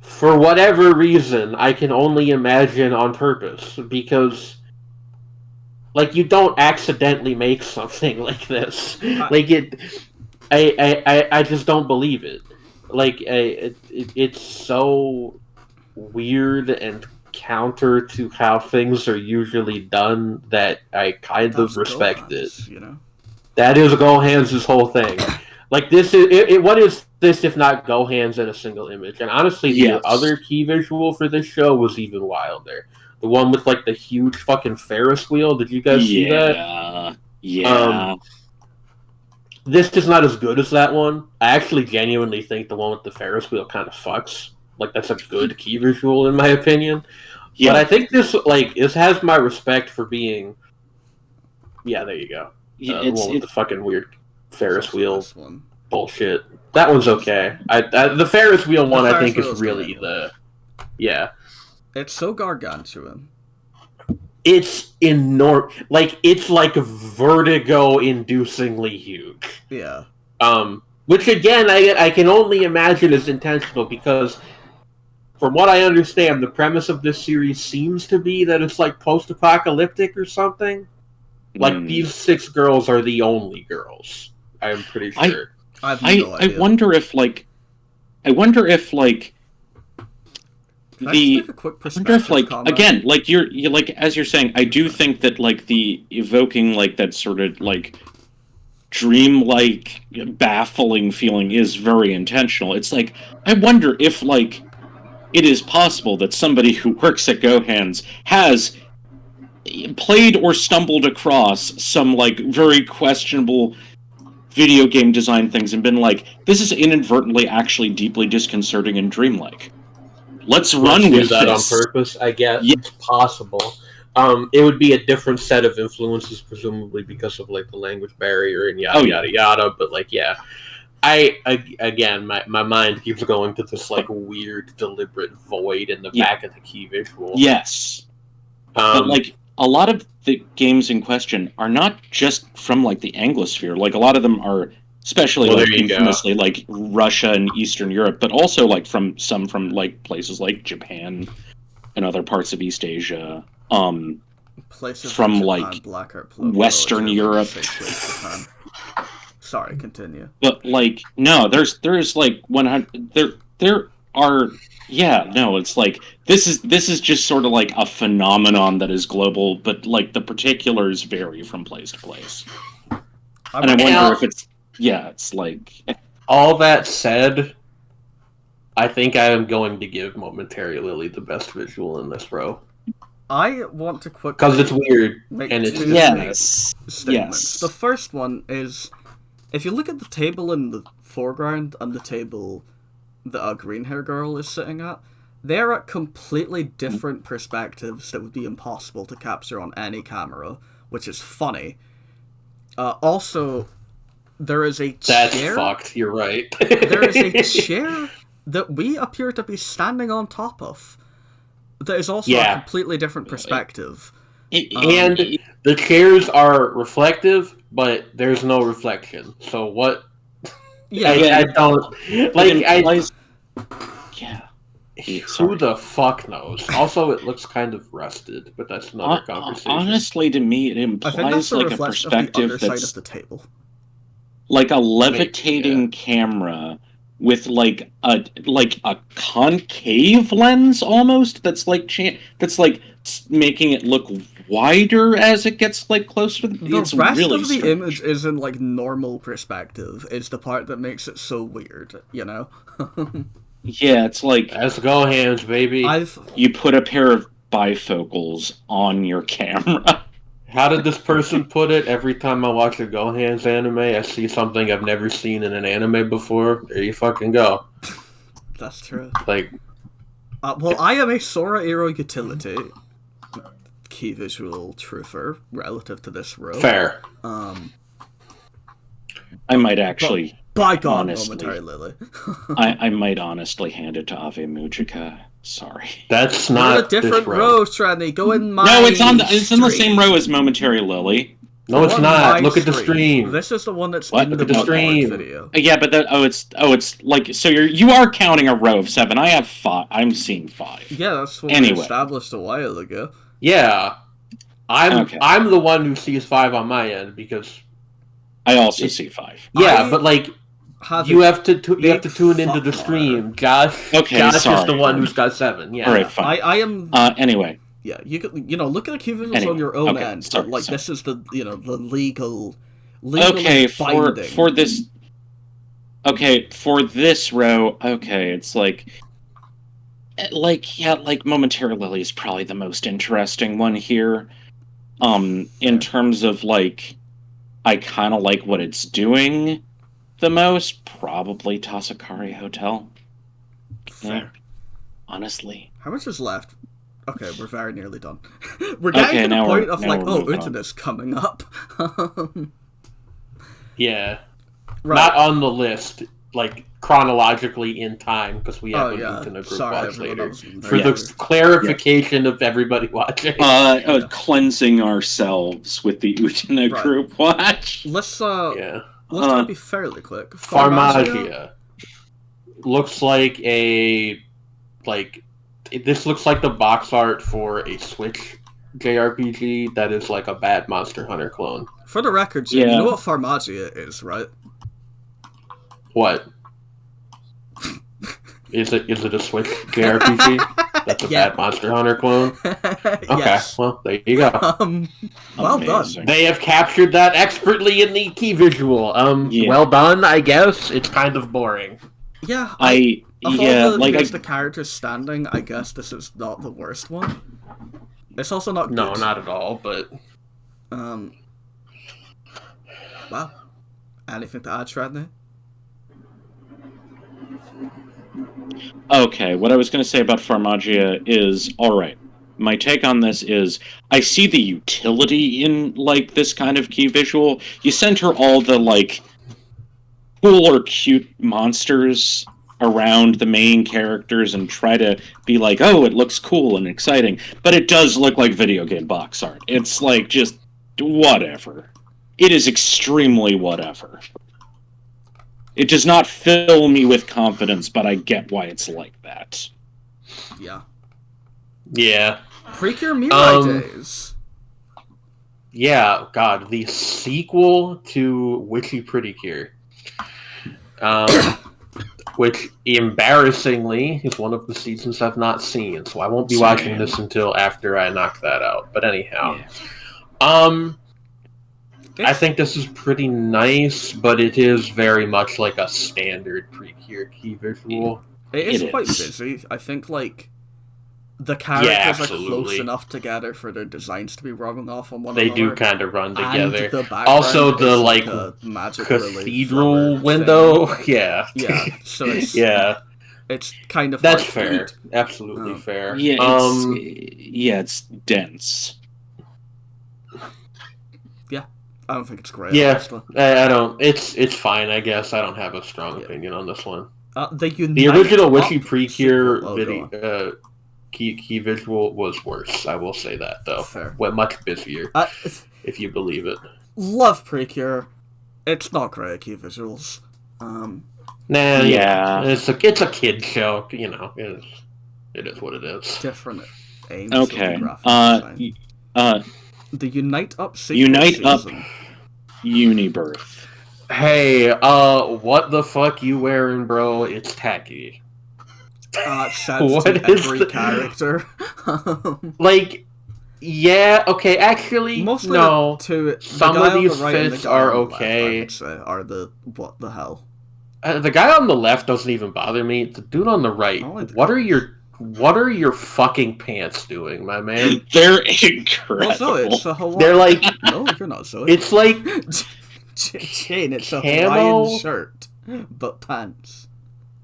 [SPEAKER 2] for whatever reason, I can only imagine on purpose, because you don't accidentally make something like this. I just don't believe it. It's so weird and counter to how things are usually done that I kind of respect it.
[SPEAKER 1] You know?
[SPEAKER 2] That is Gohan's whole thing. This is what is this if not Gohan's in a single image? And honestly, the other key visual for this show was even wilder. The one with the huge fucking Ferris wheel. Did you guys see that?
[SPEAKER 4] Yeah.
[SPEAKER 2] This is not as good as that one. I actually genuinely think the one with the Ferris wheel kind of fucks. That's a good key visual in my opinion. Yeah. But I think this has my respect for being... Yeah, there you go. The one with the fucking weird Ferris wheel bullshit. That one's okay. The Ferris wheel one I think is really Yeah.
[SPEAKER 1] It's so gargantuan.
[SPEAKER 2] It's enormous. Like, it's like vertigo-inducingly huge.
[SPEAKER 1] Yeah.
[SPEAKER 2] Which again, I can only imagine is intentional because, from what I understand, the premise of this series seems to be that it's like post-apocalyptic or something. Like, these 6 girls are the only girls. I'm pretty sure.
[SPEAKER 1] I have no idea.
[SPEAKER 3] I wonder if like
[SPEAKER 1] Can I just make a quick
[SPEAKER 3] I wonder if like
[SPEAKER 1] comment?
[SPEAKER 3] again, like you're like as you're saying, I do think that like the evoking like that sort of like dreamlike baffling feeling is very intentional. It's like I wonder if like it is possible that somebody who works at GoHands has played or stumbled across some like very questionable video game design things and been like, this is inadvertently actually deeply disconcerting and dreamlike. Let's run with
[SPEAKER 2] that
[SPEAKER 3] this.
[SPEAKER 2] On purpose, I guess.
[SPEAKER 3] Yeah.
[SPEAKER 2] It's possible. It would be a different set of influences, presumably because of like the language barrier and yada yada yada. But like, yeah, again, my mind keeps going to this like weird, deliberate void in the back of the key visual.
[SPEAKER 3] Yes, but like a lot of the games in question are not just from like the Anglosphere. Like a lot of them are, especially like infamously like Russia and Eastern Europe, but also like from like places like Japan and other parts of East Asia.
[SPEAKER 1] Places
[SPEAKER 3] from
[SPEAKER 1] like Japan,
[SPEAKER 3] Western Europe.
[SPEAKER 1] Sorry, continue.
[SPEAKER 3] But like no, there's like 100 there are. Yeah, no, it's like this is just sort of like a phenomenon that is global, but like the particulars vary from place to place. And I wonder if it's like.
[SPEAKER 2] All that said, I think I am going to give Momentary Lily the best visual in this row.
[SPEAKER 1] I want to quickly
[SPEAKER 2] because it's weird and it's
[SPEAKER 1] statements. Yes. The first one is, if you look at the table in the foreground and the table that a green hair girl is sitting at, they're at completely different perspectives that would be impossible to capture on any camera, which is funny. Also, there is a chair.
[SPEAKER 2] That's fucked. You're right.
[SPEAKER 1] There is a chair that we appear to be standing on top of. That is also a completely different perspective.
[SPEAKER 2] And the chairs are reflective, but there's no reflection. So what? I don't like. Who the fuck knows? Also, it looks kind of rusted, but that's another conversation.
[SPEAKER 3] Honestly, to me, it implies like a perspective that's
[SPEAKER 1] of the table,
[SPEAKER 3] like a levitating camera with like a concave lens almost. That's like making it look wider as it gets like closer to the.
[SPEAKER 1] It's rest really of the strange. Image is in like normal perspective. Is the part that makes it so weird, you know?
[SPEAKER 3] Yeah, it's like
[SPEAKER 2] let's go hands, baby.
[SPEAKER 3] You put a pair of bifocals on your camera.
[SPEAKER 2] How did this person put it? Every time I watch a Go Hands anime, I see something I've never seen in an anime before. There you fucking go.
[SPEAKER 1] That's true.
[SPEAKER 2] Like,
[SPEAKER 1] well, I am a Sora Hero utility key visual truther relative to this row.
[SPEAKER 2] Fair.
[SPEAKER 3] I might actually.
[SPEAKER 1] By God, Momentary Lily.
[SPEAKER 3] I might honestly hand it to Ave Mujica. Sorry.
[SPEAKER 2] That's not
[SPEAKER 1] a different row, Sredni. Go in my
[SPEAKER 3] No, it's in the same row as Momentary Lily.
[SPEAKER 2] No, it's not. Look at the stream.
[SPEAKER 1] This is the one that's in the stream video.
[SPEAKER 3] Yeah, but it's like so you are counting a row of 7. I have 5. I'm seeing 5.
[SPEAKER 1] Yeah, that's what we established a while ago.
[SPEAKER 2] Yeah. I'm the one who sees 5 on my end because
[SPEAKER 3] I also see 5.
[SPEAKER 2] Yeah, but like you have to tune into the stream. Josh is the one who's got 7. Yeah.
[SPEAKER 3] All right, fine.
[SPEAKER 1] I am
[SPEAKER 3] anyway.
[SPEAKER 1] Yeah, you could look at the key visuals on your own end. But like this is the the legal binding.
[SPEAKER 3] for this. Okay, for this row. Okay, it's like Momentary Lily is probably the most interesting one here. In terms of like, I kind of like what it's doing the most. Probably Tasakari Hotel.
[SPEAKER 1] Fair.
[SPEAKER 3] Honestly.
[SPEAKER 1] How much is left? Okay, we're very nearly done. We're getting to the point of like, Utana's coming up.
[SPEAKER 2] Yeah.
[SPEAKER 1] Right.
[SPEAKER 2] Not on the list. like chronologically in time because we have
[SPEAKER 1] yeah.
[SPEAKER 2] in a group
[SPEAKER 1] Sorry,
[SPEAKER 2] watch
[SPEAKER 1] everyone,
[SPEAKER 2] later.
[SPEAKER 1] I wasn't
[SPEAKER 2] For
[SPEAKER 1] there.
[SPEAKER 2] the clarification of everybody watching.
[SPEAKER 4] Cleansing ourselves with the Utena
[SPEAKER 1] Right.
[SPEAKER 4] group watch.
[SPEAKER 1] Let's
[SPEAKER 2] Yeah.
[SPEAKER 1] try to be fairly quick.
[SPEAKER 2] Farmagia looks like this looks like the box art for a Switch JRPG that is like a bad Monster Hunter clone.
[SPEAKER 1] For the record, Jim, you know what Farmagia is, right?
[SPEAKER 2] What? Is it a Switch JRPG? That's a bad Monster Hunter clone? Okay,
[SPEAKER 1] yes.
[SPEAKER 2] well, there you go.
[SPEAKER 1] Well done.
[SPEAKER 2] They have captured that expertly in the key visual. Well done, I guess. It's kind of boring.
[SPEAKER 1] Yeah, the characters standing, I guess this is not the worst one. It's also not good.
[SPEAKER 2] No, not at all, but...
[SPEAKER 1] Wow. Anything to add, Sredni?
[SPEAKER 4] Okay, what I was going to say about Farmagia is, alright, my take on this is, I see the utility in, like, this kind of key visual. You center all the, like, cool or cute monsters around the main characters and try to be like, oh, it looks cool and exciting, but it does look like video game box art. It's like, just whatever. It is extremely whatever. It does not fill me with confidence, but I get why it's like that.
[SPEAKER 1] Yeah.
[SPEAKER 2] Yeah.
[SPEAKER 1] Precure Mirai days.
[SPEAKER 2] Yeah, God, the sequel to Witchy Pretty Cure. Which, embarrassingly, is one of the seasons I've not seen, so I won't be watching this until after I knock that out. But anyhow. Yeah. I think this is pretty nice, but it is very much like a standard Precure key visual.
[SPEAKER 1] It is quite busy. I think, like, the characters are close enough together for their designs to be rubbing off on one another.
[SPEAKER 2] They do kind of run together.
[SPEAKER 1] And the
[SPEAKER 2] also, the, like cathedral window. Yeah.
[SPEAKER 1] Yeah, so it's...
[SPEAKER 2] yeah.
[SPEAKER 1] It's kind of...
[SPEAKER 2] That's fair. Absolutely fair.
[SPEAKER 4] Yeah, it's dense.
[SPEAKER 1] I don't think it's great.
[SPEAKER 2] Yeah,
[SPEAKER 1] honestly.
[SPEAKER 2] I don't. It's fine, I guess. I don't have a strong opinion on this one.
[SPEAKER 1] The
[SPEAKER 2] original Witchy Precure video key visual was worse. I will say that though.
[SPEAKER 1] Fair.
[SPEAKER 2] Went much busier, if you believe it.
[SPEAKER 1] Love Precure. It's not great key visuals.
[SPEAKER 2] It's a kid show. You know, it is what it is.
[SPEAKER 1] Different aims.
[SPEAKER 4] Okay.
[SPEAKER 1] The Unite Up
[SPEAKER 4] Unibirth.
[SPEAKER 2] Hey, what the fuck you wearing, bro? It's tacky.
[SPEAKER 1] What to every character.
[SPEAKER 2] Like, yeah, okay, actually,
[SPEAKER 1] mostly
[SPEAKER 2] no.
[SPEAKER 1] Some
[SPEAKER 2] of these fits are okay.
[SPEAKER 1] Left, are what the hell?
[SPEAKER 2] The guy on the left doesn't even bother me. The dude on the right, what are your fucking pants doing, my man?
[SPEAKER 4] They're incredible.
[SPEAKER 1] Also, it's a Hawaiian...
[SPEAKER 2] They're like...
[SPEAKER 1] No, you're not so.
[SPEAKER 2] It's like...
[SPEAKER 1] Shane, it's a Hawaiian shirt, but pants.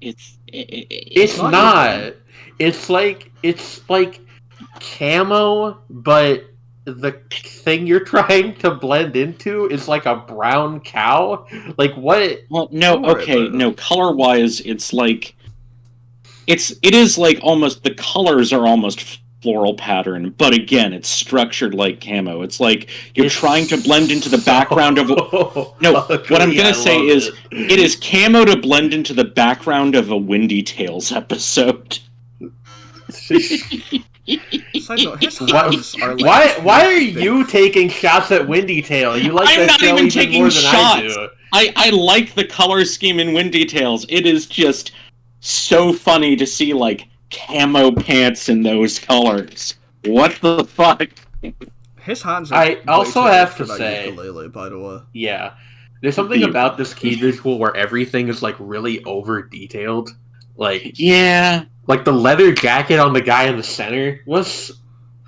[SPEAKER 2] It's not. It's like camo, but the thing you're trying to blend into is like a brown cow. Like, what?
[SPEAKER 4] Well, no, okay, no. Color-wise, it's like... It is like almost, the colors are almost floral pattern, but again, it's structured like camo. It's like you're trying to blend into the background of... No, what I'm going to say is, it is camo to blend into the background of a Windy Tales episode.
[SPEAKER 2] Why are you taking shots at Windy Tail? You like that show even more than I do.
[SPEAKER 4] I like the color scheme in Windy Tales. It is just... so funny to see, like, camo pants in those colors. What the fuck?
[SPEAKER 1] His hands are
[SPEAKER 2] I also have to say...
[SPEAKER 1] ukulele, by the way.
[SPEAKER 2] Yeah. There's something about this key visual where everything is, like, really over-detailed. Like...
[SPEAKER 4] Yeah.
[SPEAKER 2] Like, the leather jacket on the guy in the center was...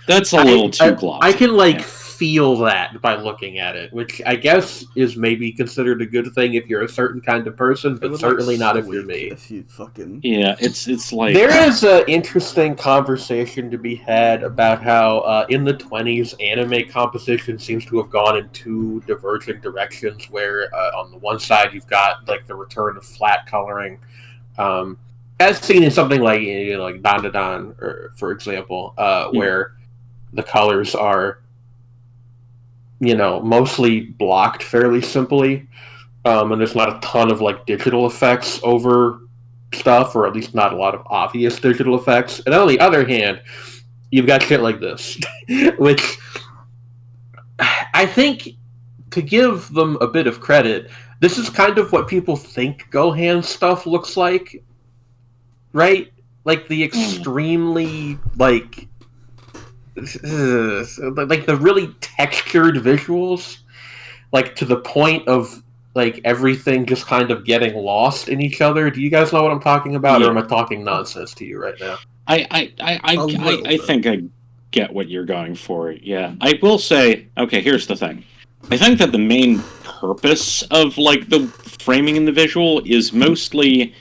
[SPEAKER 4] That's a little too glossy.
[SPEAKER 2] I can, like, feel that by looking at it, which I guess is maybe considered a good thing if you're a certain kind of person, but certainly not if you're me.
[SPEAKER 1] If you fucking...
[SPEAKER 4] Yeah, it's like
[SPEAKER 2] There is an interesting conversation to be had about how in the 20s, anime composition seems to have gone in two diverging directions, where on the one side you've got like the return of flat coloring, as seen in something like like Dan Dan, or for example, where the colors are mostly blocked fairly simply, and there's not a ton of like digital effects over stuff, or at least not a lot of obvious digital effects. And on the other hand, you've got shit like this, which I think, to give them a bit of credit, this is kind of what people think Gohan stuff looks like, right? Like the extremely like the really textured visuals, like to the point of like everything just kind of getting lost in each other. Do you guys know what I'm talking about, or am I talking nonsense to you right now?
[SPEAKER 4] I think I get what you're going for. Yeah, I will say. Okay, here's the thing. I think that the main purpose of like the framing in the visual is mostly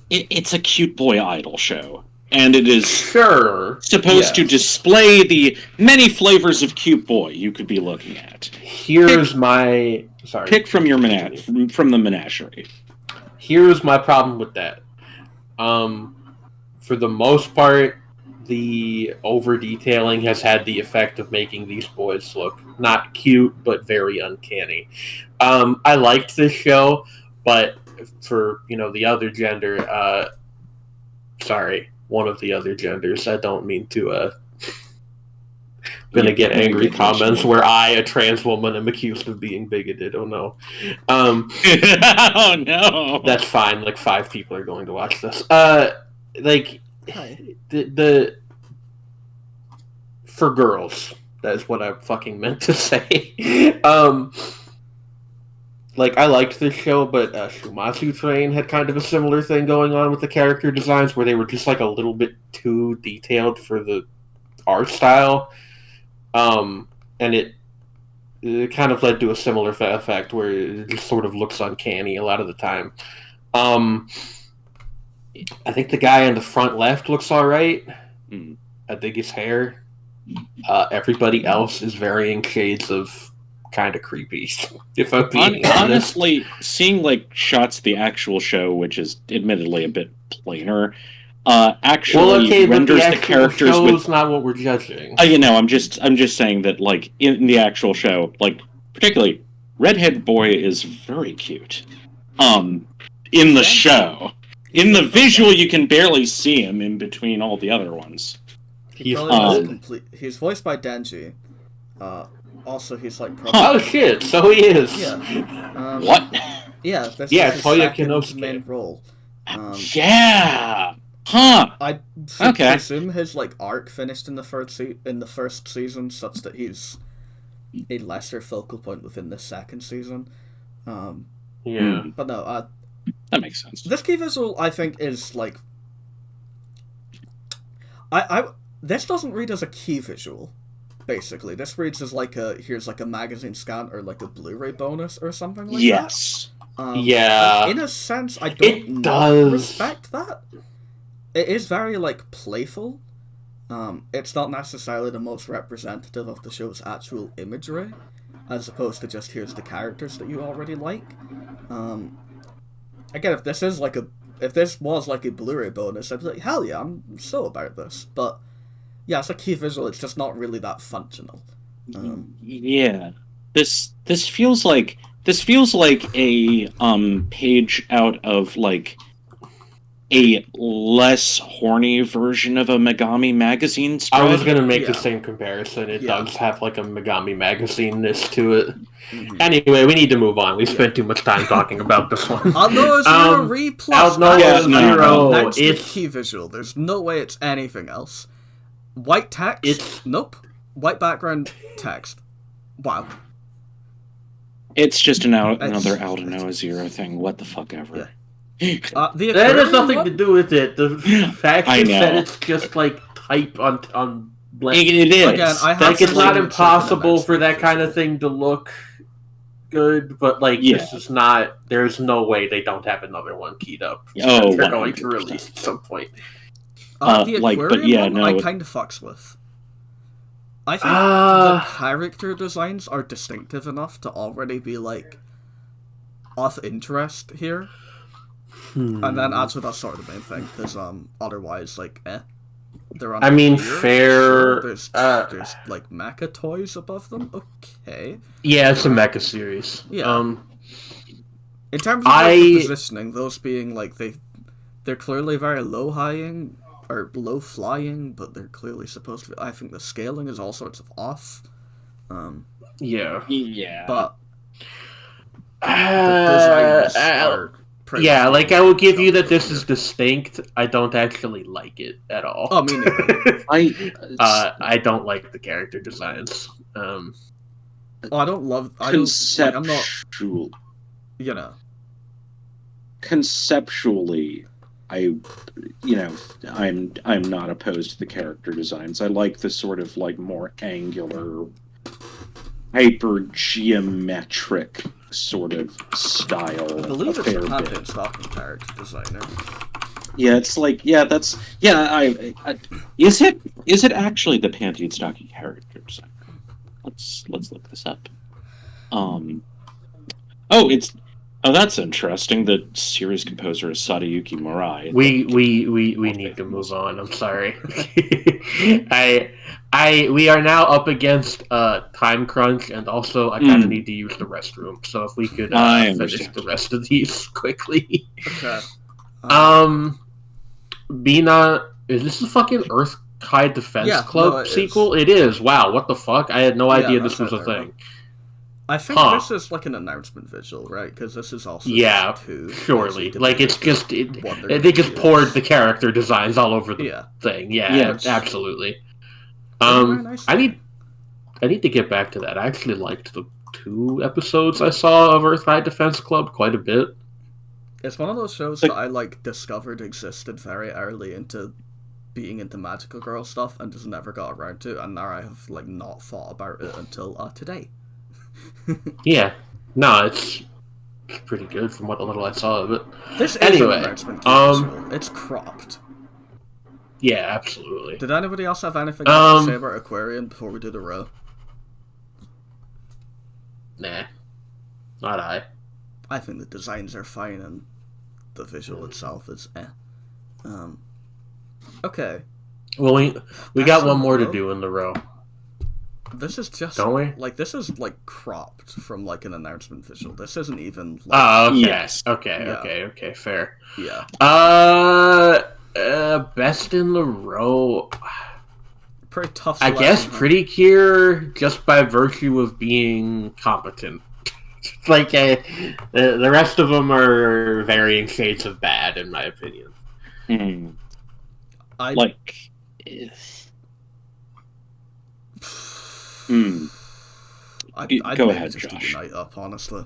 [SPEAKER 4] it's a cute boy idol show. And it is supposed to display the many flavors of cute boy you could be looking at.
[SPEAKER 2] Here's my... Sorry.
[SPEAKER 4] Pick from your from the menagerie.
[SPEAKER 2] Here's my problem with that. For the most part, the over-detailing has had the effect of making these boys look not cute, but very uncanny. I liked this show, but for, the other gender... sorry. One of the other genders. I don't mean to gonna get angry comments where I, a trans woman, am accused of being bigoted. Oh no.
[SPEAKER 4] Oh no.
[SPEAKER 2] That's fine. Like 5 people are going to watch this. Like the for girls. That is what I fucking meant to say. Like, I liked this show, but Shumatsu Train had kind of a similar thing going on with the character designs, where they were just, like, a little bit too detailed for the art style. And it kind of led to a similar effect, where it just sort of looks uncanny a lot of the time. I think the guy on the front left looks alright. I dig his hair. Everybody else is varying shades of... kind of creepy, if I'm being honest.
[SPEAKER 4] Honestly, seeing like shots of the actual show, which is admittedly a bit plainer, actually renders the characters with
[SPEAKER 2] not what we're judging.
[SPEAKER 4] I'm just saying that like in the actual show, like particularly redhead boy is very cute. In the show, in the visual, you can barely see him in between all the other ones.
[SPEAKER 1] He's voiced by Denji. Also, he's like...
[SPEAKER 2] Oh shit, so he is.
[SPEAKER 1] Yeah.
[SPEAKER 4] What?
[SPEAKER 1] Yeah, that's
[SPEAKER 2] Toya
[SPEAKER 1] his main role.
[SPEAKER 4] Yeah! Huh!
[SPEAKER 1] I assume his like arc finished in the first season, such that he's a lesser focal point within the second season. But no,
[SPEAKER 4] that makes sense.
[SPEAKER 1] This key visual, I think, is like... This doesn't read as a key visual. Basically, this reads as like here's like a magazine scan or like a Blu-ray bonus or something like that.
[SPEAKER 4] Yes.
[SPEAKER 1] In a sense, I don't respect that. It is very like playful. It's not necessarily the most representative of the show's actual imagery, as opposed to just here's the characters that you already like. Again, if this was like a Blu-ray bonus, I'd be like, hell yeah, I'm so about this. But yeah, it's a key visual. It's just not really that functional.
[SPEAKER 4] Yeah, this feels like a page out of like a less horny version of a Megami magazine spread.
[SPEAKER 2] I was gonna make the same comparison. It does have like a Megami magazine-ness to it. Mm-hmm. Anyway, we need to move on. We spent too much time talking about this one.
[SPEAKER 1] Although Zero Re Plus.
[SPEAKER 2] Zero.
[SPEAKER 1] It's key visual. There's no way it's anything else. White text? Nope. White background text. Wow.
[SPEAKER 4] It's just another Aldenoa Zero thing. What the fuck ever.
[SPEAKER 1] Yeah.
[SPEAKER 2] That has nothing to do with it. The fact is that it's just like type on Like,
[SPEAKER 4] It is.
[SPEAKER 1] Again, I have
[SPEAKER 2] like it's
[SPEAKER 1] some
[SPEAKER 2] not
[SPEAKER 1] like
[SPEAKER 2] impossible for that
[SPEAKER 1] enhancement
[SPEAKER 2] kind of thing to look good, but like
[SPEAKER 4] Yeah.
[SPEAKER 2] this is not. There's no way they don't have another one keyed up.
[SPEAKER 4] Oh,
[SPEAKER 2] that they're going to
[SPEAKER 4] 100%.
[SPEAKER 2] release at some point.
[SPEAKER 1] The
[SPEAKER 4] like, but
[SPEAKER 1] aquarium
[SPEAKER 4] yeah,
[SPEAKER 1] one,
[SPEAKER 4] no,
[SPEAKER 1] I
[SPEAKER 4] it-
[SPEAKER 1] kind of fucks with. I think the character designs are distinctive enough to already be like of interest here, and then also that's sort of the main thing because otherwise like they're on.
[SPEAKER 2] I mean,
[SPEAKER 1] here,
[SPEAKER 2] fair.
[SPEAKER 1] sure, there's like mecha toys above them. Okay.
[SPEAKER 2] Yeah, it's a mecha series.
[SPEAKER 1] Yeah. In terms of like, the positioning, those being like they're clearly very low-flying, but they're clearly supposed to be. I think the scaling is all sorts of off.
[SPEAKER 2] Yeah.
[SPEAKER 4] But
[SPEAKER 1] the designs are pretty
[SPEAKER 2] yeah,
[SPEAKER 1] much
[SPEAKER 2] like I will give you that this is distinct. I don't actually like it at all.
[SPEAKER 1] Oh, me neither.
[SPEAKER 2] I don't like the character designs.
[SPEAKER 1] I don't love.
[SPEAKER 4] conceptual.
[SPEAKER 1] I'm not. You know.
[SPEAKER 4] Conceptually, I'm not opposed to the character designs. I like the sort of like more angular, hyper geometric sort of style.
[SPEAKER 1] I believe it's
[SPEAKER 4] a fair
[SPEAKER 1] the
[SPEAKER 4] bit.
[SPEAKER 1] Pantheon stocking character designer.
[SPEAKER 4] Yeah, it's like that's is it actually the Pantheon stocking character designer? Let's look this up. That's interesting. The series composer is Sadayuki Murai.
[SPEAKER 2] We need to move on. I'm sorry. We are now up against time crunch, and also I kind of need to use the restroom. So if we could finish the rest of these quickly.
[SPEAKER 1] Okay.
[SPEAKER 2] Bina, is this a fucking Earth High Defense Club sequel? It is. Wow, what the fuck? I had no idea this was a thing.
[SPEAKER 1] I think this is like an announcement visual, right? Because this is also
[SPEAKER 2] surely. Like it's just they just poured the character designs all over the thing. Yeah, absolutely. I need to get back to that. I actually liked the 2 episodes I saw of Earth High Defense Club quite a bit.
[SPEAKER 1] It's one of those shows that I like discovered existed very early into being into magical girl stuff and just never got around to, and now I have like not thought about it until today.
[SPEAKER 2] Yeah, no, it's pretty good from what little I saw of it.
[SPEAKER 1] This
[SPEAKER 2] anyway,
[SPEAKER 1] is an announcement. It's cropped.
[SPEAKER 2] Yeah, absolutely.
[SPEAKER 1] Did anybody else have anything else to say about Aquarian before we do the row?
[SPEAKER 2] Nah, not I.
[SPEAKER 1] I think the designs are fine and the visual itself is Okay.
[SPEAKER 2] Well, we got one more to do in the row.
[SPEAKER 1] This is just
[SPEAKER 2] don't we?
[SPEAKER 1] Like this is like cropped from like an announcement visual. This isn't even. Like,
[SPEAKER 2] oh, okay.
[SPEAKER 4] Yes.
[SPEAKER 2] Okay. Fair.
[SPEAKER 1] Yeah.
[SPEAKER 2] Best in the row.
[SPEAKER 1] Pretty tough.
[SPEAKER 2] I guess Pretty Cure, just by virtue of being competent. Like the rest of them are varying shades of bad, in my opinion.
[SPEAKER 1] I
[SPEAKER 4] Go ahead,
[SPEAKER 1] just
[SPEAKER 4] Josh.
[SPEAKER 1] keep your night up, honestly.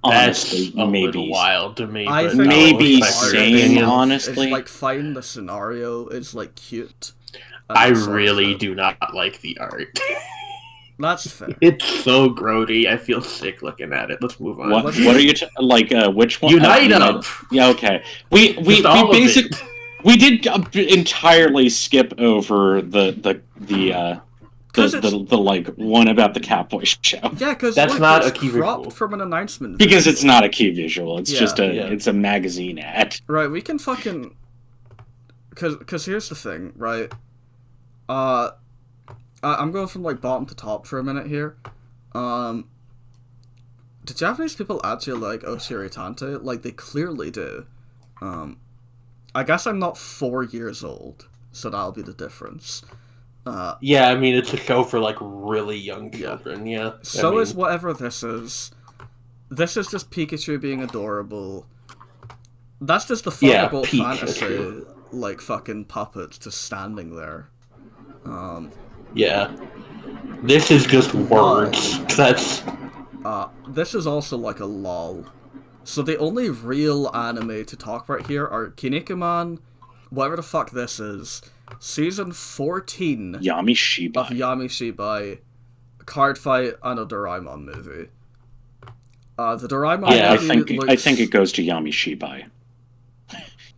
[SPEAKER 4] Honestly,
[SPEAKER 2] That's a little wild to me.
[SPEAKER 1] I
[SPEAKER 2] but
[SPEAKER 1] think
[SPEAKER 4] maybe
[SPEAKER 1] same.
[SPEAKER 4] honestly,
[SPEAKER 1] it's like fine. The scenario is like cute.
[SPEAKER 2] I really do not like the art.
[SPEAKER 1] That's fair.
[SPEAKER 2] It's so grody. I feel sick looking at it. Let's move on.
[SPEAKER 4] What are you which one?
[SPEAKER 2] Unite Up.
[SPEAKER 4] Yeah, okay. We basically we did entirely skip over the like one about the Catboy show.
[SPEAKER 1] Yeah, because
[SPEAKER 2] that's not a key
[SPEAKER 1] cropped
[SPEAKER 2] visual
[SPEAKER 1] from an announcement.
[SPEAKER 4] Because it's not a key visual. It's just it's a magazine ad.
[SPEAKER 1] Right. We can fucking because here's the thing, right? I'm going from like bottom to top for a minute here. Do Japanese people actually like Oshiri Tante? Like they clearly do. I guess I'm not 4 years old, so that'll be the difference.
[SPEAKER 2] Yeah, I mean it's a show for like really young children. Yeah.
[SPEAKER 1] So is whatever this is. This is just Pikachu being adorable. That's just the Firebolt fantasy, like fucking puppets just standing there.
[SPEAKER 2] Yeah. This is just words. That's.
[SPEAKER 1] This is also like a lol. So the only real anime to talk about here are Kinnikuman, whatever the fuck this is, season 14
[SPEAKER 3] Yami Shibai.
[SPEAKER 1] of Yami Shibai, Card Fight, and a Doraemon movie. The Doraemon movie
[SPEAKER 3] I think it goes to Yami Shibai.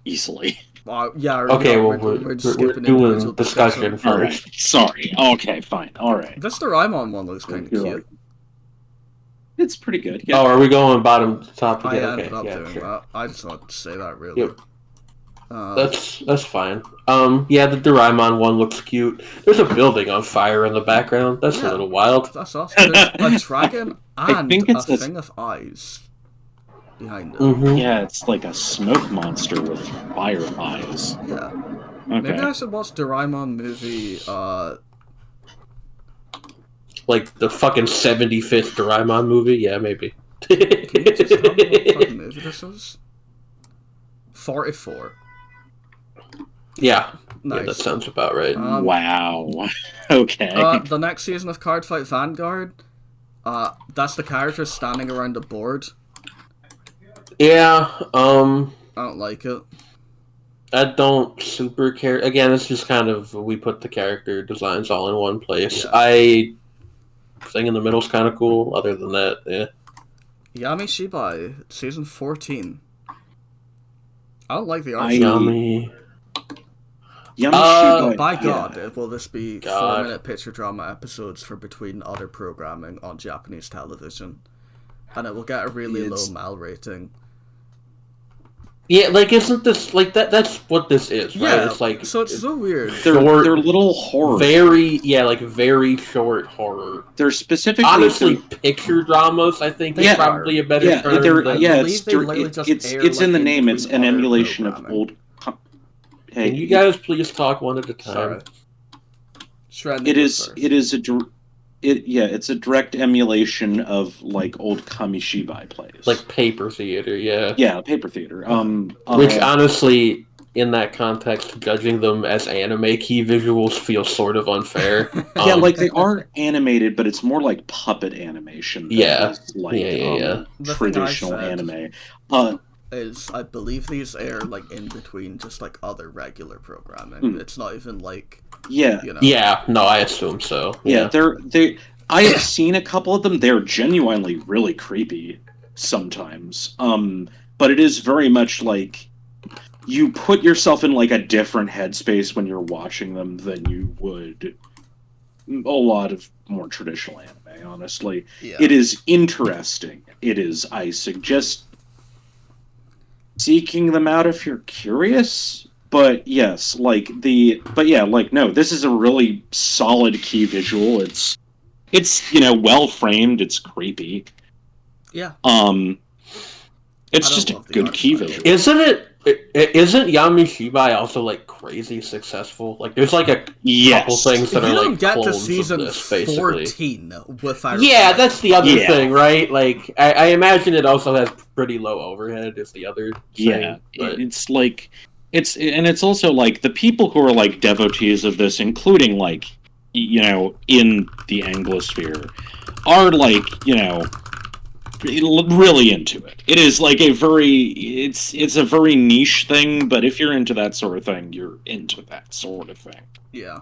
[SPEAKER 3] Easily.
[SPEAKER 2] Okay, we're doing discussion first.
[SPEAKER 3] Alright, sorry. Okay, fine. Alright.
[SPEAKER 1] This Doraemon one looks kind of cute.
[SPEAKER 4] It's pretty good. Yeah.
[SPEAKER 2] Oh, are we going bottom to top
[SPEAKER 1] I
[SPEAKER 2] again?
[SPEAKER 1] ended up
[SPEAKER 2] Okay,
[SPEAKER 1] doing
[SPEAKER 2] sure.
[SPEAKER 1] that. I just wanted to say that, really.
[SPEAKER 2] Yep. That's fine. Yeah, the Doraemon one looks cute. There's a building on fire in the background. That's a little wild.
[SPEAKER 1] That's awesome. There's a dragon and a thing of eyes behind it.
[SPEAKER 2] Mm-hmm.
[SPEAKER 3] Yeah, it's like a smoke monster with fire eyes.
[SPEAKER 1] Yeah.
[SPEAKER 3] Okay.
[SPEAKER 1] Maybe I should watch Doraemon movie,
[SPEAKER 2] Like the fucking 75th Doraemon movie? Yeah, maybe.
[SPEAKER 1] Can you just tell me what fucking movie this is? 44.
[SPEAKER 2] Yeah.
[SPEAKER 1] Nice.
[SPEAKER 2] Yeah, that sounds about right.
[SPEAKER 3] Wow. Okay.
[SPEAKER 1] The next season of Card Fight Vanguard, that's the characters standing around a board.
[SPEAKER 2] Yeah,
[SPEAKER 1] I don't like it.
[SPEAKER 2] I don't super care. Again, it's just kind of, we put the character designs all in one place.
[SPEAKER 1] Yeah.
[SPEAKER 2] Thing in the middle's kind of cool. Other than that, yeah.
[SPEAKER 1] Yami Shibai, season 14. I don't like the art.
[SPEAKER 2] Yami.
[SPEAKER 4] Shibai.
[SPEAKER 1] By God, will this be 4-minute picture drama episodes for between other programming on Japanese television? And it will get a really low mal rating.
[SPEAKER 2] Yeah, like, isn't this, like, that's what this is, right?
[SPEAKER 1] Yeah,
[SPEAKER 2] it's like...
[SPEAKER 1] so it's so weird.
[SPEAKER 4] They're little horror.
[SPEAKER 2] Very short horror.
[SPEAKER 4] They're specifically...
[SPEAKER 2] Honestly, picture dramas, I think, is probably a better term.
[SPEAKER 4] It's in the name. It's an emulation of old...
[SPEAKER 2] Hey, can you guys please talk one at a time?
[SPEAKER 1] Sorry.
[SPEAKER 4] It's a direct emulation of like old Kamishibai plays,
[SPEAKER 2] like paper theater.
[SPEAKER 4] Yeah, paper theater.
[SPEAKER 2] Which honestly, in that context, judging them as anime key visuals feels sort of unfair.
[SPEAKER 4] Yeah, like they are animated, but it's more like puppet animation. Traditional anime.
[SPEAKER 1] Is I believe these air like in between just like other regular programming. It's not even like
[SPEAKER 2] no, I assume so.
[SPEAKER 4] I have seen a couple of them. They're genuinely really creepy sometimes. But it is very much like you put yourself in like a different headspace when you're watching them than you would a lot of more traditional anime, honestly. It is interesting. I suggest seeking them out if you're curious, but yes, no, this is a really solid key visual. It's well framed. It's creepy.
[SPEAKER 1] Yeah.
[SPEAKER 3] It's just a good key visual.
[SPEAKER 2] Isn't Yami Shibai also like crazy successful? Like there's like a couple things that are like clones of this, basically.
[SPEAKER 1] 14 without
[SPEAKER 2] that's the other thing, right? Like I imagine it also has pretty low overhead is the other thing. But...
[SPEAKER 3] it's like it's also like the people who are like devotees of this, including like in the Anglosphere, are like really into it. It is like it's a very niche thing, but if you're into that sort of thing, you're into that sort of thing.
[SPEAKER 1] Yeah.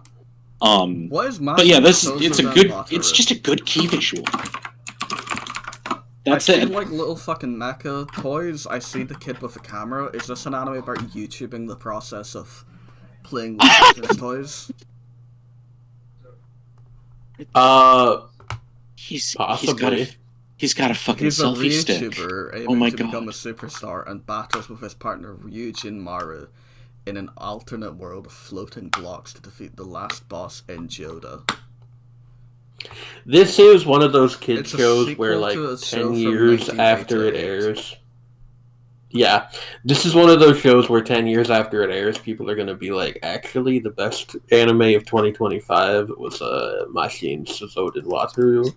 [SPEAKER 3] What
[SPEAKER 1] is my?
[SPEAKER 3] But yeah, it's just a good key visual. That's it.
[SPEAKER 1] Like little fucking mecha toys. I see the kid with the camera. Is this an anime about YouTubing the process of playing with children's toys?
[SPEAKER 2] Possibly.
[SPEAKER 3] He's got a fucking selfie stick.
[SPEAKER 1] He's a YouTuber aiming to become a superstar and battles with his partner Ryujin Maru in an alternate world of floating blocks to defeat the last boss in Joda.
[SPEAKER 2] This is one of those kid shows where, like, 10 years after it airs... Yeah, this is one of those shows where 10 years after it airs, people are going to be like, actually, the best anime of 2025 was Mashin Suzoden Wataru.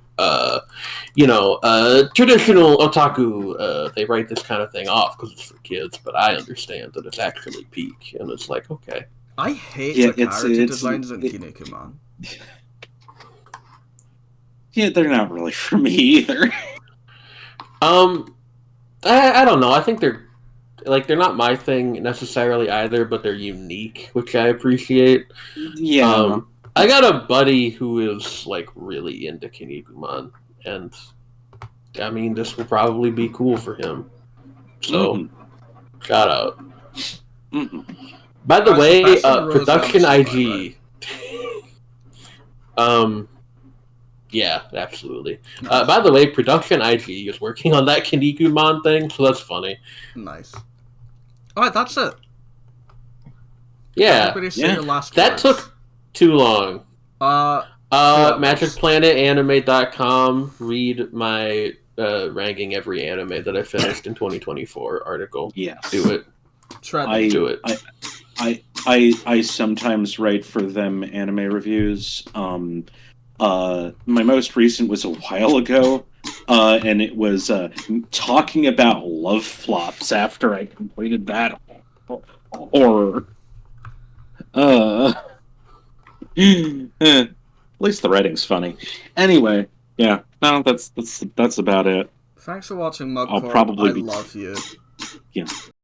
[SPEAKER 2] Traditional otaku, they write this kind of thing off because it's for kids, but I understand that it's actually peak, and it's like, okay.
[SPEAKER 1] I hate the character designs in Kinnikuman.
[SPEAKER 4] Yeah, they're not really for me either.
[SPEAKER 2] I don't know. I think they're like they're not my thing necessarily either, but they're unique, which I appreciate.
[SPEAKER 4] Yeah.
[SPEAKER 2] I got a buddy who is like really into Kinnikuman, and I mean this will probably be cool for him. So shout out. By the way, Production IG. Yeah, absolutely.
[SPEAKER 1] Nice.
[SPEAKER 2] By the way, Production IG is working on that Kinnikuman thing, so that's funny.
[SPEAKER 1] Nice. Alright, that's it.
[SPEAKER 2] Yeah.
[SPEAKER 1] Everybody say your last
[SPEAKER 2] That
[SPEAKER 1] words.
[SPEAKER 2] took too long.
[SPEAKER 1] Yeah,
[SPEAKER 2] MagicPlanetAnime.com. Read my ranking every anime that I finished in 2024 article.
[SPEAKER 4] Yes.
[SPEAKER 2] Do it. Do it.
[SPEAKER 4] I sometimes write for them anime reviews. My most recent was a while ago, and it was talking about love flops after I completed that horror. At least the writing's funny. Anyway, yeah, no, that's about it.
[SPEAKER 1] Thanks for watching,
[SPEAKER 4] I'll
[SPEAKER 1] Mugcorp.
[SPEAKER 4] probably
[SPEAKER 1] I
[SPEAKER 4] be-
[SPEAKER 1] love you.
[SPEAKER 4] Yeah.